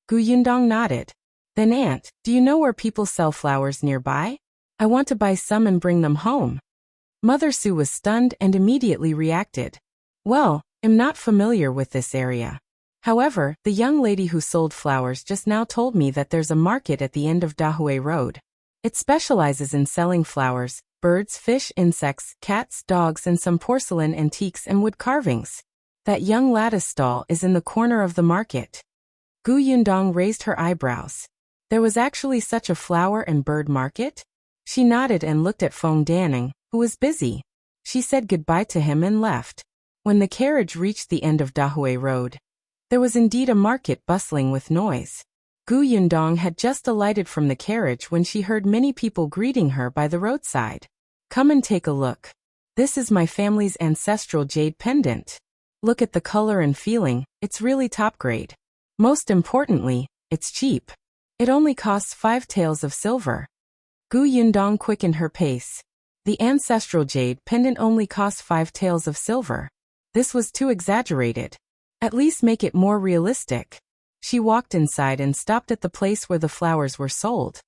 Gu Yundong nodded. "Then Aunt, do you know where people sell flowers nearby? I want to buy some and bring them home." Mother Su was stunned and immediately reacted. "Well, I'm not familiar with this area. However, the young lady who sold flowers just now told me that there's a market at the end of Dahui Road. It specializes in selling flowers, birds, fish, insects, cats, dogs, and some porcelain antiques and wood carvings. That young lattice stall is in the corner of the market." Gu Yundong raised her eyebrows. There was actually such a flower and bird market? She nodded and looked at Feng Danning, who was busy. She said goodbye to him and left. When the carriage reached the end of Dahui Road, there was indeed a market bustling with noise. Gu Yundong had just alighted from the carriage when she heard many people greeting her by the roadside. "Come and take a look. This is my family's ancestral jade pendant. Look at the color and feeling, it's really top grade. Most importantly, it's cheap. It only costs 5 taels of silver." Gu Yundong quickened her pace. The ancestral jade pendant only cost 5 taels of silver. This was too exaggerated. At least make it more realistic. She walked inside and stopped at the place where the flowers were sold.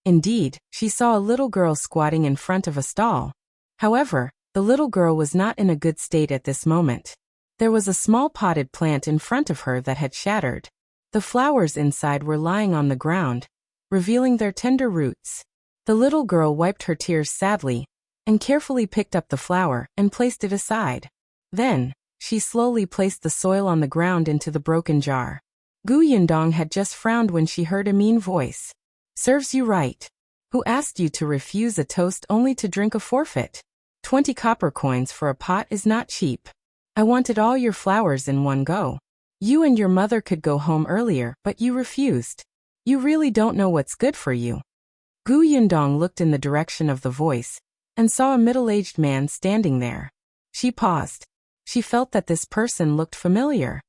Indeed, she saw a little girl squatting in front of a stall. However, the little girl was not in a good state at this moment. There was a small potted plant in front of her that had shattered. The flowers inside were lying on the ground, revealing their tender roots. The little girl wiped her tears sadly, and carefully picked up the flower and placed it aside. Then, she slowly placed the soil on the ground into the broken jar. Gu Yundong had just frowned when she heard a mean voice. "Serves you right. Who asked you to refuse a toast only to drink a forfeit? 20 copper coins for a pot is not cheap. I wanted all your flowers in one go. You and your mother could go home earlier, but you refused. You really don't know what's good for you." Gu Yundong looked in the direction of the voice, and saw a middle-aged man standing there. She paused. She felt that this person looked familiar.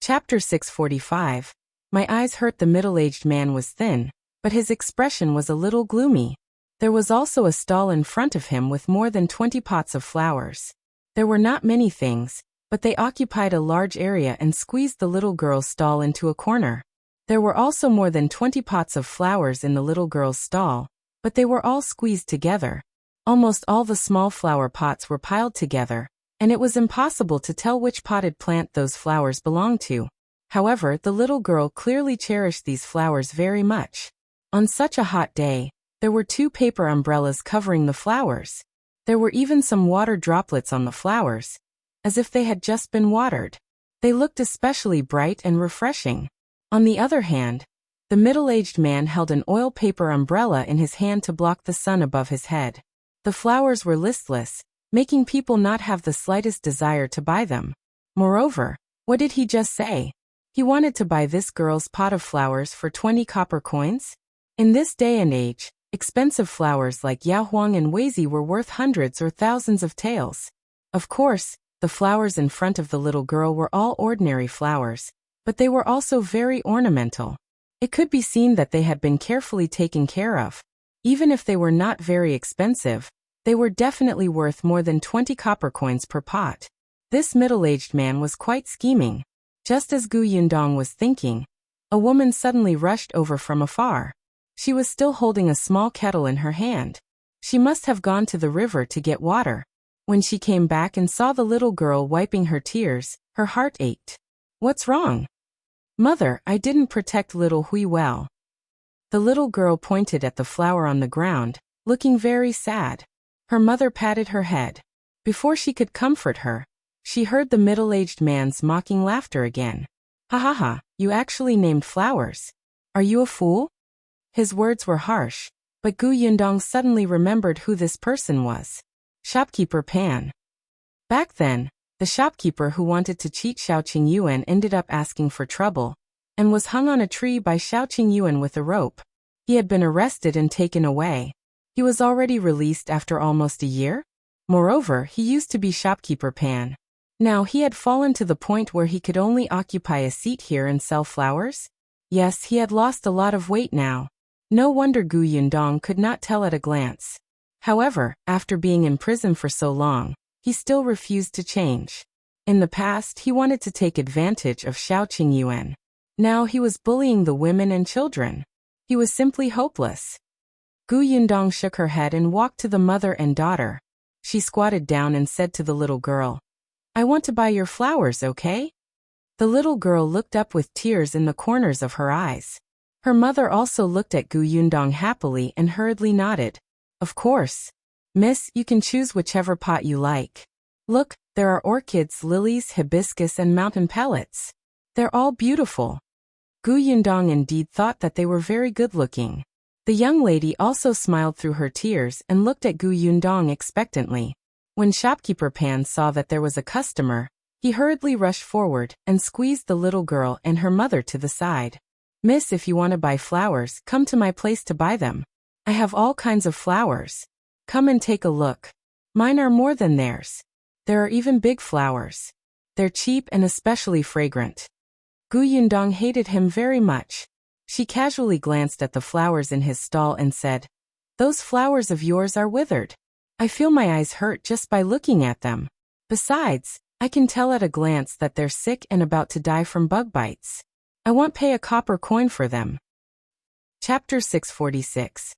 Chapter 645. My eyes hurt. The middle-aged man was thin, but his expression was a little gloomy. There was also a stall in front of him with more than 20 pots of flowers. There were not many things, but they occupied a large area and squeezed the little girl's stall into a corner. There were also more than 20 pots of flowers in the little girl's stall, but they were all squeezed together. Almost all the small flower pots were piled together, and it was impossible to tell which potted plant those flowers belonged to. However, the little girl clearly cherished these flowers very much. On such a hot day, there were 2 paper umbrellas covering the flowers. There were even some water droplets on the flowers, as if they had just been watered. They looked especially bright and refreshing. On the other hand, the middle-aged man held an oil paper umbrella in his hand to block the sun above his head. The flowers were listless, making people not have the slightest desire to buy them. Moreover, what did he just say? He wanted to buy this girl's pot of flowers for 20 copper coins? In this day and age, expensive flowers like yaohuang and weizi were worth hundreds or thousands of taels. Of course, the flowers in front of the little girl were all ordinary flowers, but they were also very ornamental. It could be seen that they had been carefully taken care of. Even if they were not very expensive, they were definitely worth more than 20 copper coins per pot. This middle-aged man was quite scheming. Just as Gu Yundong was thinking, a woman suddenly rushed over from afar. She was still holding a small kettle in her hand. She must have gone to the river to get water. When she came back and saw the little girl wiping her tears, her heart ached. What's wrong? Mother, I didn't protect little Hui well. The little girl pointed at the flower on the ground, looking very sad. Her mother patted her head. Before she could comfort her, she heard the middle-aged man's mocking laughter again. Ha ha ha, you actually named flowers. Are you a fool? His words were harsh, but Gu Yundong suddenly remembered who this person was. Shopkeeper Pan. Back then, the shopkeeper who wanted to cheat Xiao Qingyuan ended up asking for trouble, and was hung on a tree by Xiao Qingyuan with a rope. He had been arrested and taken away. He was already released after almost a year. Moreover, he used to be shopkeeper Pan. Now he had fallen to the point where he could only occupy a seat here and sell flowers. Yes, he had lost a lot of weight now. No wonder Gu Yundong could not tell at a glance. However, after being in prison for so long, he still refused to change. In the past, he wanted to take advantage of Xiao Qingyuan. Now he was bullying the women and children. He was simply hopeless. Gu Yundong shook her head and walked to the mother and daughter. She squatted down and said to the little girl, I want to buy your flowers, okay? The little girl looked up with tears in the corners of her eyes. Her mother also looked at Gu Yundong happily and hurriedly nodded. Of course. Miss, you can choose whichever pot you like. Look, there are orchids, lilies, hibiscus, and mountain pellets. They're all beautiful. Gu Yundong indeed thought that they were very good-looking. The young lady also smiled through her tears and looked at Gu Yundong expectantly. When shopkeeper Pan saw that there was a customer, he hurriedly rushed forward and squeezed the little girl and her mother to the side. Miss, if you want to buy flowers, come to my place to buy them. I have all kinds of flowers. Come and take a look. Mine are more than theirs. There are even big flowers. They're cheap and especially fragrant. Gu Yundong hated him very much. She casually glanced at the flowers in his stall and said, Those flowers of yours are withered. I feel my eyes hurt just by looking at them. Besides, I can tell at a glance that they're sick and about to die from bug bites. I won't pay a copper coin for them. Chapter 646.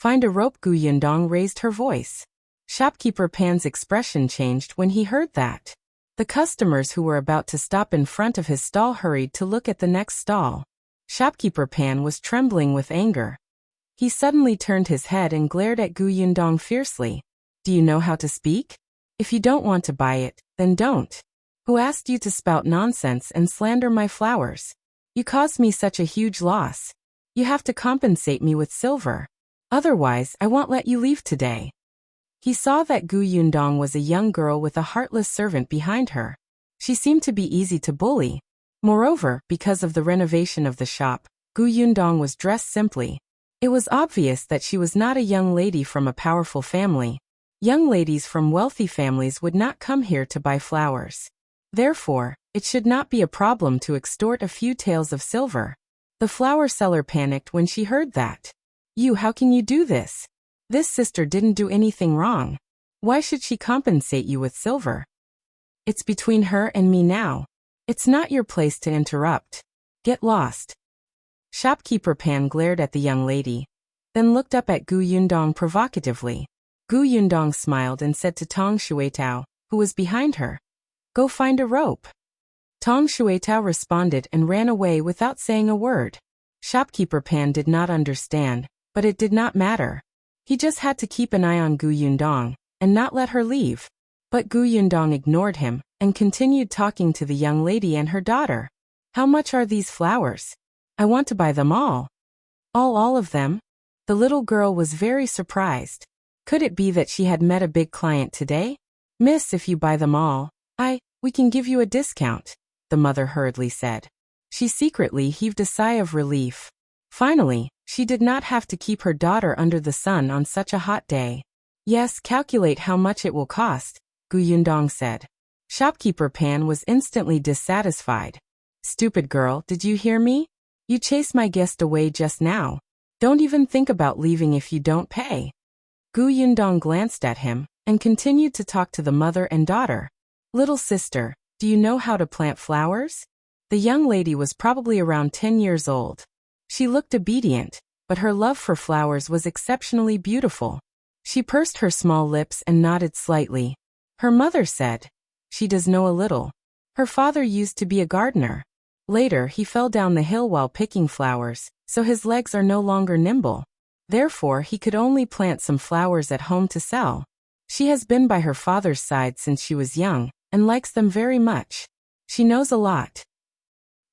Find a rope. Gu Yundong raised her voice. Shopkeeper Pan's expression changed when he heard that. The customers who were about to stop in front of his stall hurried to look at the next stall. Shopkeeper Pan was trembling with anger. He suddenly turned his head and glared at Gu Yundong fiercely. Do you know how to speak? If you don't want to buy it, then don't. Who asked you to spout nonsense and slander my flowers? You caused me such a huge loss. You have to compensate me with silver. Otherwise, I won't let you leave today. He saw that Gu Yundong was a young girl with a heartless servant behind her. She seemed to be easy to bully. Moreover, because of the renovation of the shop, Gu Yundong was dressed simply. It was obvious that she was not a young lady from a powerful family. Young ladies from wealthy families would not come here to buy flowers. Therefore, it should not be a problem to extort a few taels of silver. The flower seller panicked when she heard that. How can you do this? This sister didn't do anything wrong. Why should she compensate you with silver? It's between her and me now. It's not your place to interrupt. Get lost. Shopkeeper Pan glared at the young lady, then looked up at Gu Yundong provocatively. Gu Yundong smiled and said to Tong Shuitao, who was behind her, Go find a rope. Tong Shuitao responded and ran away without saying a word. Shopkeeper Pan did not understand, but it did not matter. He just had to keep an eye on Gu Yundong, and not let her leave. But Gu Yundong ignored him, and continued talking to the young lady and her daughter. How much are these flowers? I want to buy them all. All of them? The little girl was very surprised. Could it be that she had met a big client today? Miss, if you buy them all, we can give you a discount, the mother hurriedly said. She secretly heaved a sigh of relief. Finally, she did not have to keep her daughter under the sun on such a hot day. Yes, calculate how much it will cost, Gu Yundong said. Shopkeeper Pan was instantly dissatisfied. Stupid girl, did you hear me? You chased my guest away just now. Don't even think about leaving if you don't pay. Gu Yundong glanced at him, and continued to talk to the mother and daughter. Little sister, do you know how to plant flowers? The young lady was probably around 10 years old. She looked obedient, but her love for flowers was exceptionally beautiful. She pursed her small lips and nodded slightly. Her mother said, She does know a little. Her father used to be a gardener. Later he fell down the hill while picking flowers, so his legs are no longer nimble. Therefore he could only plant some flowers at home to sell. She has been by her father's side since she was young, and likes them very much. She knows a lot.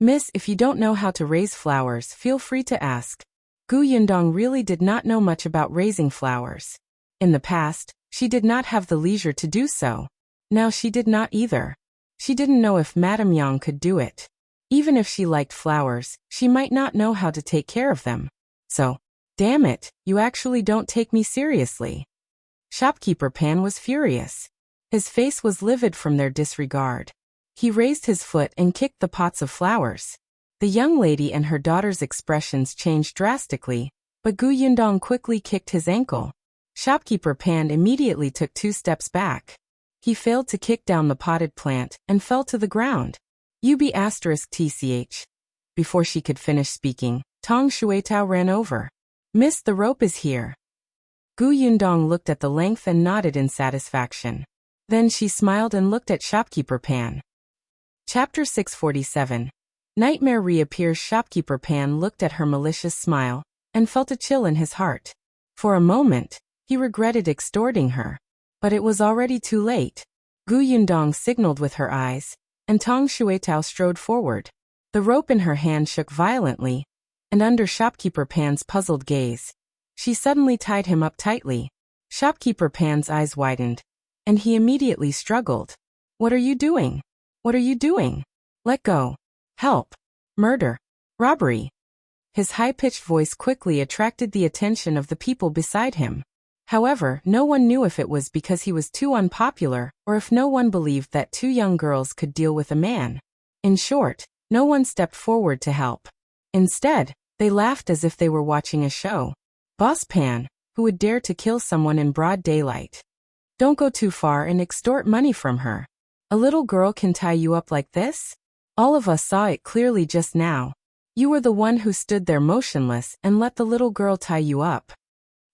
Miss, if you don't know how to raise flowers, feel free to ask. Gu Yundong really did not know much about raising flowers. In the past, she did not have the leisure to do so. Now she did not either. She didn't know if Madame Yang could do it. Even if she liked flowers, she might not know how to take care of them. So, damn it, you actually don't take me seriously. Shopkeeper Pan was furious. His face was livid from their disregard. He raised his foot and kicked the pots of flowers. The young lady and her daughter's expressions changed drastically, but Gu Yundong quickly kicked his ankle. Shopkeeper Pan immediately took 2 steps back. He failed to kick down the potted plant and fell to the ground. UB*TCH. Before she could finish speaking, Tong Shuetao ran over. Miss, the rope is here. Gu Yundong looked at the length and nodded in satisfaction. Then she smiled and looked at Shopkeeper Pan. Chapter 647. Nightmare reappears. Shopkeeper Pan looked at her malicious smile and felt a chill in his heart. For a moment, he regretted extorting her. But it was already too late. Gu Yundong signaled with her eyes, and Tong Shuetao strode forward. The rope in her hand shook violently, and under Shopkeeper Pan's puzzled gaze, she suddenly tied him up tightly. Shopkeeper Pan's eyes widened, and he immediately struggled. What are you doing? What are you doing? Let go. Help. Murder. Robbery. His high-pitched voice quickly attracted the attention of the people beside him. However, no one knew if it was because he was too unpopular or if no one believed that 2 young girls could deal with a man. In short, no one stepped forward to help. Instead, they laughed as if they were watching a show. Boss Pan, who would dare to kill someone in broad daylight? Don't go too far and extort money from her. A little girl can tie you up like this? All of us saw it clearly just now. You were the one who stood there motionless and let the little girl tie you up.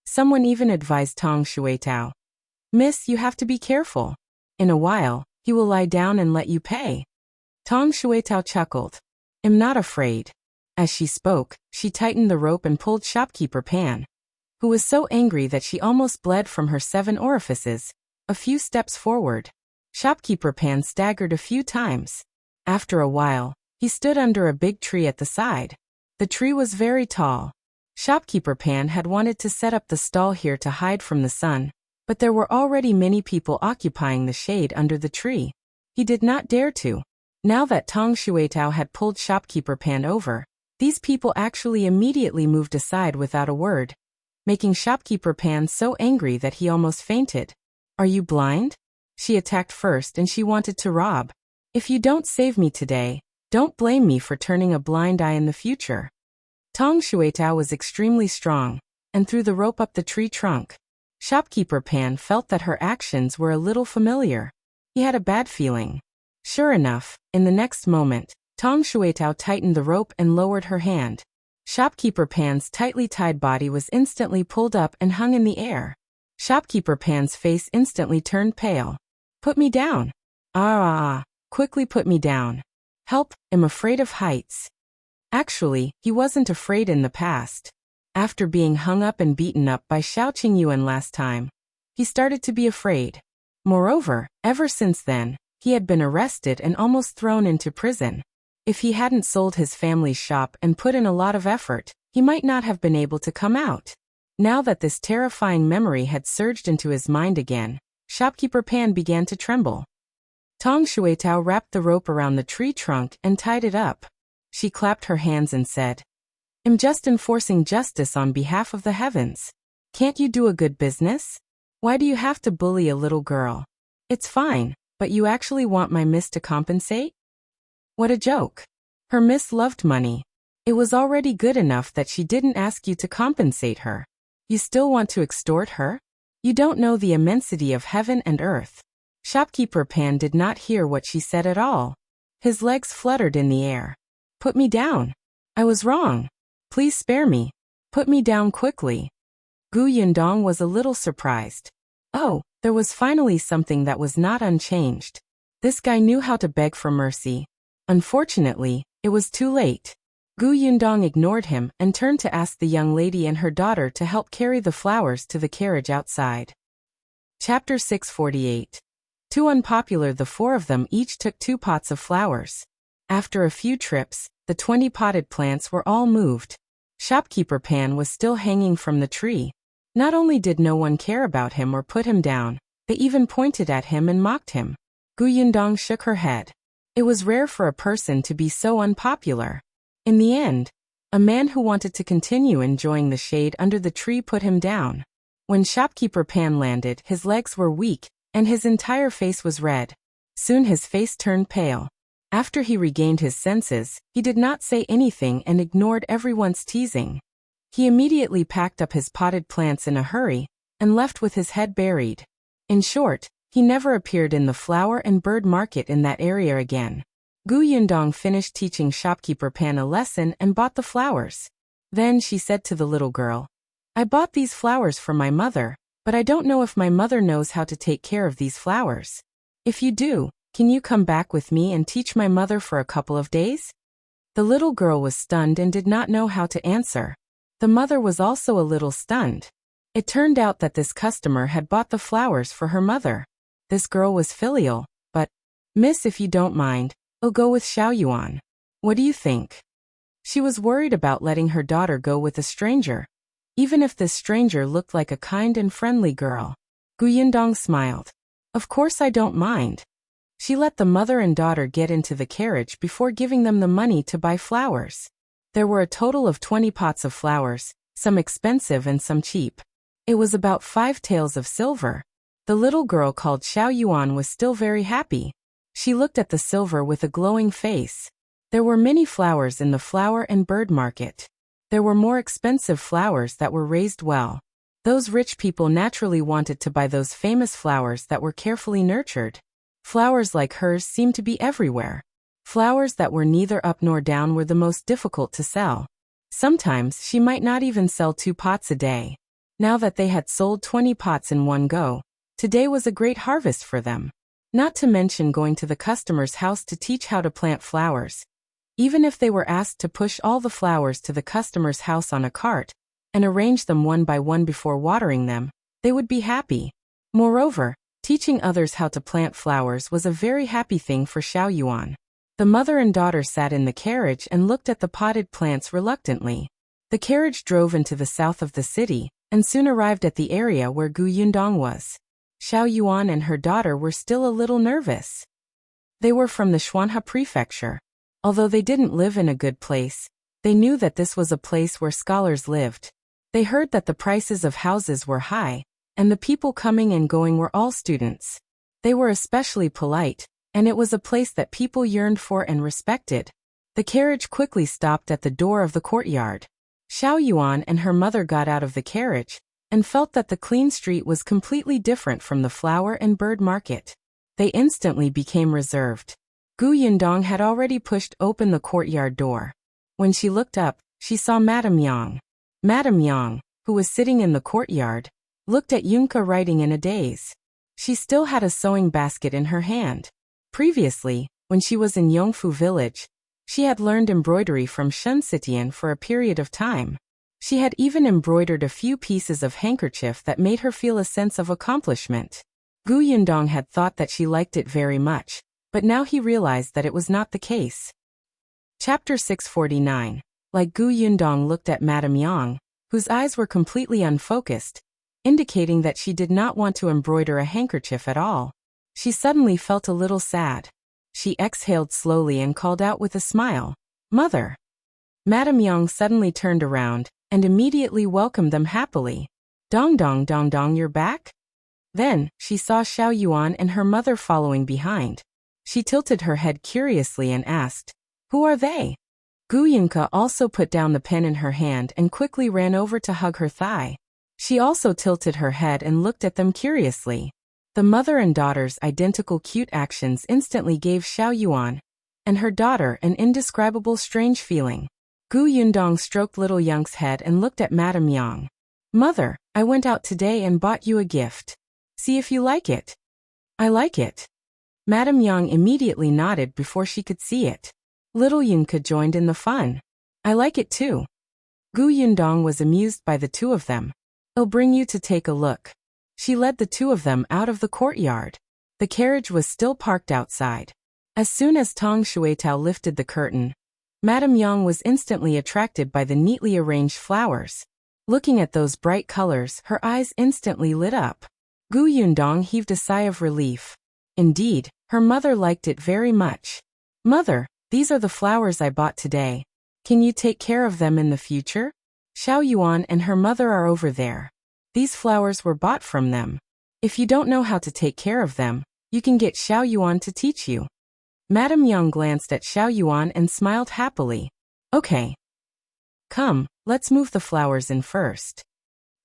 Someone even advised Tong Shuetao. Miss, you have to be careful. In a while, he will lie down and let you pay. Tong Shuetao chuckled. I'm not afraid. As she spoke, she tightened the rope and pulled Shopkeeper Pan, who was so angry that she almost bled from her 7 orifices, a few steps forward. Shopkeeper Pan staggered a few times. After a while, he stood under a big tree at the side. The tree was very tall. Shopkeeper Pan had wanted to set up the stall here to hide from the sun, but there were already many people occupying the shade under the tree. He did not dare to. Now that Tong Shuetao had pulled Shopkeeper Pan over, these people actually immediately moved aside without a word, making Shopkeeper Pan so angry that he almost fainted. Are you blind? She attacked first and she wanted to rob. If you don't save me today, don't blame me for turning a blind eye in the future. Tong Shuetao was extremely strong, and threw the rope up the tree trunk. Shopkeeper Pan felt that her actions were a little familiar. He had a bad feeling. Sure enough, in the next moment, Tong Shuetao tightened the rope and lowered her hand. Shopkeeper Pan's tightly tied body was instantly pulled up and hung in the air. Shopkeeper Pan's face instantly turned pale. Put me down. Quickly put me down. Help, I'm afraid of heights. Actually, he wasn't afraid in the past. After being hung up and beaten up by Xiaoqing Yuan last time, he started to be afraid. Moreover, ever since then, he had been arrested and almost thrown into prison. If he hadn't sold his family's shop and put in a lot of effort, he might not have been able to come out. Now that this terrifying memory had surged into his mind again, Shopkeeper Pan began to tremble. Tong Shuetao wrapped the rope around the tree trunk and tied it up. She clapped her hands and said, I'm just enforcing justice on behalf of the heavens. Can't you do a good business? Why do you have to bully a little girl? It's fine, but you actually want my miss to compensate? What a joke. Her miss loved money. It was already good enough that she didn't ask you to compensate her. You still want to extort her? You don't know the immensity of heaven and earth. Shopkeeper Pan did not hear what she said at all. His legs fluttered in the air. Put me down. I was wrong. Please spare me. Put me down quickly. Gu Yundong was a little surprised. Oh, there was finally something that was not unchanged. This guy knew how to beg for mercy. Unfortunately, It was too late. Gu Yundong ignored him and turned to ask the young lady and her daughter to help carry the flowers to the carriage outside. Chapter 648. Too unpopular, the four of them each took 2 pots of flowers. After a few trips, the 20 potted plants were all moved. Shopkeeper Pan was still hanging from the tree. Not only did no one care about him or put him down, they even pointed at him and mocked him. Gu Yundong shook her head. It was rare for a person to be so unpopular. In the end, a man who wanted to continue enjoying the shade under the tree put him down. When Shopkeeper Pan landed, his legs were weak, and his entire face was red. Soon his face turned pale. After he regained his senses, he did not say anything and ignored everyone's teasing. He immediately packed up his potted plants in a hurry, and left with his head buried. In short, he never appeared in the flower and bird market in that area again. Gu Yundong finished teaching Shopkeeper Pan a lesson and bought the flowers. Then she said to the little girl, "I bought these flowers for my mother, but I don't know if my mother knows how to take care of these flowers. If you do, can you come back with me and teach my mother for a couple of days?" The little girl was stunned and did not know how to answer. The mother was also a little stunned. It turned out that this customer had bought the flowers for her mother. This girl was filial, but, "Miss, if you don't mind, I'll go with Xiao Yuan. What do you think?" She was worried about letting her daughter go with a stranger, even if this stranger looked like a kind and friendly girl. Gu Yundong smiled. "Of course I don't mind." She let the mother and daughter get into the carriage before giving them the money to buy flowers. There were a total of 20 pots of flowers, some expensive and some cheap. It was about 5 taels of silver. The little girl called Xiao Yuan was still very happy. She looked at the silver with a glowing face. There were many flowers in the flower and bird market. There were more expensive flowers that were raised well. Those rich people naturally wanted to buy those famous flowers that were carefully nurtured. Flowers like hers seemed to be everywhere. Flowers that were neither up nor down were the most difficult to sell. Sometimes she might not even sell 2 pots a day. Now that they had sold 20 pots in one go, today was a great harvest for them. Not to mention going to the customer's house to teach how to plant flowers. Even if they were asked to push all the flowers to the customer's house on a cart and arrange them one by one before watering them, they would be happy. Moreover, teaching others how to plant flowers was a very happy thing for Xiao Yuan. The mother and daughter sat in the carriage and looked at the potted plants reluctantly. The carriage drove into the south of the city and soon arrived at the area where Gu Yundong was. Xiao Yuan and her daughter were still a little nervous. They were from the Xuanhe Prefecture. Although they didn't live in a good place, they knew that this was a place where scholars lived. They heard that the prices of houses were high, and the people coming and going were all students. They were especially polite, and it was a place that people yearned for and respected. The carriage quickly stopped at the door of the courtyard. Xiao Yuan and her mother got out of the carriage and felt that the clean street was completely different from the flower and bird market. They instantly became reserved. Gu Yundong had already pushed open the courtyard door. When she looked up, she saw Madame Yang. Madame Yang, who was sitting in the courtyard, looked at Yunka writing in a daze. She still had a sewing basket in her hand. Previously, when she was in Yongfu village, she had learned embroidery from Shen Sitian for a period of time. She had even embroidered a few pieces of handkerchief that made her feel a sense of accomplishment. Gu Yundong had thought that she liked it very much, but now he realized that it was not the case. Chapter 649. Like Gu Yundong looked at Madame Yang, whose eyes were completely unfocused, indicating that she did not want to embroider a handkerchief at all. She suddenly felt a little sad. She exhaled slowly and called out with a smile, "Mother." Madame Yang suddenly turned around and immediately welcomed them happily. "Dong dong dong dong, you're back?" Then, she saw Xiao Yuan and her mother following behind. She tilted her head curiously and asked, "Who are they?" Gu Yunka also put down the pen in her hand and quickly ran over to hug her thigh. She also tilted her head and looked at them curiously. The mother and daughter's identical cute actions instantly gave Xiao Yuan and her daughter an indescribable strange feeling. Gu Yundong stroked little Yang's head and looked at Madame Yang. "Mother, I went out today and bought you a gift. See if you like it." "I like it." Madame Yang immediately nodded before she could see it. Little Yunke joined in the fun. I like it too. Gu Yundong was amused by the two of them. I'll bring you to take a look. She led the two of them out of the courtyard. The carriage was still parked outside. As soon as Tong Shuitao lifted the curtain, Madame Yang was instantly attracted by the neatly arranged flowers. Looking at those bright colors, her eyes instantly lit up. Gu Yundong heaved a sigh of relief. Indeed, her mother liked it very much. Mother, these are the flowers I bought today. Can you take care of them in the future? Xiao Yuan and her mother are over there. These flowers were bought from them. If you don't know how to take care of them, you can get Xiao Yuan to teach you. Madame Yang glanced at Xiao Yuan and smiled happily. Okay. Come, let's move the flowers in first.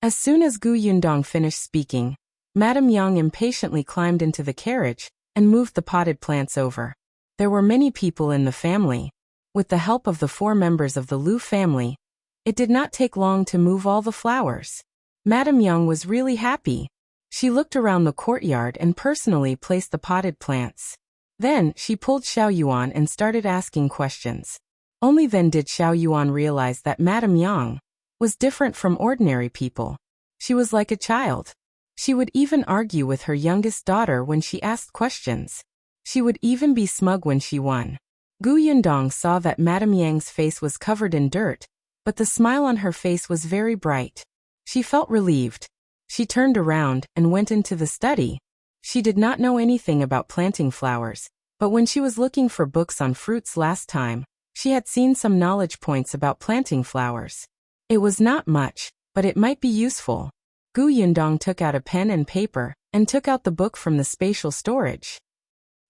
As soon as Gu Yundong finished speaking, Madame Yang impatiently climbed into the carriage and moved the potted plants over. There were many people in the family. With the help of the 4 members of the Lu family, it did not take long to move all the flowers. Madame Yang was really happy. She looked around the courtyard and personally placed the potted plants. Then, she pulled Xiao Yuan and started asking questions. Only then did Xiao Yuan realize that Madame Yang was different from ordinary people. She was like a child. She would even argue with her youngest daughter when she asked questions. She would even be smug when she won. Gu Yundong saw that Madame Yang's face was covered in dirt, but the smile on her face was very bright. She felt relieved. She turned around and went into the study. She did not know anything about planting flowers, but when she was looking for books on fruits last time, she had seen some knowledge points about planting flowers. It was not much, but it might be useful. Gu Yundong took out a pen and paper and took out the book from the spatial storage.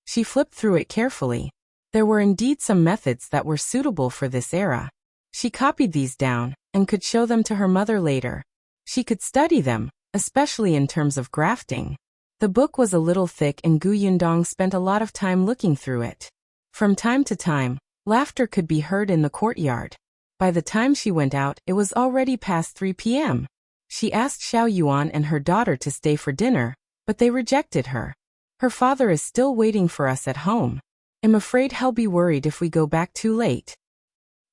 She flipped through it carefully. There were indeed some methods that were suitable for this era. She copied these down and could show them to her mother later. She could study them, especially in terms of grafting. The book was a little thick and Gu Yundong spent a lot of time looking through it. From time to time, laughter could be heard in the courtyard. By the time she went out, it was already past 3 p.m. She asked Xiao Yuan and her daughter to stay for dinner, but they rejected her. Her father is still waiting for us at home. I'm afraid he'll be worried if we go back too late.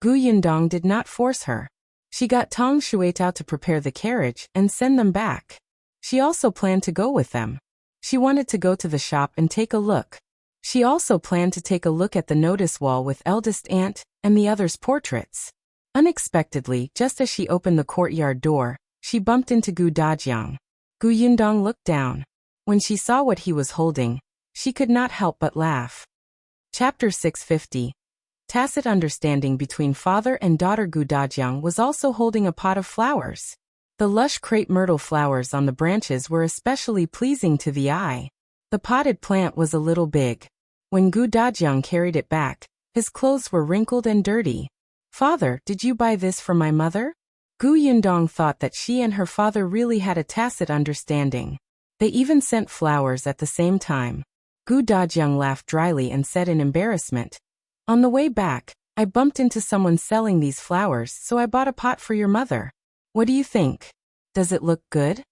Gu Yundong did not force her. She got Tong Shuitao to prepare the carriage and send them back. She also planned to go with them. She wanted to go to the shop and take a look. She also planned to take a look at the notice wall with eldest aunt and the others' portraits. Unexpectedly, just as she opened the courtyard door, she bumped into Gu Dajiang. Gu Yundong looked down. When she saw what he was holding, she could not help but laugh. Chapter 650. Tacit understanding between father and daughter. Gu Dajiang was also holding a pot of flowers. The lush crepe myrtle flowers on the branches were especially pleasing to the eye. The potted plant was a little big. When Gu Dajiang carried it back, his clothes were wrinkled and dirty. Father, did you buy this for my mother? Gu Yundong thought that she and her father really had a tacit understanding. They even sent flowers at the same time. Gu Dajiang laughed dryly and said in embarrassment, "On the way back, I bumped into someone selling these flowers, so I bought a pot for your mother. What do you think? Does it look good?"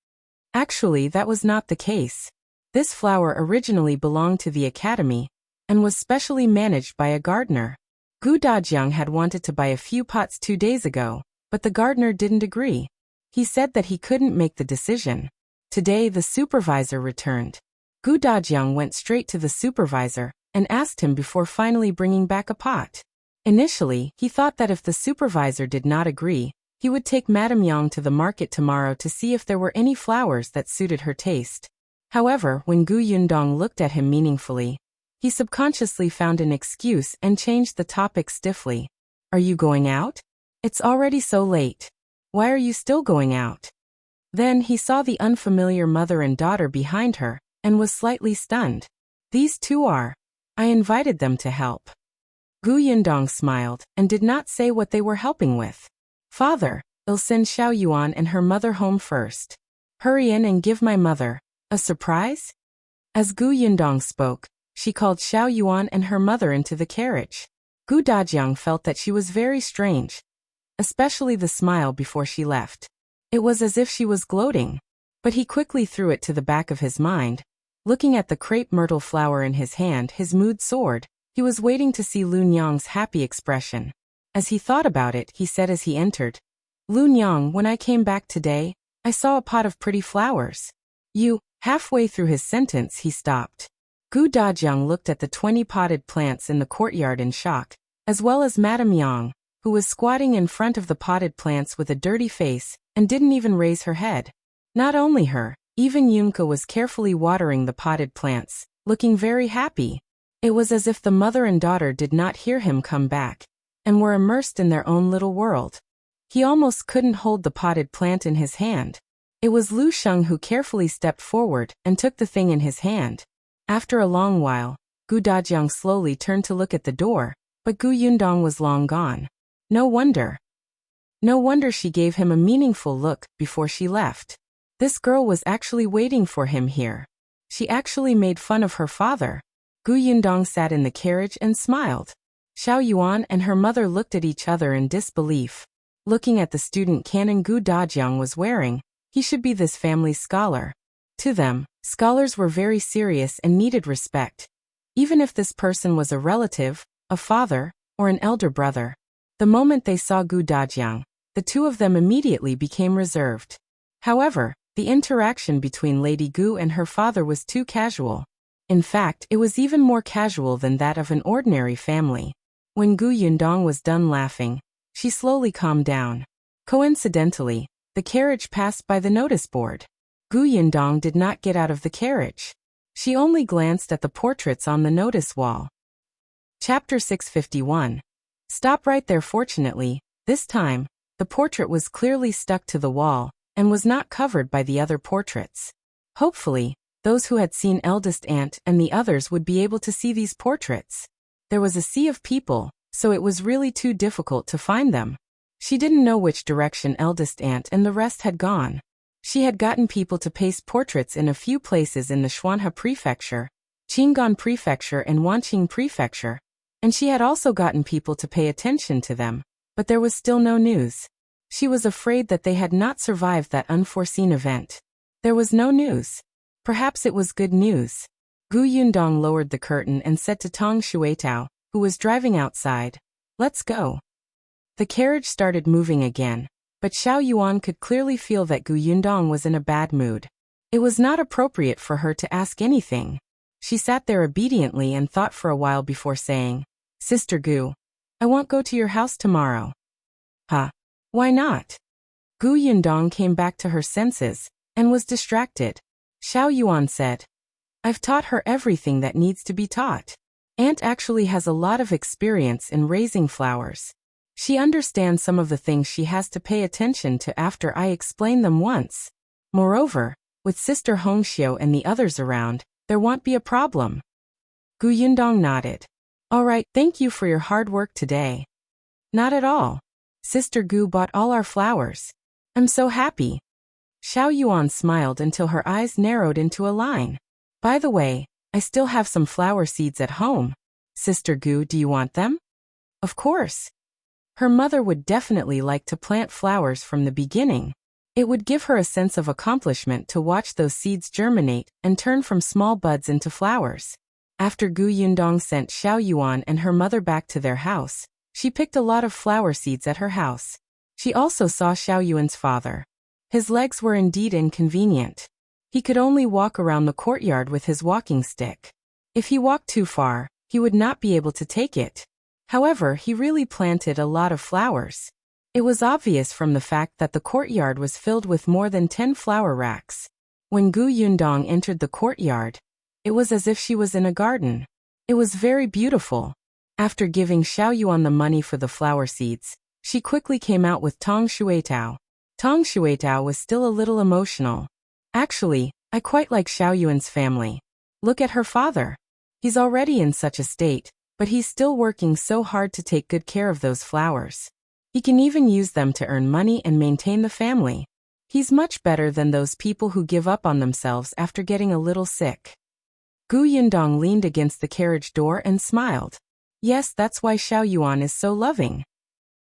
Actually, that was not the case. This flower originally belonged to the academy and was specially managed by a gardener. Gu Dajiang had wanted to buy a few pots 2 days ago, but the gardener didn't agree. He said that he couldn't make the decision. Today the supervisor returned. Gu Dajiang went straight to the supervisor and asked him before finally bringing back a pot. Initially, he thought that if the supervisor did not agree, he would take Madame Yang to the market tomorrow to see if there were any flowers that suited her taste. However, when Gu Yundong looked at him meaningfully, he subconsciously found an excuse and changed the topic stiffly. "Are you going out? It's already so late. Why are you still going out?" Then he saw the unfamiliar mother and daughter behind her, and was slightly stunned. "These two are. I invited them to help." Gu Yundong smiled, and did not say what they were helping with. "Father, I'll send Xiao Yuan and her mother home first. Hurry in and give my mother a surprise?" As Gu Yundong spoke, she called Xiao Yuan and her mother into the carriage. Gu Dajiang felt that she was very strange, especially the smile before she left. It was as if she was gloating. But he quickly threw it to the back of his mind. Looking at the crepe myrtle flower in his hand, his mood soared. He was waiting to see Lun Yang's happy expression. As he thought about it, he said as he entered, "Lun Yang, when I came back today, I saw a pot of pretty flowers." Halfway through his sentence he stopped. Gu Dajiang looked at the 20 potted plants in the courtyard in shock, as well as Madame Yang, who was squatting in front of the potted plants with a dirty face, and didn't even raise her head. Not only her, even Yunke was carefully watering the potted plants, looking very happy. It was as if the mother and daughter did not hear him come back, and were immersed in their own little world. He almost couldn't hold the potted plant in his hand. It was Lu Sheng who carefully stepped forward and took the thing in his hand. After a long while, Gu Dajiang slowly turned to look at the door, but Gu Yundong was long gone. No wonder she gave him a meaningful look before she left. This girl was actually waiting for him here. She actually made fun of her father. Gu Yundong sat in the carriage and smiled. Xiao Yuan and her mother looked at each other in disbelief. Looking at the student canon Gu Dajiang was wearing, he should be this family's scholar. To them, scholars were very serious and needed respect. Even if this person was a relative, a father, or an elder brother. The moment they saw Gu Dajiang, the two of them immediately became reserved. However, the interaction between Lady Gu and her father was too casual. In fact, it was even more casual than that of an ordinary family. When Gu Yundong was done laughing, she slowly calmed down. Coincidentally, the carriage passed by the notice board. Gu Yundong did not get out of the carriage. She only glanced at the portraits on the notice wall. Chapter 651. Stop right there. Fortunately, this time, the portrait was clearly stuck to the wall, and was not covered by the other portraits. Hopefully, those who had seen eldest aunt and the others would be able to see these portraits. There was a sea of people, so it was really too difficult to find them. She didn't know which direction eldest aunt and the rest had gone. She had gotten people to paste portraits in a few places in the Xuanhe Prefecture, Qingan Prefecture and Wanqing Prefecture, and she had also gotten people to pay attention to them, but there was still no news. She was afraid that they had not survived that unforeseen event. There was no news. Perhaps it was good news. Gu Yundong lowered the curtain and said to Tong Shuitao, who was driving outside, "Let's go." The carriage started moving again, but Xiao Yuan could clearly feel that Gu Yundong was in a bad mood. It was not appropriate for her to ask anything. She sat there obediently and thought for a while before saying, "Sister Gu, I won't go to your house tomorrow." "Huh? Why not?" Gu Yundong came back to her senses, and was distracted. Xiao Yuan said, "I've taught her everything that needs to be taught. Aunt actually has a lot of experience in raising flowers. She understands some of the things she has to pay attention to after I explain them once. Moreover, with Sister Hongxiu and the others around, there won't be a problem." Gu Yundong nodded. "All right, thank you for your hard work today." "Not at all. Sister Gu bought all our flowers. I'm so happy." Xiao Yuan smiled until her eyes narrowed into a line. "By the way, I still have some flower seeds at home. Sister Gu, do you want them?" "Of course." Her mother would definitely like to plant flowers from the beginning. It would give her a sense of accomplishment to watch those seeds germinate and turn from small buds into flowers. After Gu Yundong sent Xiao Yuan and her mother back to their house, she picked a lot of flower seeds at her house. She also saw Xiao Yuan's father. His legs were indeed inconvenient. He could only walk around the courtyard with his walking stick. If he walked too far, he would not be able to take it. However, he really planted a lot of flowers. It was obvious from the fact that the courtyard was filled with more than 10 flower racks. When Gu Yundong entered the courtyard, it was as if she was in a garden. It was very beautiful. After giving Xiao Yuan the money for the flower seeds, she quickly came out with Tong Shuitao. Tong Shuitao was still a little emotional. "Actually, I quite like Xiao Yuan's family. Look at her father. He's already in such a state, but he's still working so hard to take good care of those flowers. He can even use them to earn money and maintain the family. He's much better than those people who give up on themselves after getting a little sick." Gu Yundong leaned against the carriage door and smiled. "Yes, that's why Xiao Yuan is so loving."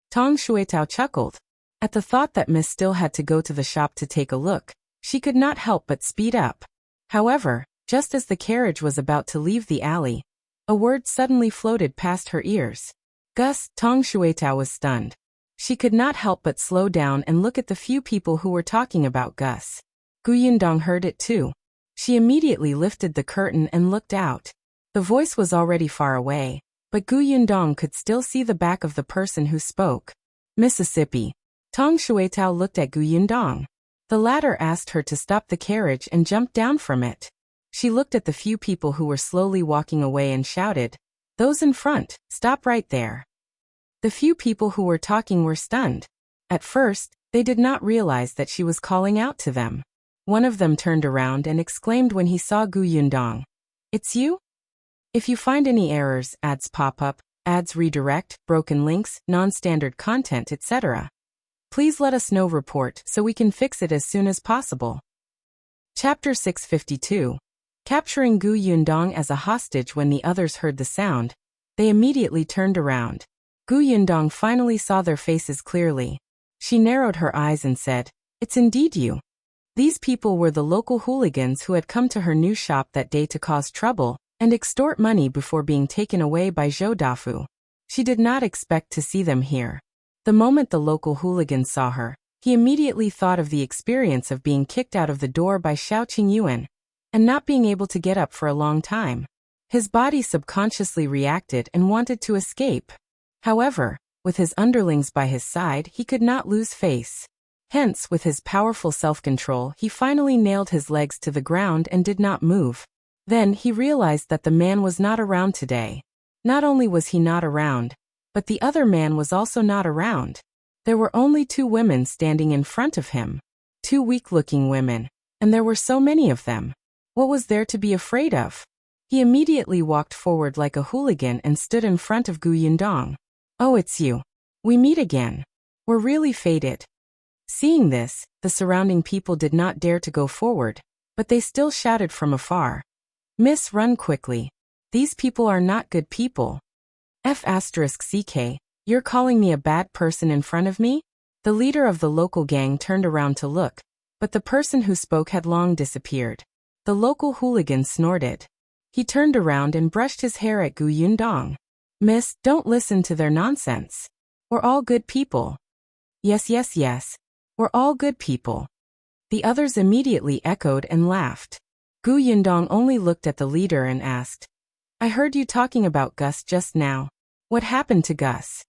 Tong Shuitao chuckled. At the thought that Miss still had to go to the shop to take a look, she could not help but speed up. However, just as the carriage was about to leave the alley, A word suddenly floated past her ears. Gus. Tong Shuetao was stunned. She could not help but slow down and look at the few people who were talking about Gus. Gu Yundong heard it too. She immediately lifted the curtain and looked out. The voice was already far away, but Gu Yundong could still see the back of the person who spoke. Mississippi. Tong Shuetao looked at Gu Yundong. The latter asked her to stop the carriage and jumped down from it. She looked at the few people who were slowly walking away and shouted, "Those in front, stop right there." The few people who were talking were stunned. At first, they did not realize that she was calling out to them. One of them turned around and exclaimed when he saw Gu Yundong, "It's you? If you find any errors, ads pop up, ads redirect, broken links, non-standard content, etc. Please let us know report so we can fix it as soon as possible." Chapter 652. Capturing Gu Yundong as a hostage. When the others heard the sound, they immediately turned around. Gu Yundong finally saw their faces clearly. She narrowed her eyes and said, "It's indeed you." These people were the local hooligans who had come to her new shop that day to cause trouble and extort money before being taken away by Zhou Dafu. She did not expect to see them here. The moment the local hooligan saw her, he immediately thought of the experience of being kicked out of the door by Xiao Qingyuan and not being able to get up for a long time. His body subconsciously reacted and wanted to escape. However, with his underlings by his side, he could not lose face. Hence, with his powerful self-control, he finally nailed his legs to the ground and did not move. Then he realized that the man was not around today. Not only was he not around, but the other man was also not around. There were only two women standing in front of him. Two weak-looking women, and there were so many of them. What was there to be afraid of? He immediately walked forward like a hooligan and stood in front of Gu Yundong. "Oh, it's you. We meet again. We're really fated." Seeing this, the surrounding people did not dare to go forward, but they still shouted from afar, "Miss, run quickly. These people are not good people." F***ck, you're calling me a bad person in front of me? The leader of the local gang turned around to look, but the person who spoke had long disappeared. The local hooligan snorted. He turned around and brushed his hair at Gu Yundong. "Miss, don't listen to their nonsense. We're all good people." Yes, we're all good people." The others immediately echoed and laughed. Gu Yundong only looked at the leader and asked, "I heard you talking about Gus just now. What happened to Gus?"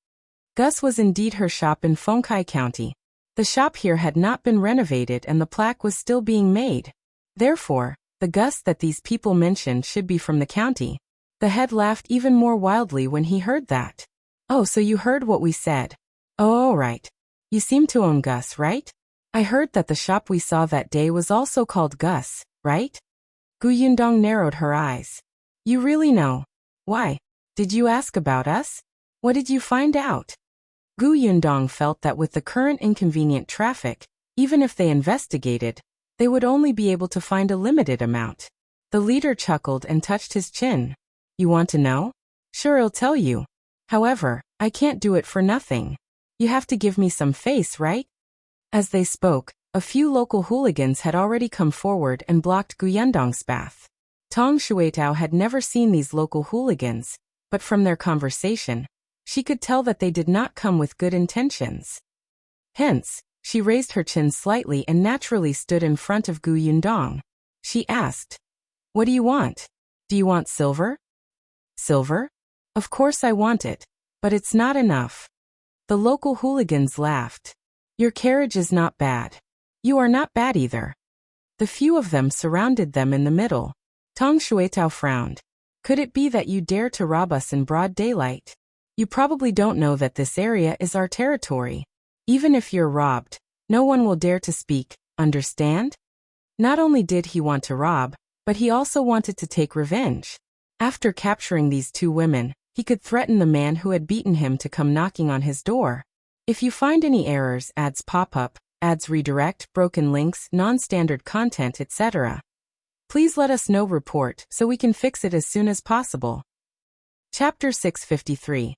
Gus was indeed her shop in Fengkai County. The shop here had not been renovated and the plaque was still being made. Therefore, the Gus that these people mentioned should be from the county. The head laughed even more wildly when he heard that. "Oh, so you heard what we said. Oh, all right. You seem to own Gus, right? I heard that the shop we saw that day was also called Gus, right?" Gu Yundong narrowed her eyes. "You really know? Why? Did you ask about us? What did you find out?" Gu Yundong felt that with the current inconvenient traffic, even if they investigated, they would only be able to find a limited amount. The leader chuckled and touched his chin. "You want to know? Sure, I'll tell you. However, I can't do it for nothing. You have to give me some face, right?" As they spoke, a few local hooligans had already come forward and blocked Gu Yundong's path. Tong Shuetao had never seen these local hooligans, but from their conversation, she could tell that they did not come with good intentions. Hence, she raised her chin slightly and naturally stood in front of Gu Yundong. She asked, "What do you want? Do you want silver?" "Silver? Of course I want it, but it's not enough." The local hooligans laughed. "Your carriage is not bad. You are not bad either." The few of them surrounded them in the middle. Tong Shuetao frowned. "Could it be that you dare to rob us in broad daylight? You probably don't know that this area is our territory. Even if you're robbed, no one will dare to speak, understand?" Not only did he want to rob, but he also wanted to take revenge. After capturing these two women, he could threaten the man who had beaten him to come knocking on his door. "If you find any errors, ads pop up, ads redirect, broken links, non-standard content, etc. Please let us know report so we can fix it as soon as possible." Chapter 653.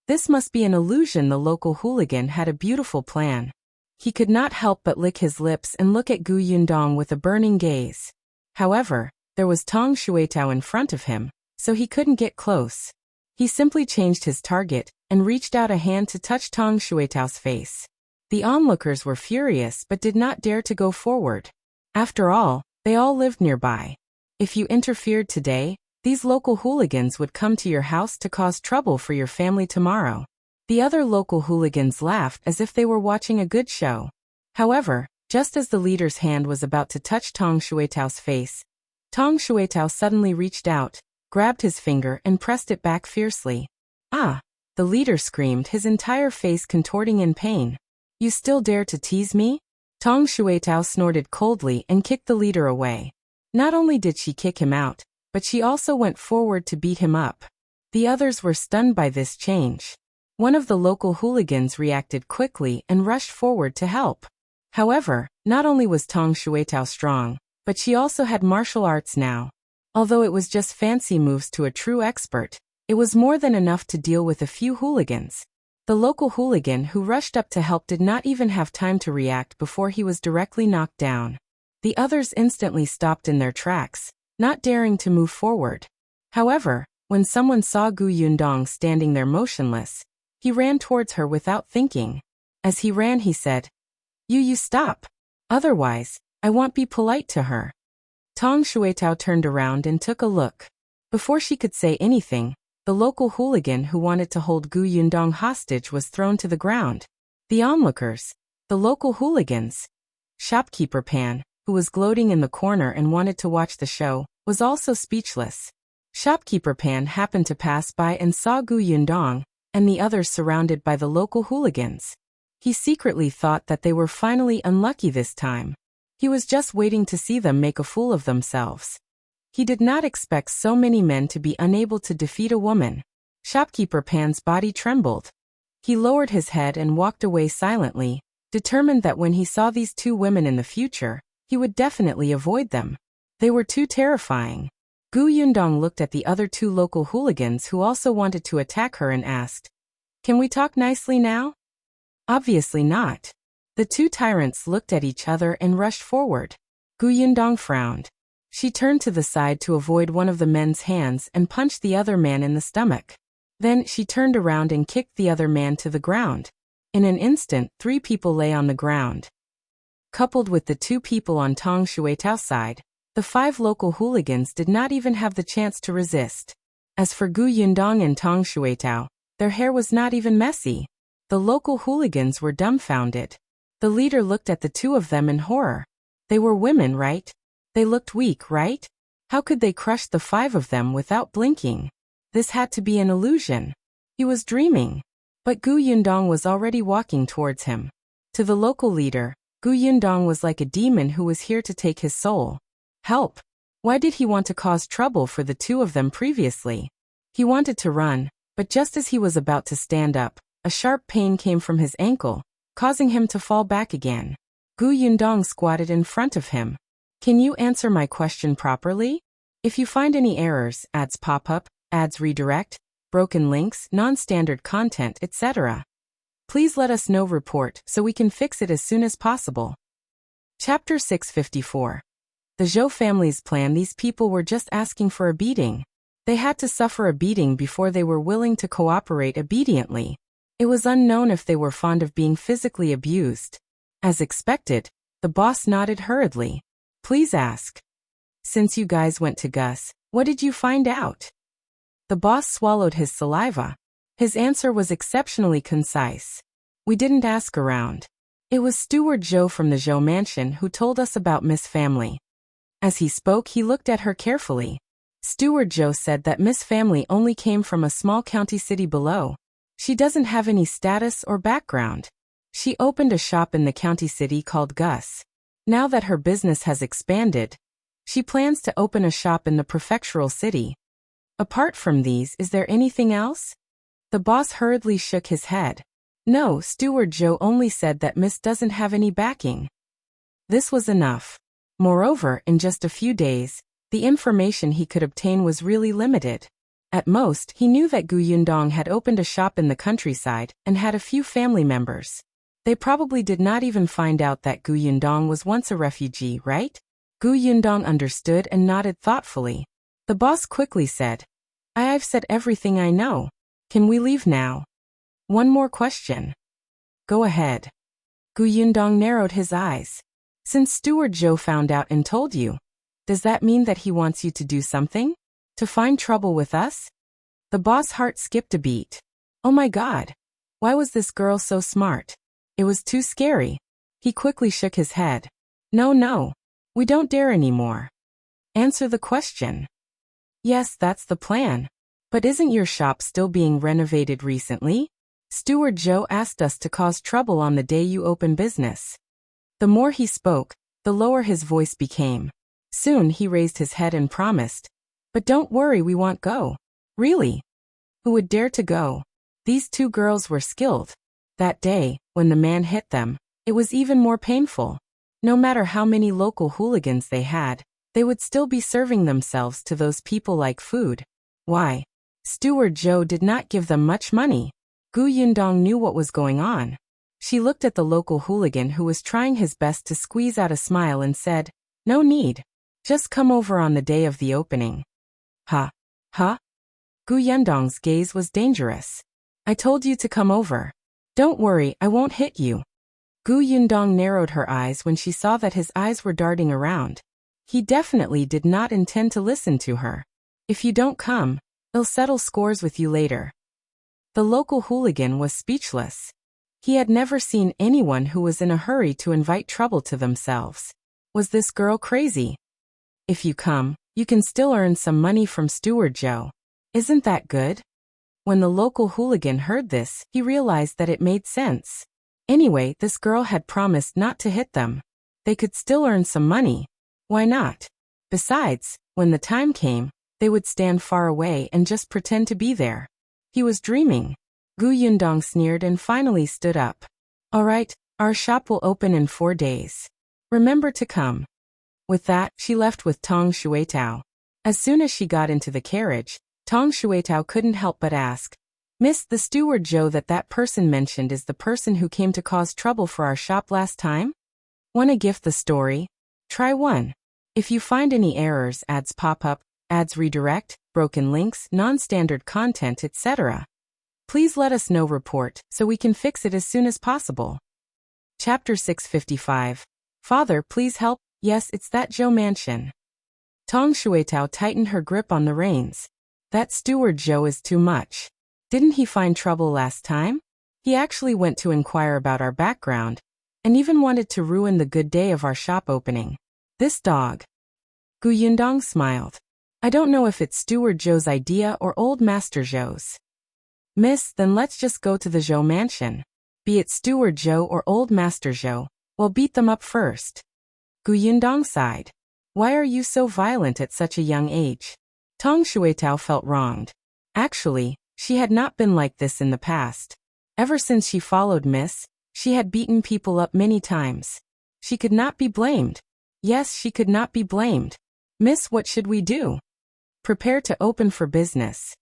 This must be an illusion. The local hooligan had a beautiful plan. He could not help but lick his lips and look at Gu Yundong with a burning gaze. However, there was Tong Shuetao in front of him, so he couldn't get close. He simply changed his target and reached out a hand to touch Tang Shuetao's face. The onlookers were furious but did not dare to go forward. After all, they all lived nearby. If you interfered today, these local hooligans would come to your house to cause trouble for your family tomorrow. The other local hooligans laughed as if they were watching a good show. However, just as the leader's hand was about to touch Tang Shuetao's face, Tang Shuetao suddenly reached out, grabbed his finger and pressed it back fiercely. Ah! The leader screamed, his entire face contorting in pain. You still dare to tease me? Tang Shuetao snorted coldly and kicked the leader away. Not only did she kick him out, but she also went forward to beat him up. The others were stunned by this change. One of the local hooligans reacted quickly and rushed forward to help. However, not only was Tang Shuetao strong, but she also had martial arts now. Although it was just fancy moves to a true expert, it was more than enough to deal with a few hooligans. The local hooligan who rushed up to help did not even have time to react before he was directly knocked down. The others instantly stopped in their tracks, not daring to move forward. However, when someone saw Gu Yundong standing there motionless, he ran towards her without thinking. As he ran, he said, You stop. Otherwise, I won't be polite to her. Tang Shuetao turned around and took a look. Before she could say anything, the local hooligan who wanted to hold Gu Yundong hostage was thrown to the ground. The onlookers, the local hooligans, shopkeeper Pan, who was gloating in the corner and wanted to watch the show, was also speechless. Shopkeeper Pan happened to pass by and saw Gu Yundong and the others surrounded by the local hooligans. He secretly thought that they were finally unlucky this time. He was just waiting to see them make a fool of themselves. He did not expect so many men to be unable to defeat a woman. Shopkeeper Pan's body trembled. He lowered his head and walked away silently, determined that when he saw these two women in the future, he would definitely avoid them. They were too terrifying. Gu Yundong looked at the other two local hooligans who also wanted to attack her and asked, Can we talk nicely now? Obviously not. The two tyrants looked at each other and rushed forward. Gu Yundong frowned. She turned to the side to avoid one of the men's hands and punched the other man in the stomach. Then she turned around and kicked the other man to the ground. In an instant, 3 people lay on the ground. Coupled with the 2 people on Tang Shuetao's side, the 5 local hooligans did not even have the chance to resist. As for Gu Yundong and Tang Shuetao, their hair was not even messy. The local hooligans were dumbfounded. The leader looked at the 2 of them in horror. They were women, right? They looked weak, right? How could they crush the 5 of them without blinking? This had to be an illusion. He was dreaming. But Gu Yundong was already walking towards him. To the local leader, Gu Yundong was like a demon who was here to take his soul. Help! Why did he want to cause trouble for the 2 of them previously? He wanted to run, but just as he was about to stand up, a sharp pain came from his ankle, causing him to fall back again. Gu Yundong squatted in front of him. Can you answer my question properly? If you find any errors, ads pop up, ads redirect, broken links, non-standard content, etc., please let us know. Report so we can fix it as soon as possible. Chapter 654. The Zhou family's plan. These people were just asking for a beating. They had to suffer a beating before they were willing to cooperate obediently. It was unknown if they were fond of being physically abused. As expected, the boss nodded hurriedly. Please ask. Since you guys went to Gus, what did you find out? The boss swallowed his saliva. His answer was exceptionally concise. We didn't ask around. It was Steward Zhou from the Zhou mansion who told us about Miss Family. As he spoke, he looked at her carefully. Steward Zhou said that Miss Family only came from a small county city below. She doesn't have any status or background. She opened a shop in the county city called Gus. Now that her business has expanded, she plans to open a shop in the Prefectural city. Apart from these, is there anything else? The boss hurriedly shook his head. No, Steward Zhou only said that Miss doesn't have any backing. This was enough. Moreover, in just a few days, the information he could obtain was really limited. At most, he knew that Gu Yundong had opened a shop in the countryside and had a few family members. They probably did not even find out that Gu Yundong was once a refugee, right? Gu Yundong understood and nodded thoughtfully. The boss quickly said, I've said everything I know. Can we leave now? One more question. Go ahead. Gu Yundong narrowed his eyes. Since Steward Zhou found out and told you, does that mean that he wants you to do something? To find trouble with us? The boss' heart skipped a beat. Oh my god. Why was this girl so smart? It was too scary. He quickly shook his head. No. We don't dare anymore. Answer the question. Yes, that's the plan. But isn't your shop still being renovated recently? Steward Zhou asked us to cause trouble on the day you open business. The more he spoke, the lower his voice became. Soon he raised his head and promised. But don't worry, we won't go. Really? Who would dare to go? These two girls were skilled. That day, when the man hit them, it was even more painful. No matter how many local hooligans they had, they would still be serving themselves to those people like food. Why? Steward Zhou did not give them much money. Gu Yundong knew what was going on. She looked at the local hooligan who was trying his best to squeeze out a smile and said, No need. Just come over on the day of the opening. Huh? Gu Yundong's gaze was dangerous. I told you to come over. Don't worry, I won't hit you. Gu Yundong narrowed her eyes when she saw that his eyes were darting around. He definitely did not intend to listen to her. If you don't come, I'll settle scores with you later. The local hooligan was speechless. He had never seen anyone who was in a hurry to invite trouble to themselves. Was this girl crazy? If you come, you can still earn some money from Steward Zhou. Isn't that good? When the local hooligan heard this, he realized that it made sense. Anyway, this girl had promised not to hit them. They could still earn some money. Why not? Besides, when the time came, they would stand far away and just pretend to be there. He was dreaming. Gu Yundong sneered and finally stood up. All right, our shop will open in 4 days. Remember to come. With that, she left with Tong Shuitao. As soon as she got into the carriage, Tong Shuitao couldn't help but ask, Miss, the Steward Zhou that person mentioned is the person who came to cause trouble for our shop last time? Wanna gift the story? Try 1. If you find any errors, ads pop up, ads redirect, broken links, non-standard content, etc., please let us know report so we can fix it as soon as possible. Chapter 655. Father, please help. Yes, it's that Zhou mansion. Tong Shuitao tightened her grip on the reins. That Steward Zhou is too much. Didn't he find trouble last time? He actually went to inquire about our background, and even wanted to ruin the good day of our shop opening. This dog. Gu Yundong smiled. I don't know if it's Steward Zhou's idea or old Master Zhou's. Miss, then let's just go to the Zhou mansion. Be it Steward Zhou or old Master Zhou, we'll beat them up first. Gu Yundong sighed. Why are you so violent at such a young age? Tong Shuitao felt wronged. Actually, she had not been like this in the past. Ever since she followed Miss, she had beaten people up many times. She could not be blamed. Yes, she could not be blamed. Miss, what should we do? Prepare to open for business.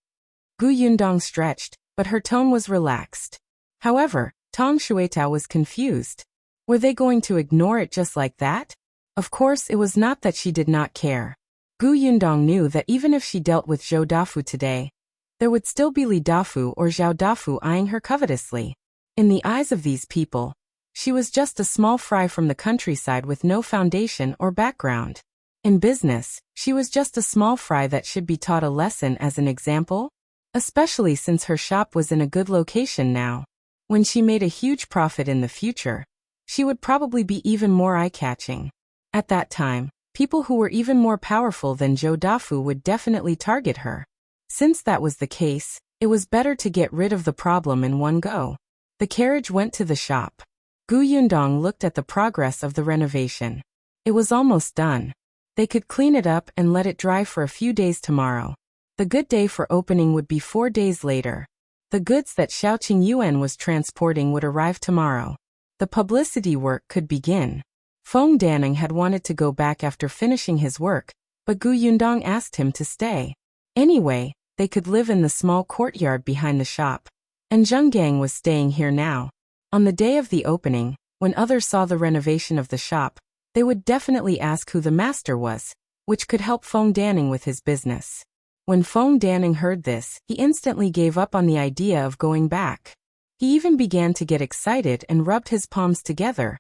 Gu Yundong stretched, but her tone was relaxed. However, Tong Shuitao was confused. Were they going to ignore it just like that? Of course, it was not that she did not care. Gu Yundong knew that even if she dealt with Zhou Dafu today, there would still be Li Dafu or Zhao Dafu eyeing her covetously. In the eyes of these people, she was just a small fry from the countryside with no foundation or background. In business, she was just a small fry that should be taught a lesson as an example, especially since her shop was in a good location now. When she made a huge profit in the future, she would probably be even more eye-catching. At that time, people who were even more powerful than Zhou Dafu would definitely target her. Since that was the case, it was better to get rid of the problem in one go. The carriage went to the shop. Gu Yundong looked at the progress of the renovation. It was almost done. They could clean it up and let it dry for a few days tomorrow. The good day for opening would be 4 days later. The goods that Xiaoqing Yuan was transporting would arrive tomorrow. The publicity work could begin. Feng Danning had wanted to go back after finishing his work, but Gu Yundong asked him to stay. Anyway, they could live in the small courtyard behind the shop. And Zheng Gang was staying here now. On the day of the opening, when others saw the renovation of the shop, they would definitely ask who the master was, which could help Feng Danning with his business. When Feng Danning heard this, he instantly gave up on the idea of going back. He even began to get excited and rubbed his palms together,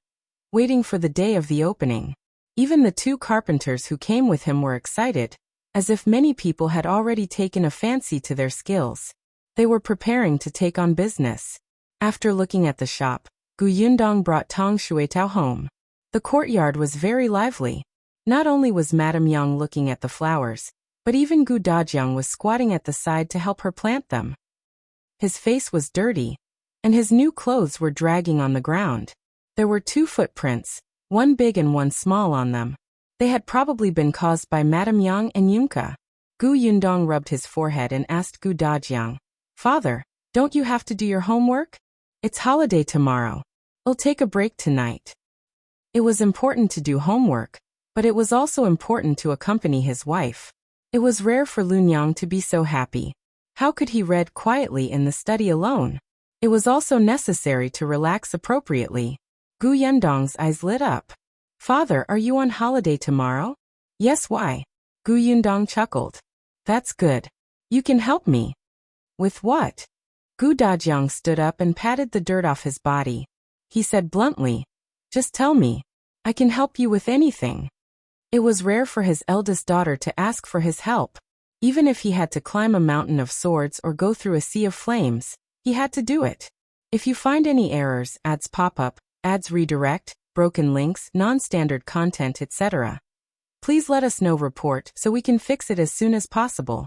waiting for the day of the opening. Even the 2 carpenters who came with him were excited, as if many people had already taken a fancy to their skills. They were preparing to take on business. After looking at the shop, Gu Yundong brought Tong Shuitao home. The courtyard was very lively. Not only was Madame Yang looking at the flowers, but even Gu Dajiang was squatting at the side to help her plant them. His face was dirty, and his new clothes were dragging on the ground. There were 2 footprints, one big and one small on them. They had probably been caused by Madame Yang and Yunka. Gu Yundong rubbed his forehead and asked Gu Dajiang, "Father, don't you have to do your homework? It's holiday tomorrow. We'll take a break tonight." It was important to do homework, but it was also important to accompany his wife. It was rare for Lunyang to be so happy. How could he read quietly in the study alone? It was also necessary to relax appropriately. Gu Yundong's eyes lit up. "Father, are you on holiday tomorrow?" "Yes, why?" Gu Yundong chuckled. "That's good. You can help me." "With what?" Gu Dajiang stood up and patted the dirt off his body. He said bluntly, "Just tell me. I can help you with anything." It was rare for his eldest daughter to ask for his help. Even if he had to climb a mountain of swords or go through a sea of flames, he had to do it. If you find any errors, ads pop up, ads redirect, broken links, non-standard content, etc., please let us know. Report so we can fix it as soon as possible.